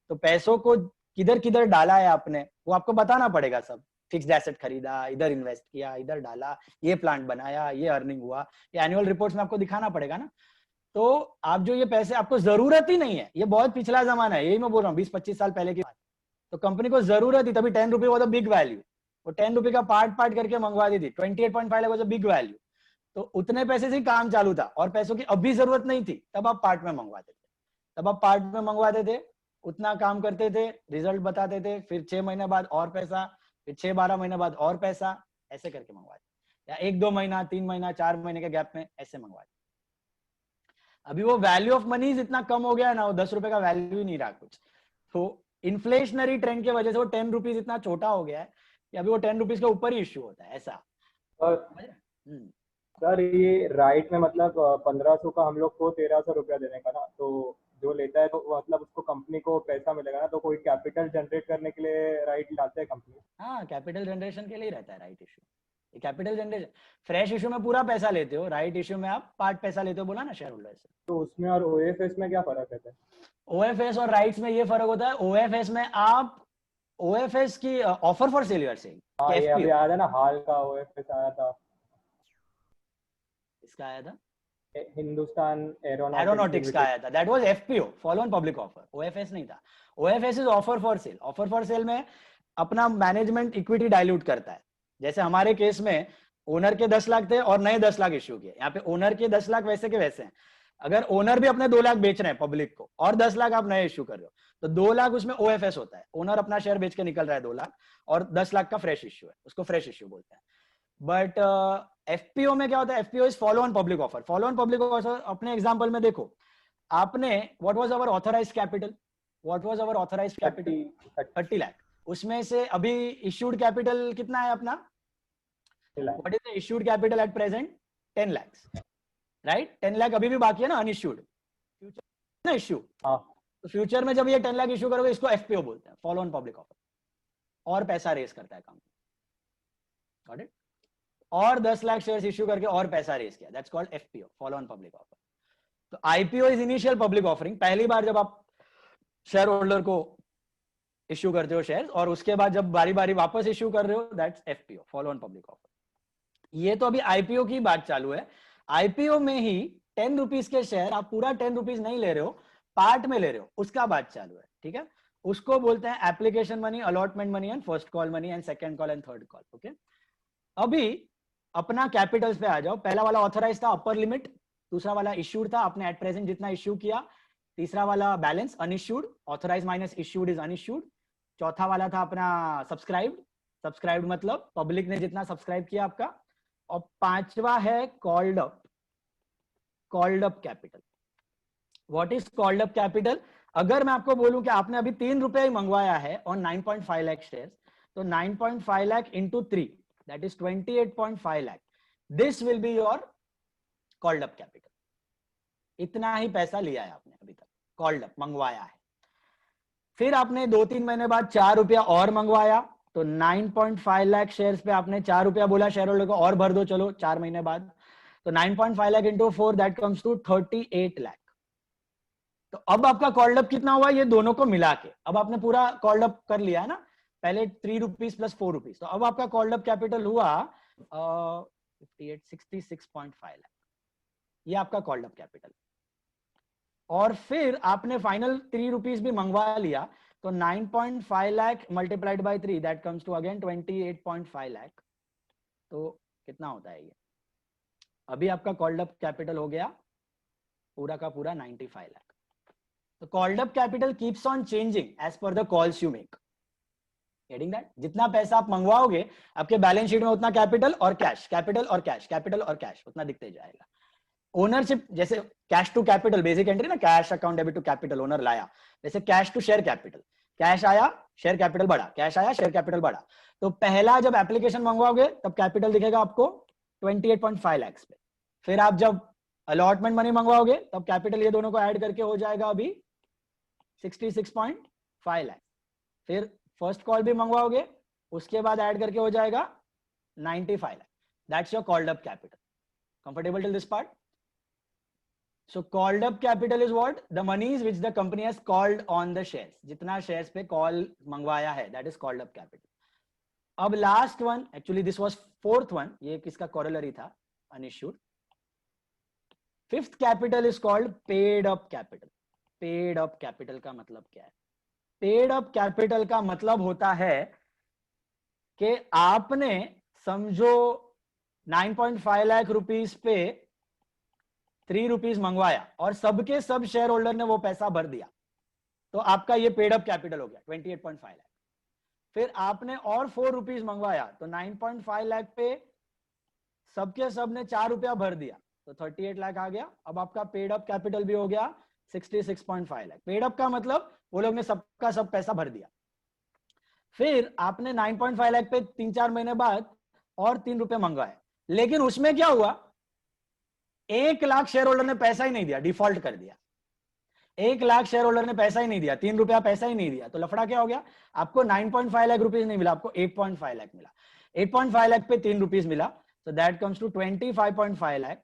तो पैसों को किधर किधर डाला है आपने, वो आपको बताना पड़ेगा सब। फिक्स्ड एसेट खरीदा, इधर इन्वेस्ट किया, इधर डाला, ये प्लांट बनाया, ये अर्निंग हुआ, ये एनुअल रिपोर्ट्स में आपको दिखाना पड़ेगा ना। तो आप जो ये पैसे, आपको जरूरत ही नहीं है, ये बहुत पिछला जमाना है, यही मैं बोल रहा हूँ 20-25 साल पहले की बात। तो कंपनी को जरूरत ही, तभी 10 रुपये वॉज अ बिग वैल्यू, वो 10 रुपये का पार्ट करके मंगवा दी थी, 28.5 वॉज अ बिग वैल्यू। तो उतने पैसे से ही काम चालू था, और पैसों की अभी जरूरत नहीं थी, तब आप पार्ट में मंगवाते थे, तब आप पार्ट में मंगवाते थे, उतना काम करते थे, रिजल्ट बताते थे, फिर 6 महीने बाद और पैसा, फिर 6-12 महीने बाद और पैसा, ऐसे करके मंगवाते, या 1-2 महीना 3 महीना 4 महीने के गैप में ऐसे मंगवाते। अभी वो वैल्यू ऑफ मनी इतना कम हो गया है ना, वो 10 रुपए का वैल्यू ही नहीं रहा कुछ। तो इन्फ्लेशनरी ट्रेंड की वजह से वो 10 रुपीज इतना छोटा हो गया है कि अभी वो 10 रुपीज के ऊपर ही इश्यू होता है, ऐसा।
सर ये राइट में मतलब 1500 का हम लोग को 1300 रुपया देने का ना, तो जो लेता है तो मतलब उसको कंपनी को पैसा मिलेगा ना, तो कोई कैपिटल जनरेट करने के लिए राइट लाते हैं कंपनी।
हाँ, कैपिटल जनरेशन के लिए रहता है right issue, capital generation. Fresh issue में पूरा पैसा लेते हो, राइट इश्यू में आप पार्ट पैसा लेते हो, बोला ना शेयर होल्डर से।
तो उसमें और ओएफएस में क्या फर्क है?
ओएफएस और राइट्स में ये फर्क होता है, ओएफएस में आप, ओएफएस की offer for sale, you're saying.
हाँ, ये अभी आया था ना, हाल का ओएफएस आया था।
इसका आया था
हिंदुस्तान
एरोनॉटिक्स का आया था, that was FPO, follow on public offer, OFS नहीं था। OFS is offer for sale. Offer for sale में अपना मैनेजमेंट इक्विटी डाइल्यूट करता है, जैसे हमारे केस में ओनर के 10 लाख थे और नए 10 लाख इश्यू किए, यहाँ पे ओनर के 10 लाख वैसे के वैसे हैं। अगर ओनर भी अपने 2 लाख बेच रहे हैं पब्लिक को और 10 लाख आप नए इश्यू कर रहे हो, तो 2 लाख उसमें ओएफएस होता है, ओनर अपना शेयर बेच के निकल रहा है 2 लाख, और 10 लाख का फ्रेश इश्यू है, उसको फ्रेश इश्यू बोलते हैं। बट एफपीओ में क्या होता है, FPO is follow on public offer. Follow on public offer अपने एग्जांपल में देखो, आपने what was our authorized capital, what was our authorized capital 30 lakh, उसमें से अभी इश्यूड कैपिटल कितना है अपना, what is the issued capital at present, 10 lakh, right. 10 lakh अभी भी बाकी है ना अनइश्यूड, फ्यूचर ना इश्यू। तो फ्यूचर में जब ये 10 लाख इश्यू करोगे, इसको एफपीओ बोलते हैं, फॉलो ऑन पब्लिक ऑफर, और पैसा रेस करता है कंपनी, गॉट इट। और 10 लाख शेयर्स इश्यू करके और पैसा रेस किया, that's called FPO, follow on public offer. तो IPO is initial public offering, पहली बार जब आप शेयर होल्डर को इश्यू करते हो शेयर, और उसके बाद जब बारी बारी वापस इश्यू कर रहे हो, that's FPO, follow on public offer. ये तो अभी आईपीओ की बात चालू है। आईपीओ में ही 10 रुपीज के शेयर आप पूरा 10 रुपीज नहीं ले रहे हो, पार्ट में ले रहे हो, उसका बात चालू है, ठीक है। उसको बोलते हैं application money, allotment money and first call money and second call and third call, okay. अभी अपना कैपिटल्स पे आ जाओ। पहला वाला ऑथराइज था, अपर लिमिट, दूसरा वाला इश्यूड था, आपने एट प्रेजेंट जितना इश्यू किया, तीसरा वाला balance unissued, authorize minus issued is unissued, चौथा वाला था अपना सब्सक्राइब्ड, सब्सक्राइब्ड मतलब पब्लिक ने जितना सब्सक्राइब किया आपका, और पांचवा है called up, called up capital. What is called up capital? अगर मैं आपको बोलूं कि आपने अभी 3 रुपए ही मंगवाया है और 9.5 लाख शेयर्स, तो 9.5 lakh into 3 that is 28.5 lakh, this will be your called up capital। इतना ही पैसा लिया है आपने अभी तक, कॉल्ड अप मंगवाया है। फिर आपने 2-3 महीने बाद 4 रुपया और मंगवाया, तो 9.5 लाख शेयर्स पे आपने 4 रुपया बोला शेयर होल्डर को और भर दो, चलो 4 महीने बाद, तो 9.5 lakh into 4 that comes to 38 lakh. तो अब आपका कॉल्ड अप कितना हुआ, ये दोनों को मिला के, अब आपने पूरा कॉल्ड अप कर लिया है ना, पहले 3 रुपीज प्लस 4 रुपीज, तो अब आपका कॉल्ड अप कैपिटल हुआ 66.5 लाख, ये आपका कॉल्ड अप कैपिटल। और फिर आपने फाइनल 3 रुपीज भी मंगवा लिया, तो 9.5 lakh multiplied by 3 that comes to again 28.5 lakh. तो कितना होता है ये? अभी आपका कॉल्ड अप कैपिटल हो गया पूरा का पूरा 95 लाख। तो called up capital keeps on changing as per the calls you make. Getting that? जितना पैसा आप मंगवाओगे आपके बैलेंस शीट में उतना कैपिटल और कैश, कैपिटल और कैश, कैपिटल और कैश उतना दिखते जाएगा। ओनरशिप जैसे cash to capital, basic entry ना, cash account debit to capital, owner लाया। जैसे cash to share capital, cash आया शेयर कैपिटल बढ़ा, कैश आया शेयर कैपिटल बढ़ा। तो पहला जब एप्लीकेशन मंगवाओगे तब कैपिटल दिखेगा आपको 28.5 लाख पे। फिर आप जब अलॉटमेंट मनी मंगवाओगे तब कैपिटल ये दोनों को ऐड करके हो जाएगा अभी 66.5 लाख। फिर फर्स्ट कॉल भी मंगवाओगे उसके बाद ऐड करके हो जाएगा 95 lakh. That's your called up capital. Comfortable till this part? So called up capital is what? The monies which the company has called on the shares. जितना shares पे call मंगवाया है, that is called up capital. अब last one, actually this was fourth one, ये किसका corollary था? Unissued. Fifth capital is called paid up capital. Paid up capital का मतलब क्या है? Paid up capital का मतलब होता है कि आपने समझो 9.5 लाख रुपीस पे 3 रुपीज मंगवाया और सबके सब शेयर होल्डर ने वो पैसा भर दिया, तो आपका ये पेड अप कैपिटल हो गया 28.5 लाख। फिर आपने और 4 रुपीज मंगवाया तो 9.5 लाख पे सबके सब ने 4 रुपया भर दिया तो 38 लाख आ गया। अब आपका पेड अप कैपिटल भी हो गया 66.5 लाख। पेड अप का मतलब वो लोग ने सबका सब पैसा भर दिया। फिर आपने 9.5 लाख पे 3-4 महीने बाद और 3 रुपए मंगवाए, लेकिन उसमें क्या हुआ, 1 लाख शेयर होल्डर ने पैसा ही नहीं दिया, डिफॉल्ट कर दिया। 1 लाख शेयर होल्डर ने पैसा ही नहीं दिया, 3 रुपया पैसा ही नहीं दिया, तो लफड़ा क्या हो गया? आपको 9.5 लाख रुपीज नहीं मिला, आपको 8.5 लाख मिला। 8.5 लाख पे 3 रुपीज मिला, तो दैट कम्स टू 25.5 लाख।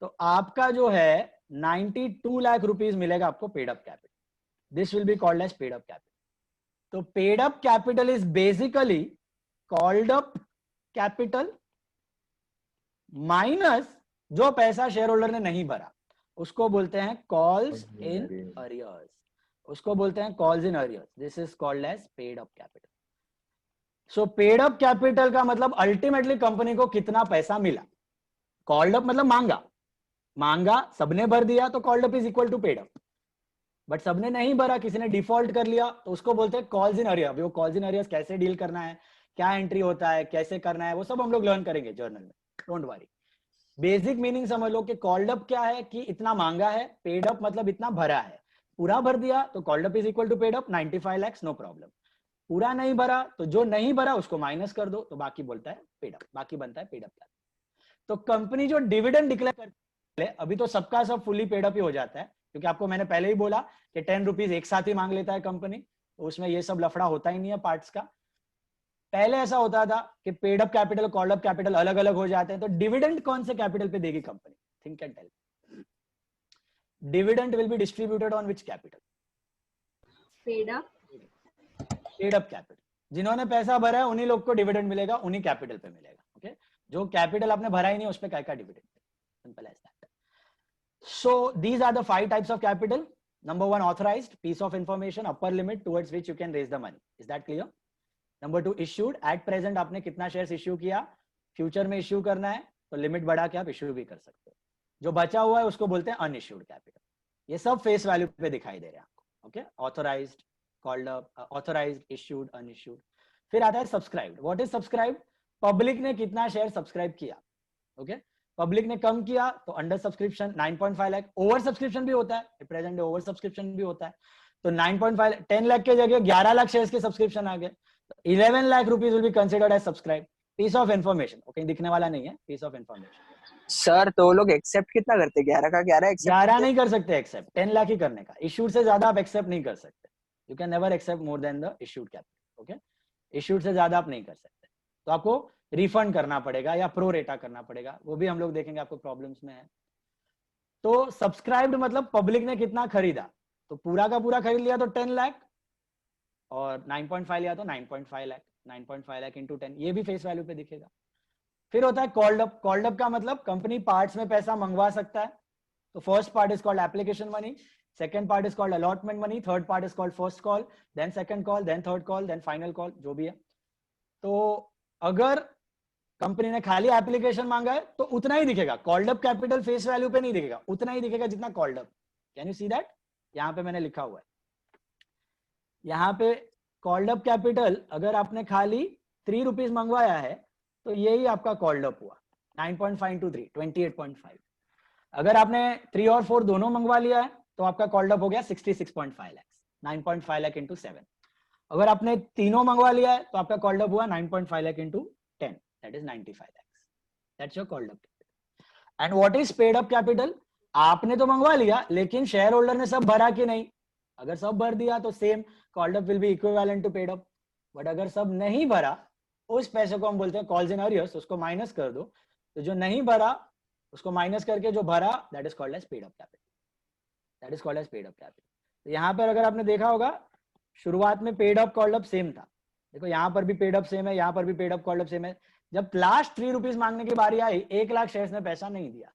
तो आपका जो है 92 लाख रुपीज मिलेगा आपको paid up capital. This will be called as paid up capital. तो paid up capital is basically called up capital minus जो पैसा शेयर होल्डर ने नहीं भरा, उसको बोलते हैं कॉल्स इन अरियर्स। उसको बोलते हैं calls in arrears. This is called as paid up capital. So paid up capital का मतलब अल्टीमेटली कंपनी को कितना पैसा मिला। कॉल्ड अप मतलब मांगा, मांगा सबने भर दिया तो called up is equal to paid up. But सबने नहीं भरा, किसी ने डिफॉल्ट कर लिया, तो उसको बोलते हैं कॉल्स इन अरियर। वो कॉल्स इन अरियर्स कैसे डील करना है, क्या एंट्री होता है, कैसे करना है, वो सब हम लोग लर्न करेंगे जर्नल में, डोंट वरी। बेसिक मीनिंग समझ लो कि कॉल्ड अप क्या है कि इतना मांगा है, पेड अप मतलब इतना भरा है। पूरा भर दिया तो called up is equal to paid up 95 lakh, no problem. पूरा नहीं भरा तो जो नहीं भरा उसको माइनस कर दो, तो बाकी बोलता है पेड अप, बाकी बनता है पेड अप। तो कंपनी जो डिविडेंड डिक्लेयर करती है, अभी तो सबका सब फुली पेड अप ही हो जाता है, क्योंकि आपको मैंने पहले ही बोला कि 10 रुपीज एक साथ ही मांग लेता है कंपनी, तो उसमें ये सब लफड़ा होता ही नहीं है पार्ट्स का। पहले ऐसा होता था कि paid up capital called up capital अलग अलग हो जाते हैं, तो डिविडेंड कौन से कैपिटल पे देगी company? Think and tell. Dividend will be distributed on which capital?
Paid up
capital. जिन्होंने पैसा भरा है उन्हीं लोग को डिविडेंड मिलेगा, उन्हीं कैपिटल पे मिलेगा। ओके, जो कैपिटल आपने भरा ही नहीं उस पे काय का dividend? Simple as that. So these are the 5 types of capital. Number 1, authorized, piece of information, upper limit towards which you can raise the money. Is that clear? Number 2, issued. At present आपने कितना शेयर्स इश्यू किया, फ्यूचर में इश्यू करना है तो लिमिट बढ़ा के आप इश्यू भी कर सकते हो। जो बचा हुआ है उसको बोलते हैं अनइश्यूड कैपिटल। ये सब फेस वैल्यू पे दिखाई दे रहे हैं आपको। Okay, authorized, called up, authorized, issued, unissued. फिर आता है subscribed. What is subscribed? Public ने कितना शेयर सब्सक्राइब किया। ओके, पब्लिक ने कम किया तो under subscription 9.5 lakh. Over subscription भी होता है, प्रेजेंट ओवर सब्सक्रिप्शन भी होता है, तो 9.5 10 लाख के जगह 11 लाख शेयर्स के सब्सक्रिप्शन आ गए, 11 lakh rupees will be considered as subscribe. Piece of information, okay, दिखने वाला नहीं है, पीस ऑफ इन्फॉर्मेशन।
सर तो वो लोग एक्सेप्ट कितना करते? 11 का 11 एक्सेप्ट?
11 नहीं कर सकते एक्सेप्ट, 10 लाख ही करने का। इश्यूड से ज्यादा आप एक्सेप्ट नहीं कर सकते। You can never accept more than the issued capital. Okay, issued से ज्यादा आप नहीं कर सकते, तो आपको रिफंड करना पड़ेगा या प्रो रेटा करना पड़ेगा, वो भी हम लोग देखेंगे, आपको प्रॉब्लम्स में है। तो सब्सक्राइब्ड मतलब पब्लिक ने कितना खरीदा, तो पूरा का पूरा खरीद लिया तो 10 लाख, और 9.5 लिया तो 9.5 लाख, 9.5 लाख इंटू 10, ये भी फेस वैल्यू पे दिखेगा। फिर होता है कॉल्ड अप। कॉल्ड अप का मतलब कंपनी पार्ट्स में पैसा मंगवा सकता है। तो first part is called application money, second part is called allotment money, third part is called first call, then second call, then third call, then final call, जो भी है। तो अगर कंपनी ने खाली एप्लीकेशन मांगा है तो उतना ही दिखेगा, called up capital face value पे नहीं दिखेगा, उतना ही दिखेगा जितना called up. Can you see that? यहाँ पे मैंने लिखा हुआ है, यहाँ पे कॉल्ड अप कैपिटल अगर आपने खाली 3 रुपीज मंगवाया है तो यही आपका कॉल्ड अप हुआ, 9.5 into 3, 28.5। अगर आपने 3 और 4 दोनों मंगवा लिया है तो आपका कॉल्ड अप हो गया 66.5 लाख, 9.5 लाख into 7। अगर आपने तीनों मंगवा लिया है तो आपका कॉल्ड अप हुआ 9.5 lakh into 10, that is 95 lakhs. That's your called up capital. And what is paid up capital? आपने तो मंगवा लिया लेकिन शेयर होल्डर ने सब भरा कि नहीं? अगर सब भर दिया तो same called up will be equivalent to paid up. But अगर सब नहीं भरा, उस पैसे को हम बोलते हैं कॉल्स इन अरियर्स, उसको माइनस कर दो, तो जो नहीं भरा उसको माइनस करके जो भरा, that is called as paid up capital, that is called as paid up capital. तो यहाँ पर अगर आपने देखा होगा शुरुआत में paid up called up same था, देखो यहाँ पर भी पेड अप सेम है, यहाँ पर भी paid up called up same है। जब लास्ट 3 रुपीज मांगने की बारी आई, 1 लाख शेयर्स ने पैसा नहीं दिया,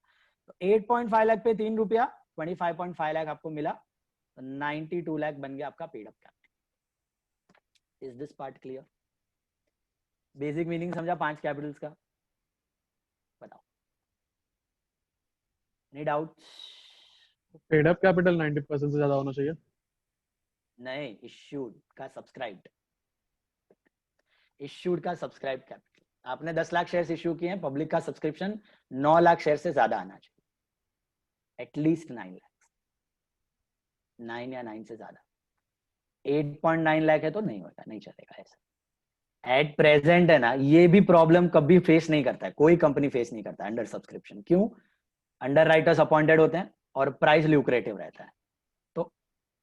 तो 8.5 लाख पे 3 रुपया, 25.5 लाख आपको मिला, तो 92 लाख बन गया आपका paid up capital. Is this part clear? Basic meaning समझा 5 कैपिटल्स का? बताओ, any doubts?
Paid up capital 90% से ज्यादा होना चाहिए।
नहीं, इश्यूड का सब्सक्राइब्ड, इश्यूड का सब्सक्राइब कैपिटल। आपने 10 लाख शेयर्स इश्यू किए हैं, पब्लिक का सब्सक्रिप्शन 9 लाख शेयर से ज्यादा आना चाहिए, एटलीस्ट 9 लाख, 9 या 9 से ज्यादा। 8.9 लाख है तो नहीं होगा, नहीं चलेगा ऐसा। एट प्रेजेंट है ना, ये भी प्रॉब्लम कभी फेस नहीं करता है, कोई कंपनी फेस नहीं करता है अंडर सब्सक्रिप्शन। क्यों? अंडर राइटर्स अपॉइंटेड होते हैं और प्राइस ल्यूक्रेटिव रहता है, तो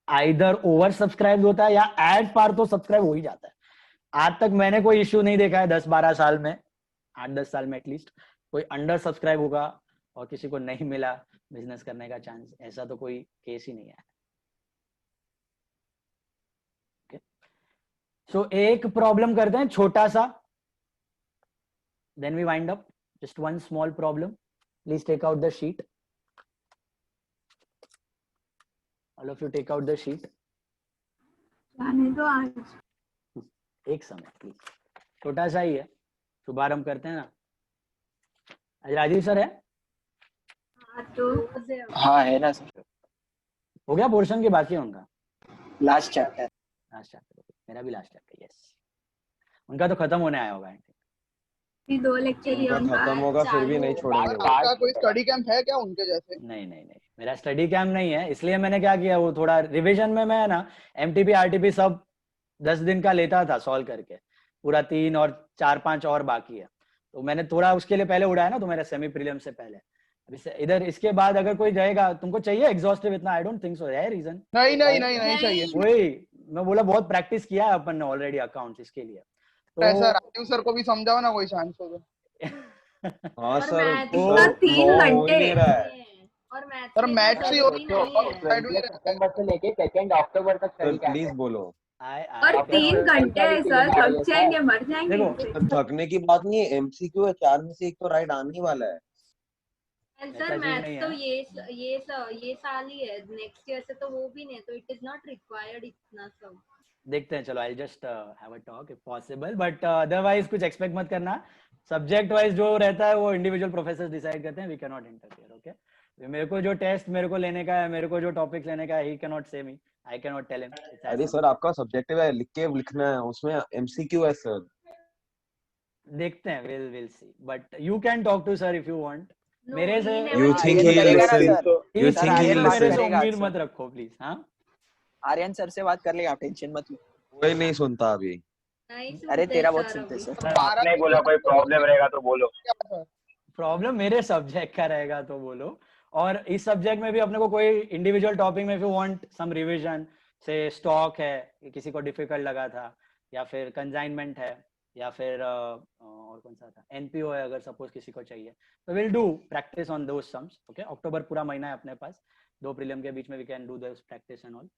आइदर ओवर सब्सक्राइब होता है या एट पार तो सब्सक्राइब हो ही जाता है। आज तक मैंने कोई इश्यू नहीं देखा है 10-12 साल में, 8-10 साल में एटलीस्ट, कोई अंडर सब्सक्राइब होगा और किसी को नहीं मिला बिजनेस करने का चांस, ऐसा तो कोई केस ही नहीं है। सो एक प्रॉब्लम करते हैं छोटा सा, then we wind up. Just one small problem, please take out the sheet, all of you take out the sheet.
तो आज
एक समय प्लीज, छोटा सा ही है, शुभारंभ करते हैं ना। आज राजीव सर है?
हाँ है ना सर,
हो गया पोर्शन के बाकी है उनका?
Last chapter.
लास्ट चैप्टर, मेरा भी लास्ट चैप्टर, यस। उनका तो खत्म होने आया होगा।
2 लेक्चर ही
उनका खत्म होगा फिर भी नहीं छोड़ेंगे वो।
आपका कोई स्टडी कैंप है क्या उनके जैसे?
नहीं नहीं नहीं, मेरा स्टडी कैंप नहीं है, इसलिए मैंने क्या किया, वो थोड़ा रिवीजन में मैं ना एमटीपी आरटीपी सब 10 दिन का लेता था सॉल्व करके, पूरा 3 और 4-5 और बाकी है, तो मैंने थोड़ा उसके लिए पहले उड़ाया ना, तो मेरे सेमी प्रीलिम से पहले। इधर इसके बाद अगर कोई जाएगा, तुमको चाहिए एग्जॉस्टिव इतना? आई डोंट थिंक सो है रीजन।
नहीं नहीं नहीं नहीं चाहिए।
वही मैं बोला, बहुत प्रैक्टिस किया है अपन ने ऑलरेडी अकाउंट्स इसके लिए।
ऐसा राजीव सर को भी समझाओ ना कोई चांस हो तो।
हाँ सर,
इसका 3 घंटे
और मैथ्स ही
सितंबर से लेके 2 अक्टूबर तक
सर प्लीज बोलो।
और 3 घंटे है सर, थक जाएंगे, मर जाएंगे।
देखो,
थकने की बात नहीं है, एमसीक्यू है, 4 में से 1 तो राइट आने ही वाला है।
सर मैथ्स तो ये साल ही है, नेक्स्ट ईयर से तो वो भी नहीं, तो इट इज नॉट रिक्वायर्ड इतना सब।
देखते हैं, चलो I just have a talk if possible, but otherwise कुछ एक्सपेक्ट मत करना। सब्जेक्ट वाइज जो रहता है वो इंडिविजुअल प्रोफेसर डिसाइड करते हैं, we can not interfere. Okay, मेरे को जो टेस्ट मेरे को लेने का है, मेरे को जो टॉपिक लेने का है, ही can not say me, I can not tell him.
अरे सर आपका सब्जेक्टिव है, लिख के लिखना है, उसमें एमसीक्यू है सर।
देखते हैं, will see, but you can talk to sir if you want. मेरे से
You think he will listen? You
Please,
think he will
मेरे से
listen?
उम्मीद मत रखो प्लीज। हाँ,
आर्यन सर से बात कर लेगा, आप टेंशन मत लो।
कोई नहीं सुनता अभी।
अरे तेरा बहुत सुनते सर।
आपने बोला कोई प्रॉब्लम रहेगा तो बोलो।
प्रॉब्लम मेरे सब्जेक्ट का रहेगा तो बोलो, और इस सब्जेक्ट में भी अपने को कोई इंडिविजुअल टॉपिक में if you want some revision, से स्टॉक है, किसी को डिफिकल्ट लगा था, या फिर कंसाइनमेंट है, या फिर और कौन सा था, एनपीओ है, अगर सपोज किसी को चाहिए, तो will do practice on those sums. Okay, अक्टूबर पूरा महीना है अपने पास, 2 प्रीलिम के बीच में we can do this practice and all.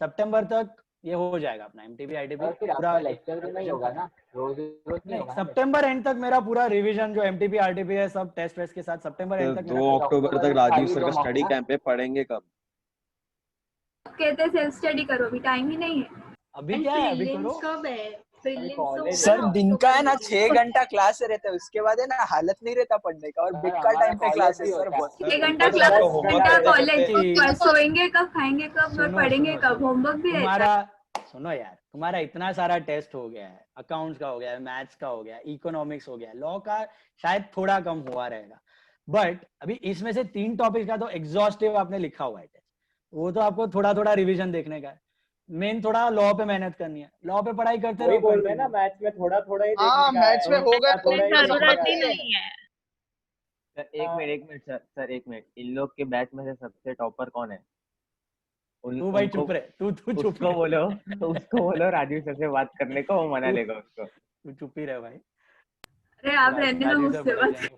सितंबर तक ये हो जाएगा अपना MTP ITP
और फिर
पूरा
आपका लेक्चर भी नहीं होगा ना, रोज रोज नहीं होगा ना।
सितंबर एंड तक मेरा पूरा रिवीजन जो MTP RTP है सब टेस्ट वेस्ट के साथ सितंबर एंड तक
2 अक्टूबर तक राजीव सर का स्टडी कैंप है, पढ़ेंगे कब?
कहते सेल्फ स्टडी करो, अभी टाइम ही नहीं है।
अभी क्या है, अभी करो।
कब है? प्रीलिम्स
सर दिन का है ना 6 घंटा क्लास रहता है, उसके बाद है ना हालत नहीं रहता पढ़ने का, और बेकार टाइम पे क्लास है सर बहुत।
6 घंटा क्लास, घंटा कॉलेज, सोएंगे कब, खाएंगे कब और पढ़ेंगे कब, होमवर्क भी रहता है।
सुनो यार, तुम्हारा इतना सारा टेस्ट हो गया है, अकाउंट्स का हो गया है, मैथ्स का हो गया है, इकोनॉमिक्स हो गया है, लॉ का शायद थोड़ा कम हुआ रहेगा, बट अभी इसमें से 3 टॉपिक का तो एग्जॉस्टिव आपने लिखा हुआ है टेस्ट, वो तो आपको थोड़ा थोड़ा रिवीजन देखने का है। मेन थोड़ा लॉ पे मेहनत करनी है, लॉ पे पढ़ाई करते रहो।
बोल रहे हैं ना मैथ्स में थोड़ा थोड़ा ही
हाँ मैथ्स में हो गया तो
जरूरत ही नहीं है।
सर एक मिनट सर एक मिनट, इन लोग के बैच में से सबसे टॉपर कौन है?
तू भाई चुप रहे, तू चुप
उसको बोलो, उसको बोलो राजीव सर से बात करने को, वो मना लेगा उसको।
तू चुप ही रहे भाई।
अरे आप रहने दो मुझसे बात।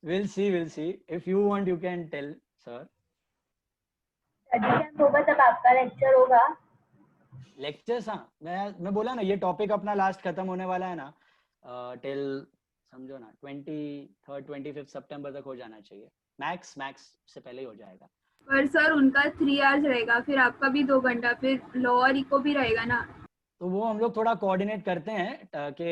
we'll see if you want you can tell sir।
Camp होगा तब आपका लेक्चर होगा।
लेक्चर्स, हाँ मैं बोला ना, ये टॉपिक अपना लास्ट खत्म होने वाला है ना, टिल समझो ना 23rd 25th सितंबर तक हो जाना चाहिए, मैक्स से पहले ही हो जाएगा।
पर सर उनका 3 आवर्स रहेगा, फिर आपका भी 2 घंटा, फिर लॉ और इको भी रहेगा ना,
तो वो हम लोग थोड़ा कोऑर्डिनेट करते हैं कि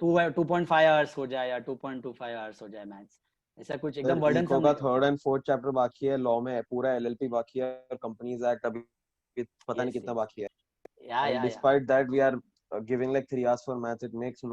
2.5 आवर्स हो जाए या 2.25 आवर्स हो जाए मैथ्स, ऐसा कुछ एकदम बर्डन
का 3rd and 4th चैप्टर बाकी है, लॉ में पूरा LLP बाकी है, और कंपनीज एक्ट अभी पता नहीं कितना बाकी है।
या
Despite that we are giving like 3 hours for maths, it makes